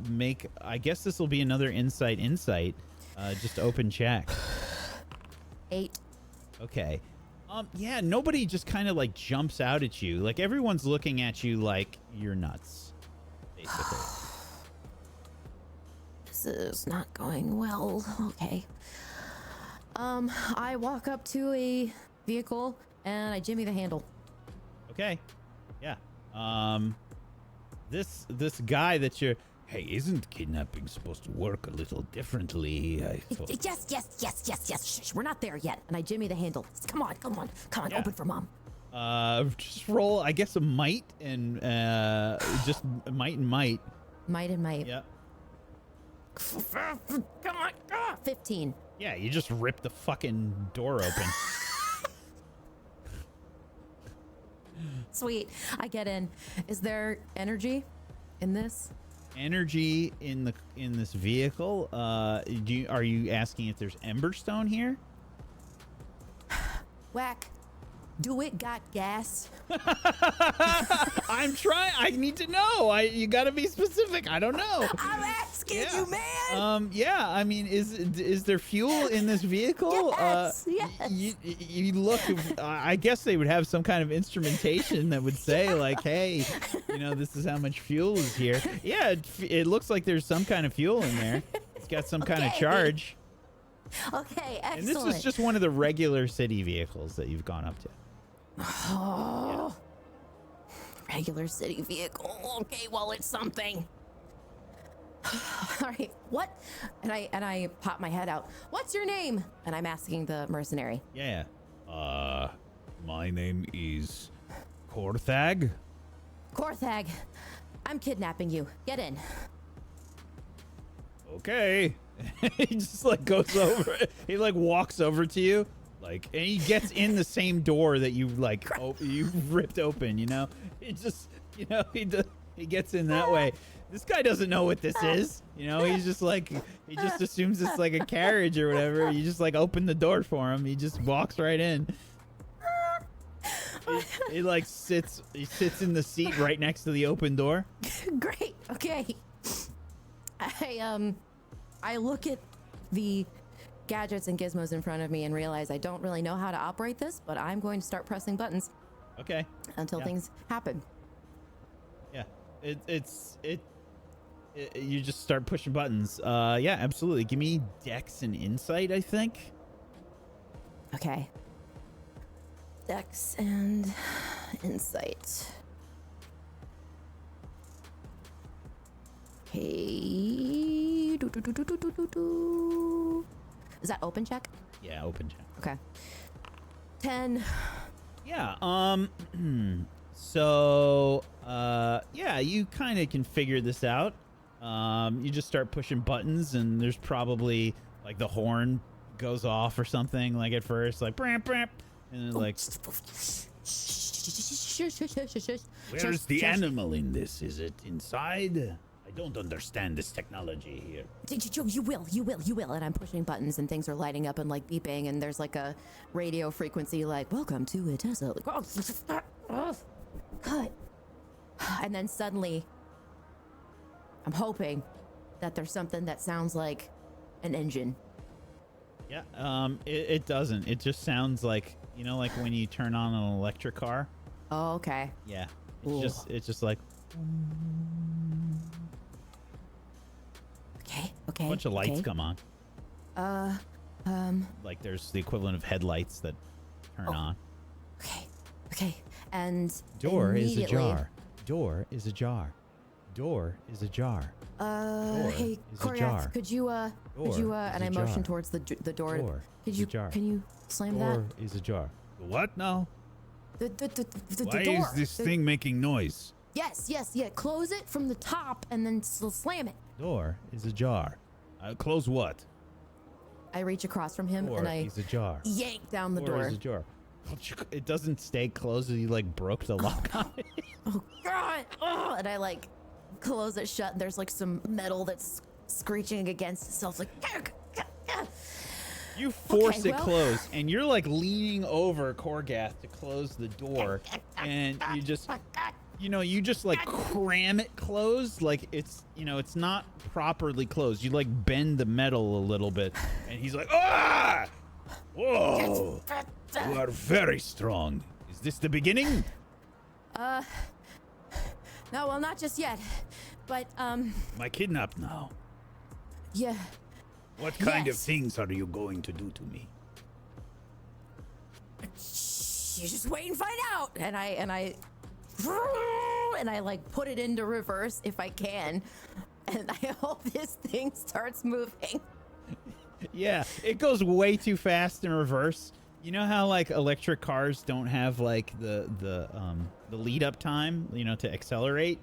Make, I guess this will be another insight. Just open check. 8. Okay. Yeah, nobody just kind of like jumps out at you. Like everyone's looking at you like you're nuts, basically. This is not going well. Okay. I walk up to a vehicle and I jimmy the handle. Okay. Yeah. This guy that you're... Hey, isn't kidnapping supposed to work a little differently? I thought. Yes. Shh, we're not there yet. And I jimmy the handle. Come on. Yeah. Open for mom. Just roll, I guess, a might and just might and might. Might and might. Yeah. Come on. 15. Yeah, you just rip the fucking door open. Sweet. I get in. Is there energy in this? Energy in this vehicle. Are you asking if there's Emberstone here? Whack. Do it got gas? I'm trying. I need to know. You gotta be specific. I don't know. I'm asking you, man. Yeah. I mean, is there fuel in this vehicle? Yes. You look. I guess they would have some kind of instrumentation that would say like, "Hey, this is how much fuel is here." Yeah, it looks like there's some kind of fuel in there. It's got some kind of Okay. charge. Okay, excellent. And this is just one of the regular city vehicles that you've gone up to. Oh, regular city vehicle. Okay, well, it's something. All right, what? And I pop my head out. What's your name? And I'm asking the mercenary. Yeah. My name is Korthag. Korthag, I'm kidnapping you. Get in. Okay. He just like goes over. He like walks over to you, like, and he gets in the same door that you like you ripped open. He just he gets in that way. This guy doesn't know what this is. He's just like he just assumes it's like a carriage or whatever. You just like open the door for him. He just walks right in. It like sits. He sits in the seat right next to the open door. Great. Okay. I look at the gadgets and gizmos in front of me and realize I don't really know how to operate this, but I'm going to start pressing buttons Okay. until Yeah. things happen. Yeah. You just start pushing buttons. Yeah, absolutely. Give me Dex and Insight, I think. Okay. Dex and Insight. Okay. Is that open check? Yeah, open check. Okay. 10. Yeah. So, yeah, you kind of can figure this out. You just start pushing buttons, and there's probably like the horn goes off or something. Like at first, like bramp bramp, and then like. Where's the animal in this? Is it inside? I don't understand this technology here. You will. And I'm pushing buttons and things are lighting up and like beeping, and there's like a radio frequency like, welcome to a Tesla. Like, cut. And then suddenly, I'm hoping that there's something that sounds like an engine. Yeah. It doesn't. It just sounds like, you know, like when you turn on an electric car. Oh, okay. Yeah. Ooh. It's just like Okay. a bunch of lights okay. come on. Like there's the equivalent of headlights that turn on. Okay. And Door is immediately- ajar. Door is ajar. Door is ajar. Hey, is ajar. Korath, could you, Door and is I motion ajar. towards the door. Door Could is you, ajar. can you slam Door is ajar. What now? that? The Why door. is this thing making noise? Yes. Close it from the top and then slam it. Door is ajar. Close what? I reach across from him Door and I is ajar. yank down the Door door. is ajar. It doesn't stay closed. You like broke the lock on it. Oh God! Oh, and I like close it shut. And there's like some metal that's screeching against itself. Like, You force Okay, it well- closed, and you're like leaning over Korgath to close the door, and you just like cram it closed, like it's not properly closed. You like bend the metal a little bit, and he's like, ah! Whoa! You are very strong. Is this the beginning? no, well, not just yet, but Am I kidnapped now? yeah. What kind of Yes. things are you going to do to me? You just wait and find out. And I like put it into reverse if I can, and I hope this thing starts moving. Yeah, it goes way too fast in reverse. You know how like electric cars don't have like the lead up time, to accelerate.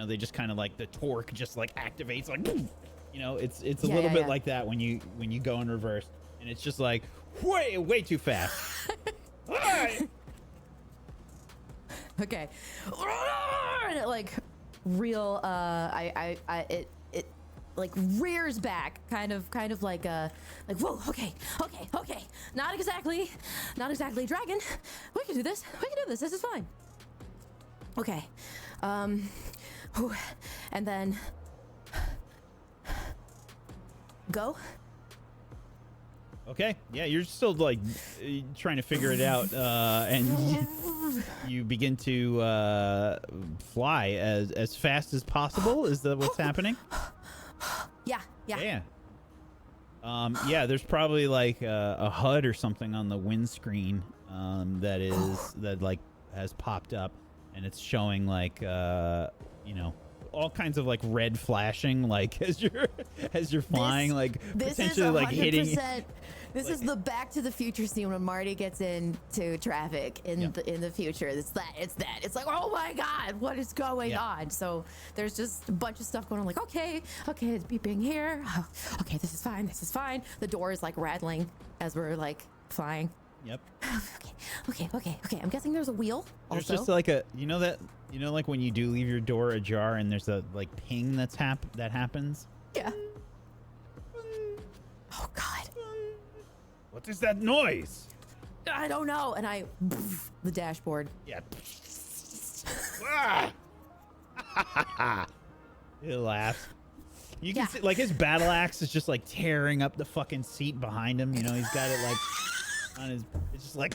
They just kind of like the torque just like activates like, it's a little bit like that when you go in reverse, and it's just like way too fast. Okay. And it like it like rears back, kind of like whoa, okay. Not exactly dragon. We can do this. This is fine. Okay. Whew. And then go. Okay, yeah, you're still like trying to figure it out, and you begin to fly as fast as possible. Is that what's happening? Yeah. Yeah. There's probably like a HUD or something on the windscreen that like has popped up, and it's showing like all kinds of like red flashing, like as you're flying, like This potentially is 100%, like hitting. This is the Back to the Future scene when Marty gets into traffic in the future. It's that. It's like, oh my God, what is going on? So there's just a bunch of stuff going on. Like, okay, it's beeping here. Oh, okay, this is fine. The door is like rattling as we're like flying. Yep. Okay. I'm guessing there's a wheel. There's Also, just like like when you do leave your door ajar and there's a like ping that happens. yeah. Oh God. What is that noise? I don't know. And I, the dashboard. Yeah. He laughs. You can see, like, his battle axe is just like tearing up the fucking seat behind him. You know, he's got it like on his. It's just like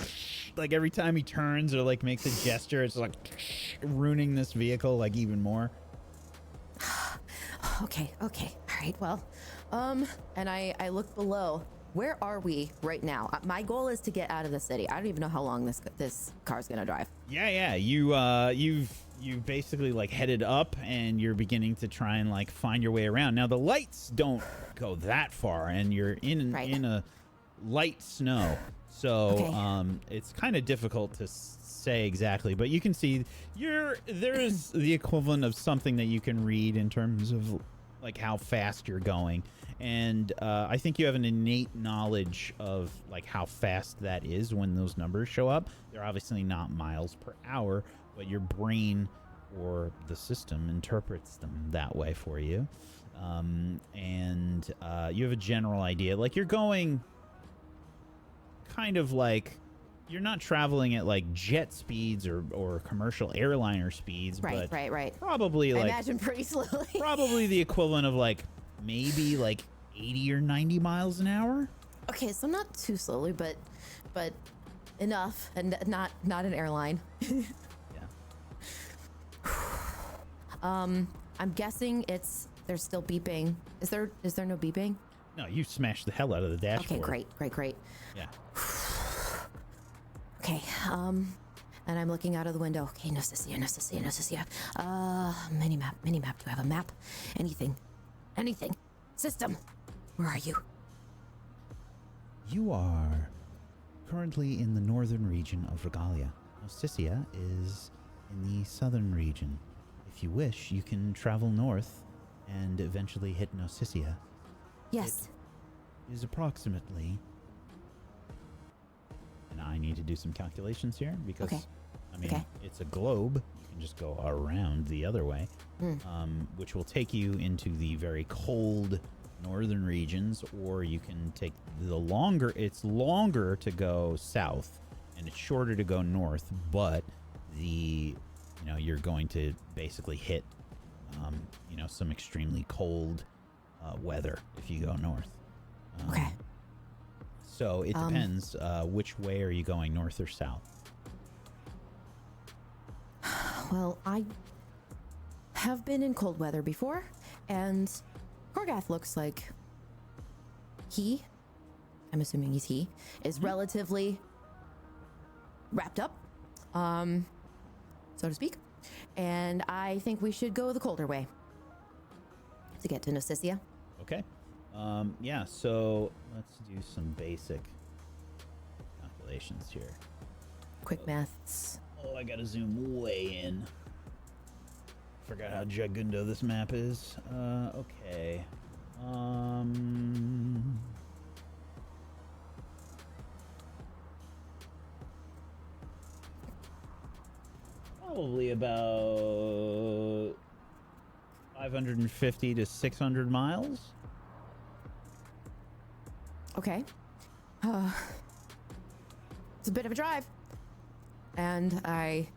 every time he turns or like makes a gesture, it's like ruining this vehicle like even more. Okay. All right. Well, and I look below. Where are we right now? My goal is to get out of the city. I don't even know how long this car's gonna drive. Yeah. You've basically like headed up and you're beginning to try and like find your way around. Now the lights don't go that far and you're in a light snow. So it's kind of difficult to say exactly, but you can see there's the equivalent of something that you can read in terms of like how fast you're going. And I think you have an innate knowledge of like how fast that is when those numbers show up. They're obviously not miles per hour, but your brain or the system interprets them that way for you. And you have a general idea. Like you're going kind of like, you're not traveling at like jet speeds or commercial airliner speeds. Right. Probably like, I imagine pretty slowly. Probably the equivalent of like maybe like 80 or 90 miles an hour. Okay, so not too slowly, but enough, and not an airline. Yeah. I'm guessing they're still beeping. Is there no beeping? No, you smashed the hell out of the dashboard. Okay, great. Yeah. Okay, and I'm looking out of the window. Okay, Nosticia. Minimap. Do I have a map? Anything. System. Where are you? You are currently in the northern region of Regalia. Nosticia is in the southern region. If you wish, you can travel north and eventually hit Nosticia. Yes. It is approximately... And I need to do some calculations here because, it's a globe. You can just go around the other way, which will take you into the very cold northern regions, or you can take it's longer to go south and it's shorter to go north, but you're going to basically hit, some extremely cold weather if you go north. Okay. So it depends. Which way are you going, north or south? Well, I have been in cold weather before, and Korgath looks like I'm assuming he is relatively wrapped up, so to speak. And I think we should go the colder way to get to Nosticia. Okay. So let's do some basic calculations here. Quick maths. Oh, I gotta zoom way in. Forgot how Jagundo this map is. Okay. Probably about 550 to 600 miles. Okay. It's a bit of a drive. And I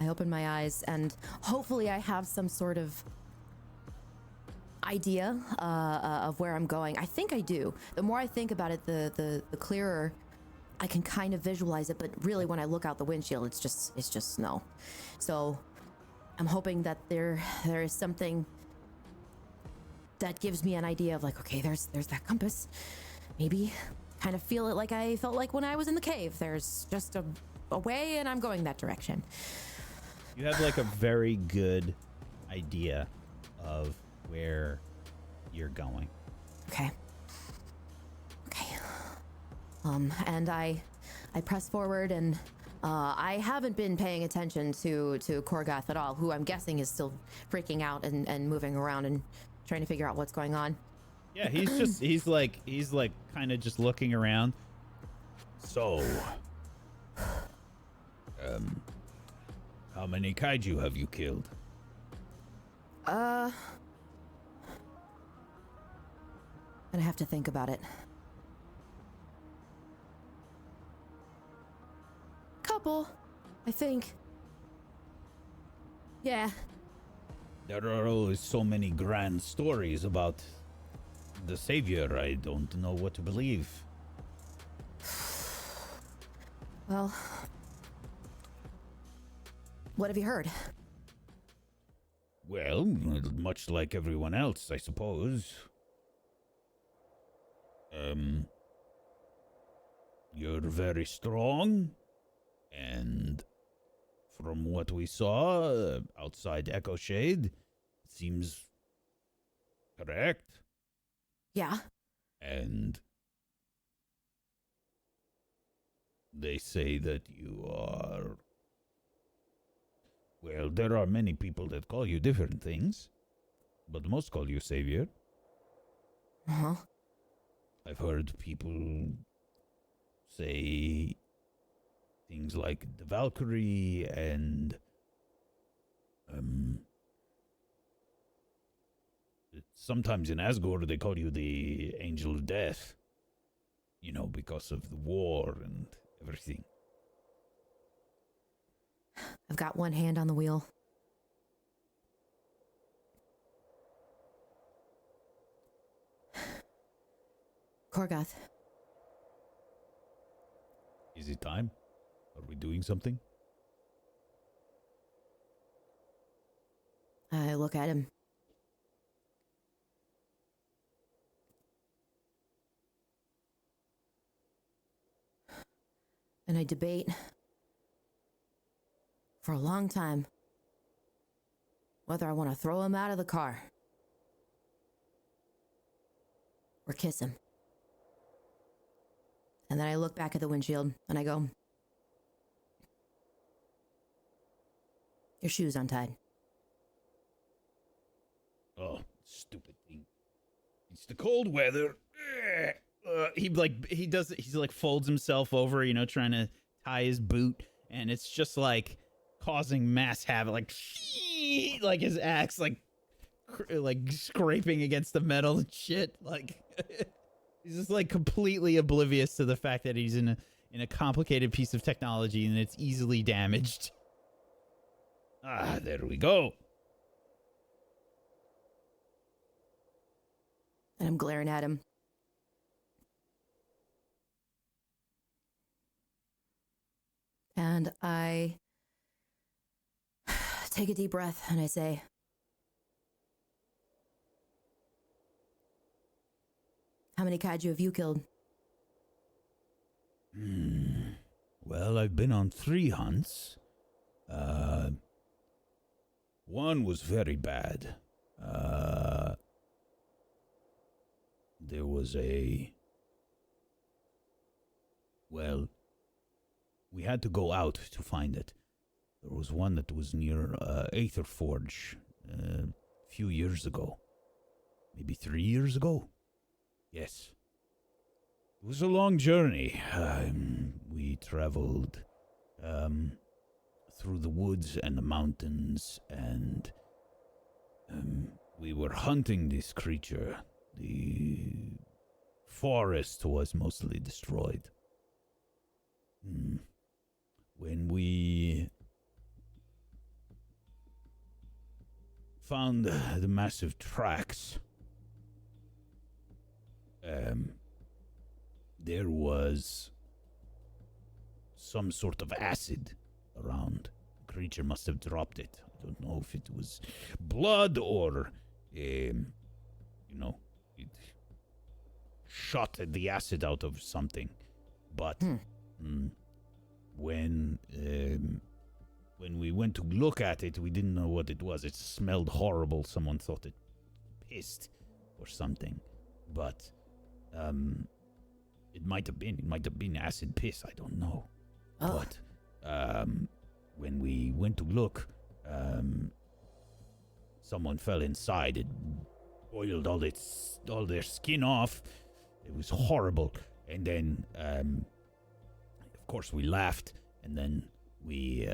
open my eyes, and hopefully I have some sort of idea of where I'm going. I think I do. The more I think about it, the clearer I can kind of visualize it. But really, when I look out the windshield, it's just snow. So I'm hoping that there is something that gives me an idea of like, okay, there's that compass. Maybe kind of feel it like I felt like when I was in the cave. There's just a way, and I'm going that direction. You have like a very good idea of where you're going. Okay. And I press forward, and I haven't been paying attention to Korgath at all, who I'm guessing is still freaking out and moving around and trying to figure out what's going on. Yeah, he's like kind of just looking around. So, how many kaiju have you killed? I'd have to think about it. couple, I think. Yeah. There are always so many grand stories about the Savior. I don't know what to believe. Well, what have you heard? Well, much like everyone else, I suppose. You're very strong, and from what we saw outside Echo Shade, it seems correct. Yeah. And they say that you are... Well, there are many people that call you different things, but most call you Savior. Uh-huh. I've heard people say things like the Valkyrie and sometimes in Asgore they call you the Angel of Death, you know, because of the war and everything. I've got one hand on the wheel. Korgoth. Is it time? Are we doing something? I look at him. And I debate for a long time whether I want to throw him out of the car or kiss him. And then I look back at the windshield and I go, your shoe's untied. Oh, stupid thing. It's the cold weather. He folds himself over, you know, trying to tie his boot, and it's just like causing mass havoc, like his axe, like scraping against the metal and shit. Like he's just like completely oblivious to the fact that he's in a complicated piece of technology and it's easily damaged. Ah, there we go. And I'm glaring at him. And I take a deep breath and I say, how many kaiju have you killed? Well, I've been on 3 hunts. One was very bad. There was well, we had to go out to find it. There was one that was near Aetherforge a few years ago. Maybe 3 years ago? Yes. It was a long journey. We traveled through the woods and the mountains, and we were hunting this creature. The forest was mostly destroyed. When we found the massive tracks, there was some sort of acid around. The creature must have dropped it. I don't know if it was blood or, it shot the acid out of something. But when we went to look at it, we didn't know what it was. It smelled horrible. Someone thought it pissed or something. But it might have been acid piss. I don't know. Oh. But when we went to look, someone fell inside. It boiled all their skin off. It was horrible. And then, of course, we laughed. And then we,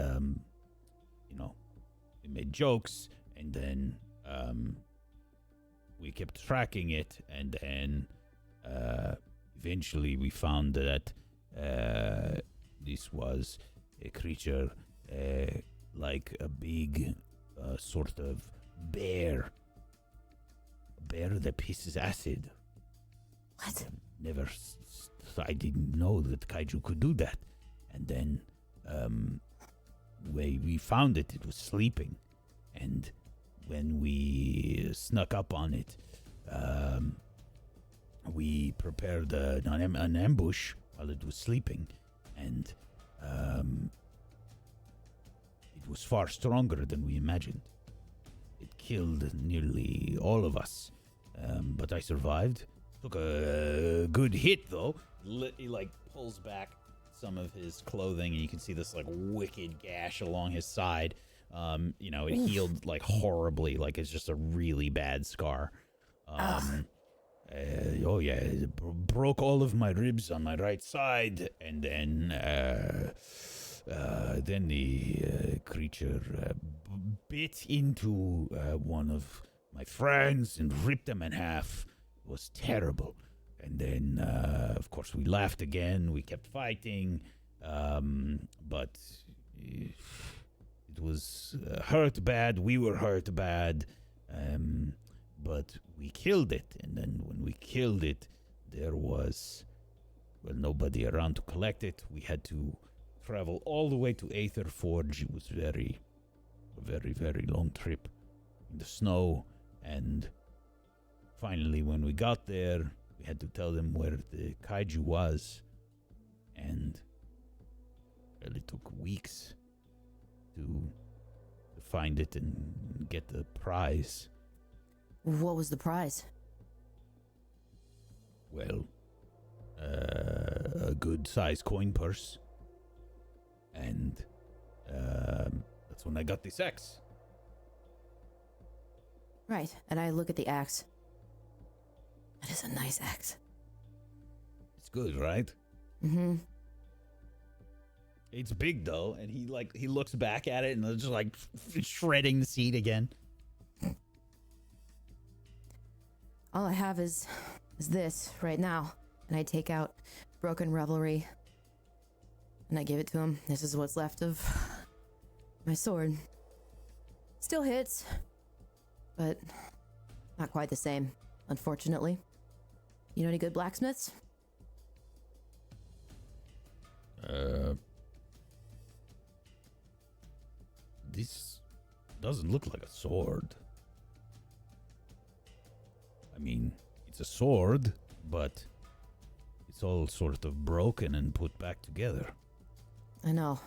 we made jokes. And then we kept tracking it. And then eventually we found that this was a creature like a big sort of bear. A bear that pisses acid. What? I didn't know that kaiju could do that. And then we found it, it was sleeping. And when we snuck up on it, we prepared an ambush while it was sleeping. And it was far stronger than we imagined. It killed nearly all of us. But I survived. Took a good hit, though. He like pulls back some of his clothing, and you can see this like wicked gash along his side. You know, it healed like horribly, like it's just a really bad scar. Oh yeah, it broke all of my ribs on my right side, and then the creature bit into one of my friends and ripped them in half. It was terrible. And then, of course, we laughed again. We kept fighting, but it was hurt bad. We were hurt bad, but we killed it. And then when we killed it, there was, well, nobody around to collect it. We had to travel all the way to Aether Forge. It was a very, very long trip in the snow. And finally, when we got there, we had to tell them where the kaiju was, and well, it took weeks to find it and get the prize. What was the prize? Well, a good-sized coin purse, and that's when I got this axe. Right, and I look at the axe. That is a nice axe. It's good, right? Mm-hmm. It's big though, and he looks back at it and it's just like shredding the seed again. All I have is this right now. And I take out Broken Revelry. And I give it to him. This is what's left of my sword. Still hits. But not quite the same, unfortunately. You know any good blacksmiths? This doesn't look like a sword. I mean, it's a sword, but it's all sort of broken and put back together. I know.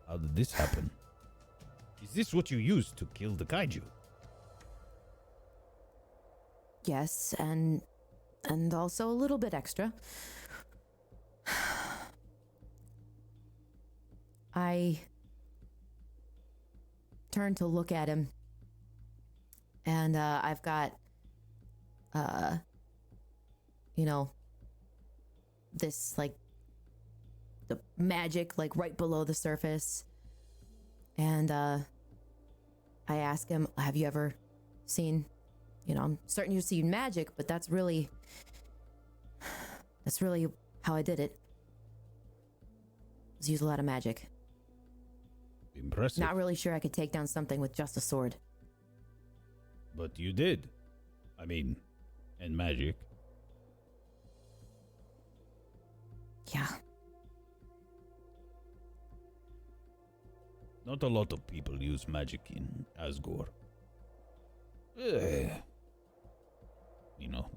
How did this happen? Is this what you used to kill the kaiju? Yes, and also a little bit extra. I turn to look at him, and I've got, this, like, the magic, like, right below the surface. And I ask him, have you ever seen, I'm starting to see magic, but that's really how I did it. Was use a lot of magic. Impressive. Not really sure I could take down something with just a sword. But you did. I mean, and magic. Yeah. Not a lot of people use magic in Asgore.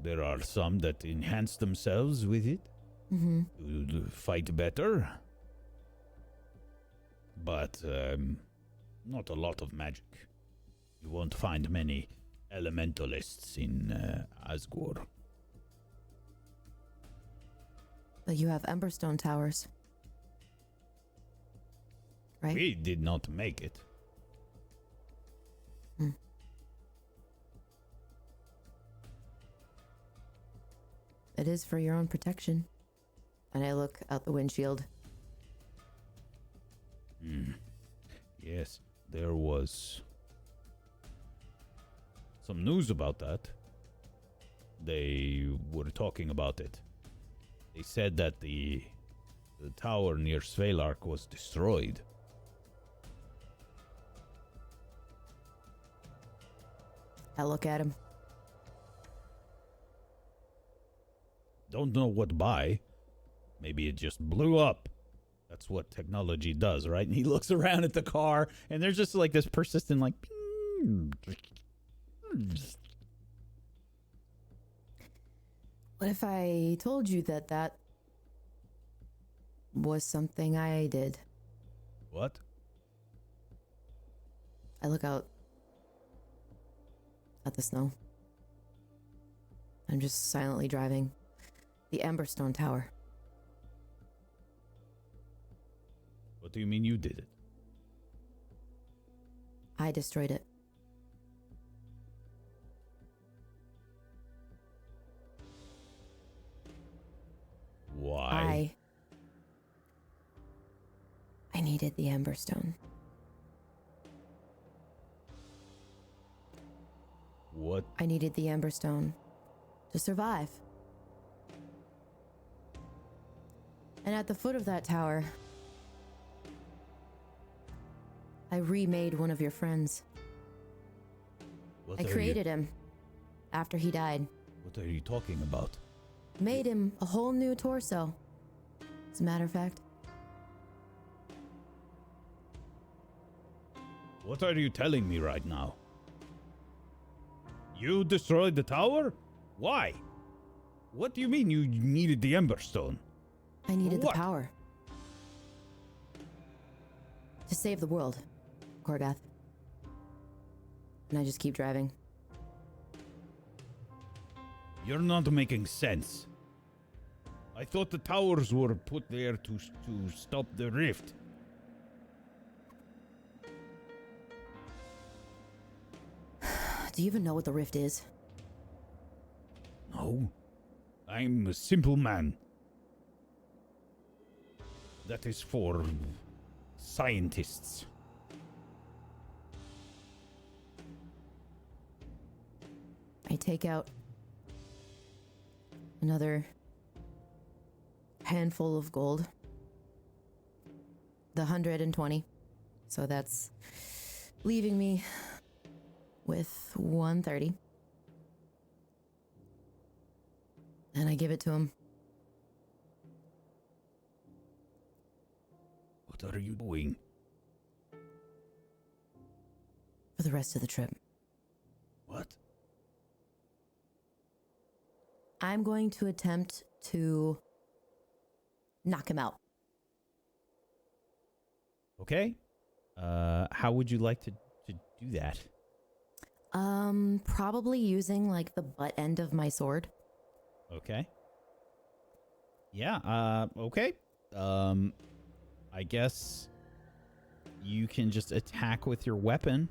There are some that enhance themselves with it to fight better. But not a lot of magic. You won't find many elementalists in Asgore. But you have Emberstone towers. Right? We did not make it. It is for your own protection. And I look out the windshield. Yes, there was some news about that. They were talking about it. They said that the The tower near Svelark was destroyed. I look at him. Don't know what by. Maybe it just blew up. That's what technology does, right? And he looks around at the car, and there's just like this persistent, like, What if I told you that that was something I did? what? I look out at the snow. I'm just silently driving the Emberstone Tower. What do you mean you did it? I destroyed it. Why? I needed the Emberstone. What? I needed the Emberstone to survive. And at the foot of that tower, I remade one of your friends. What I are created him after he died. What are you talking about? Made him a whole new torso. As a matter of fact, What are you telling me right now? You destroyed the tower? Why? What do you mean you needed the Emberstone? I needed the What? power to save the world, Korgath. And I just keep driving. You're not making sense. I thought the towers were put there to stop the rift. Do you even know what the rift is? No. I'm a simple man. That is for scientists. I take out another handful of gold. The 120. So that's leaving me with 130. And I give it to him. What are you doing? For the rest of the trip. What? I'm going to attempt to knock him out. Okay. How would you like to do that? Probably using like the butt end of my sword. Okay. Yeah, okay. I guess you can just attack with your weapon.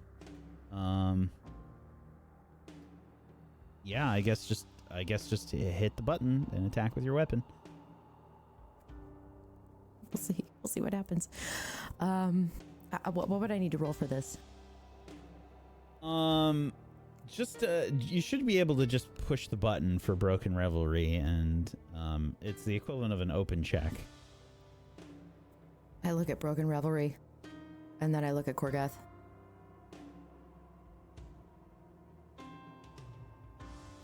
Yeah, I guess just hit the button and attack with your weapon. We'll see what happens. What would I need to roll for this? Just you should be able to just push the button for Broken Revelry, and it's the equivalent of an open check. I look at Broken Revelry, and then I look at Korgath.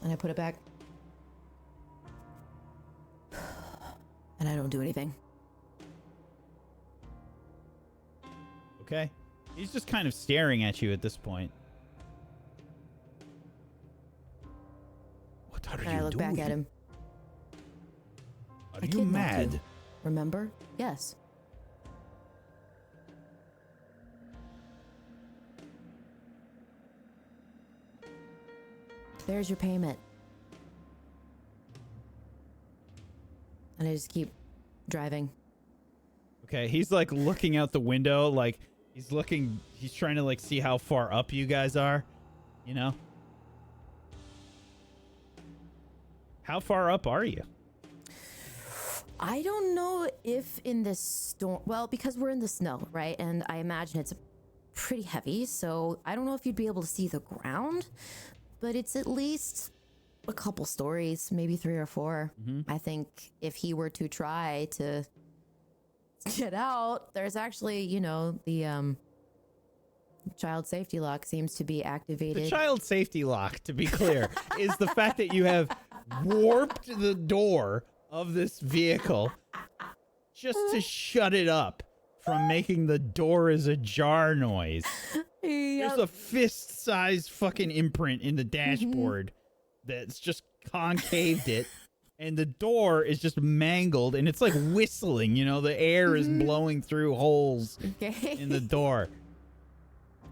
And I put it back. And I don't do anything. Okay. He's just kind of staring at you at this point. What are And you I look doing? back at him. Are I you kidnapped mad? you. Remember? Yes. There's your payment. And I just keep driving. Okay, he's like looking out the window, like he's trying to like see how far up you guys are, you know? How far up are you? I don't know if in this storm, well, because we're in the snow, right? And I imagine it's pretty heavy, so I don't know if you'd be able to see the ground, but it's at least a couple stories, maybe 3 or 4. Mm-hmm. I think if he were to try to get out. There's actually, you know, the child safety lock seems to be activated. The child safety lock, to be clear, is the fact that you have warped the door of this vehicle just to shut it up from making the door as ajar noise. There's a fist-sized fucking imprint in the dashboard that's just concaved it, and the door is just mangled, and it's like whistling, you know, the air is blowing through holes in the door.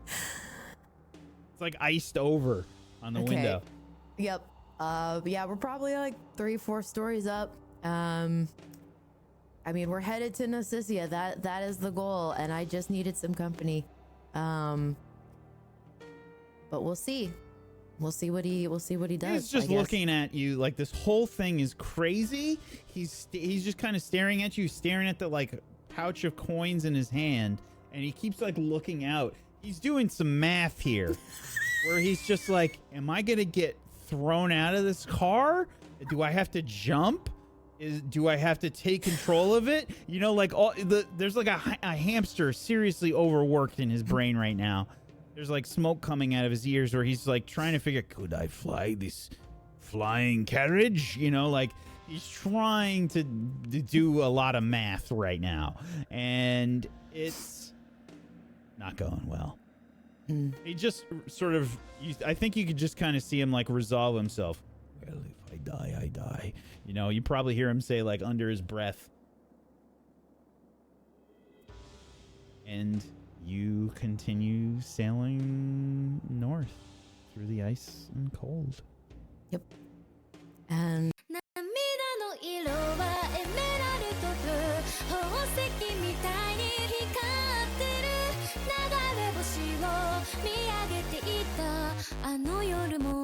It's like iced over on the window. Yep. Yeah, we're probably like 3-4 stories up. I mean, we're headed to Narcissia. That is the goal, and I just needed some company. But we'll see. We'll see what he does. He's just looking at you like this whole thing is crazy. He's just kind of staring at you, staring at the like pouch of coins in his hand, and he keeps like looking out. He's doing some math here, where he's just like, "Am I gonna get thrown out of this car? Do I have to jump? Do I have to take control of it?" You know, like there's like a hamster seriously overworked in his brain right now. There's like smoke coming out of his ears where he's like trying to figure, could I fly this flying carriage? You know, like he's trying to do a lot of math right now, and it's not going well. He just sort of, I think you could just kind of see him like resolve himself. Well, if I die, I die. You know, you probably hear him say like under his breath. And you continue sailing north through the ice and cold. Yep. And 涙の色はエメラルドブ宝石みたいに光ってる流れ星を見上げていたあの夜も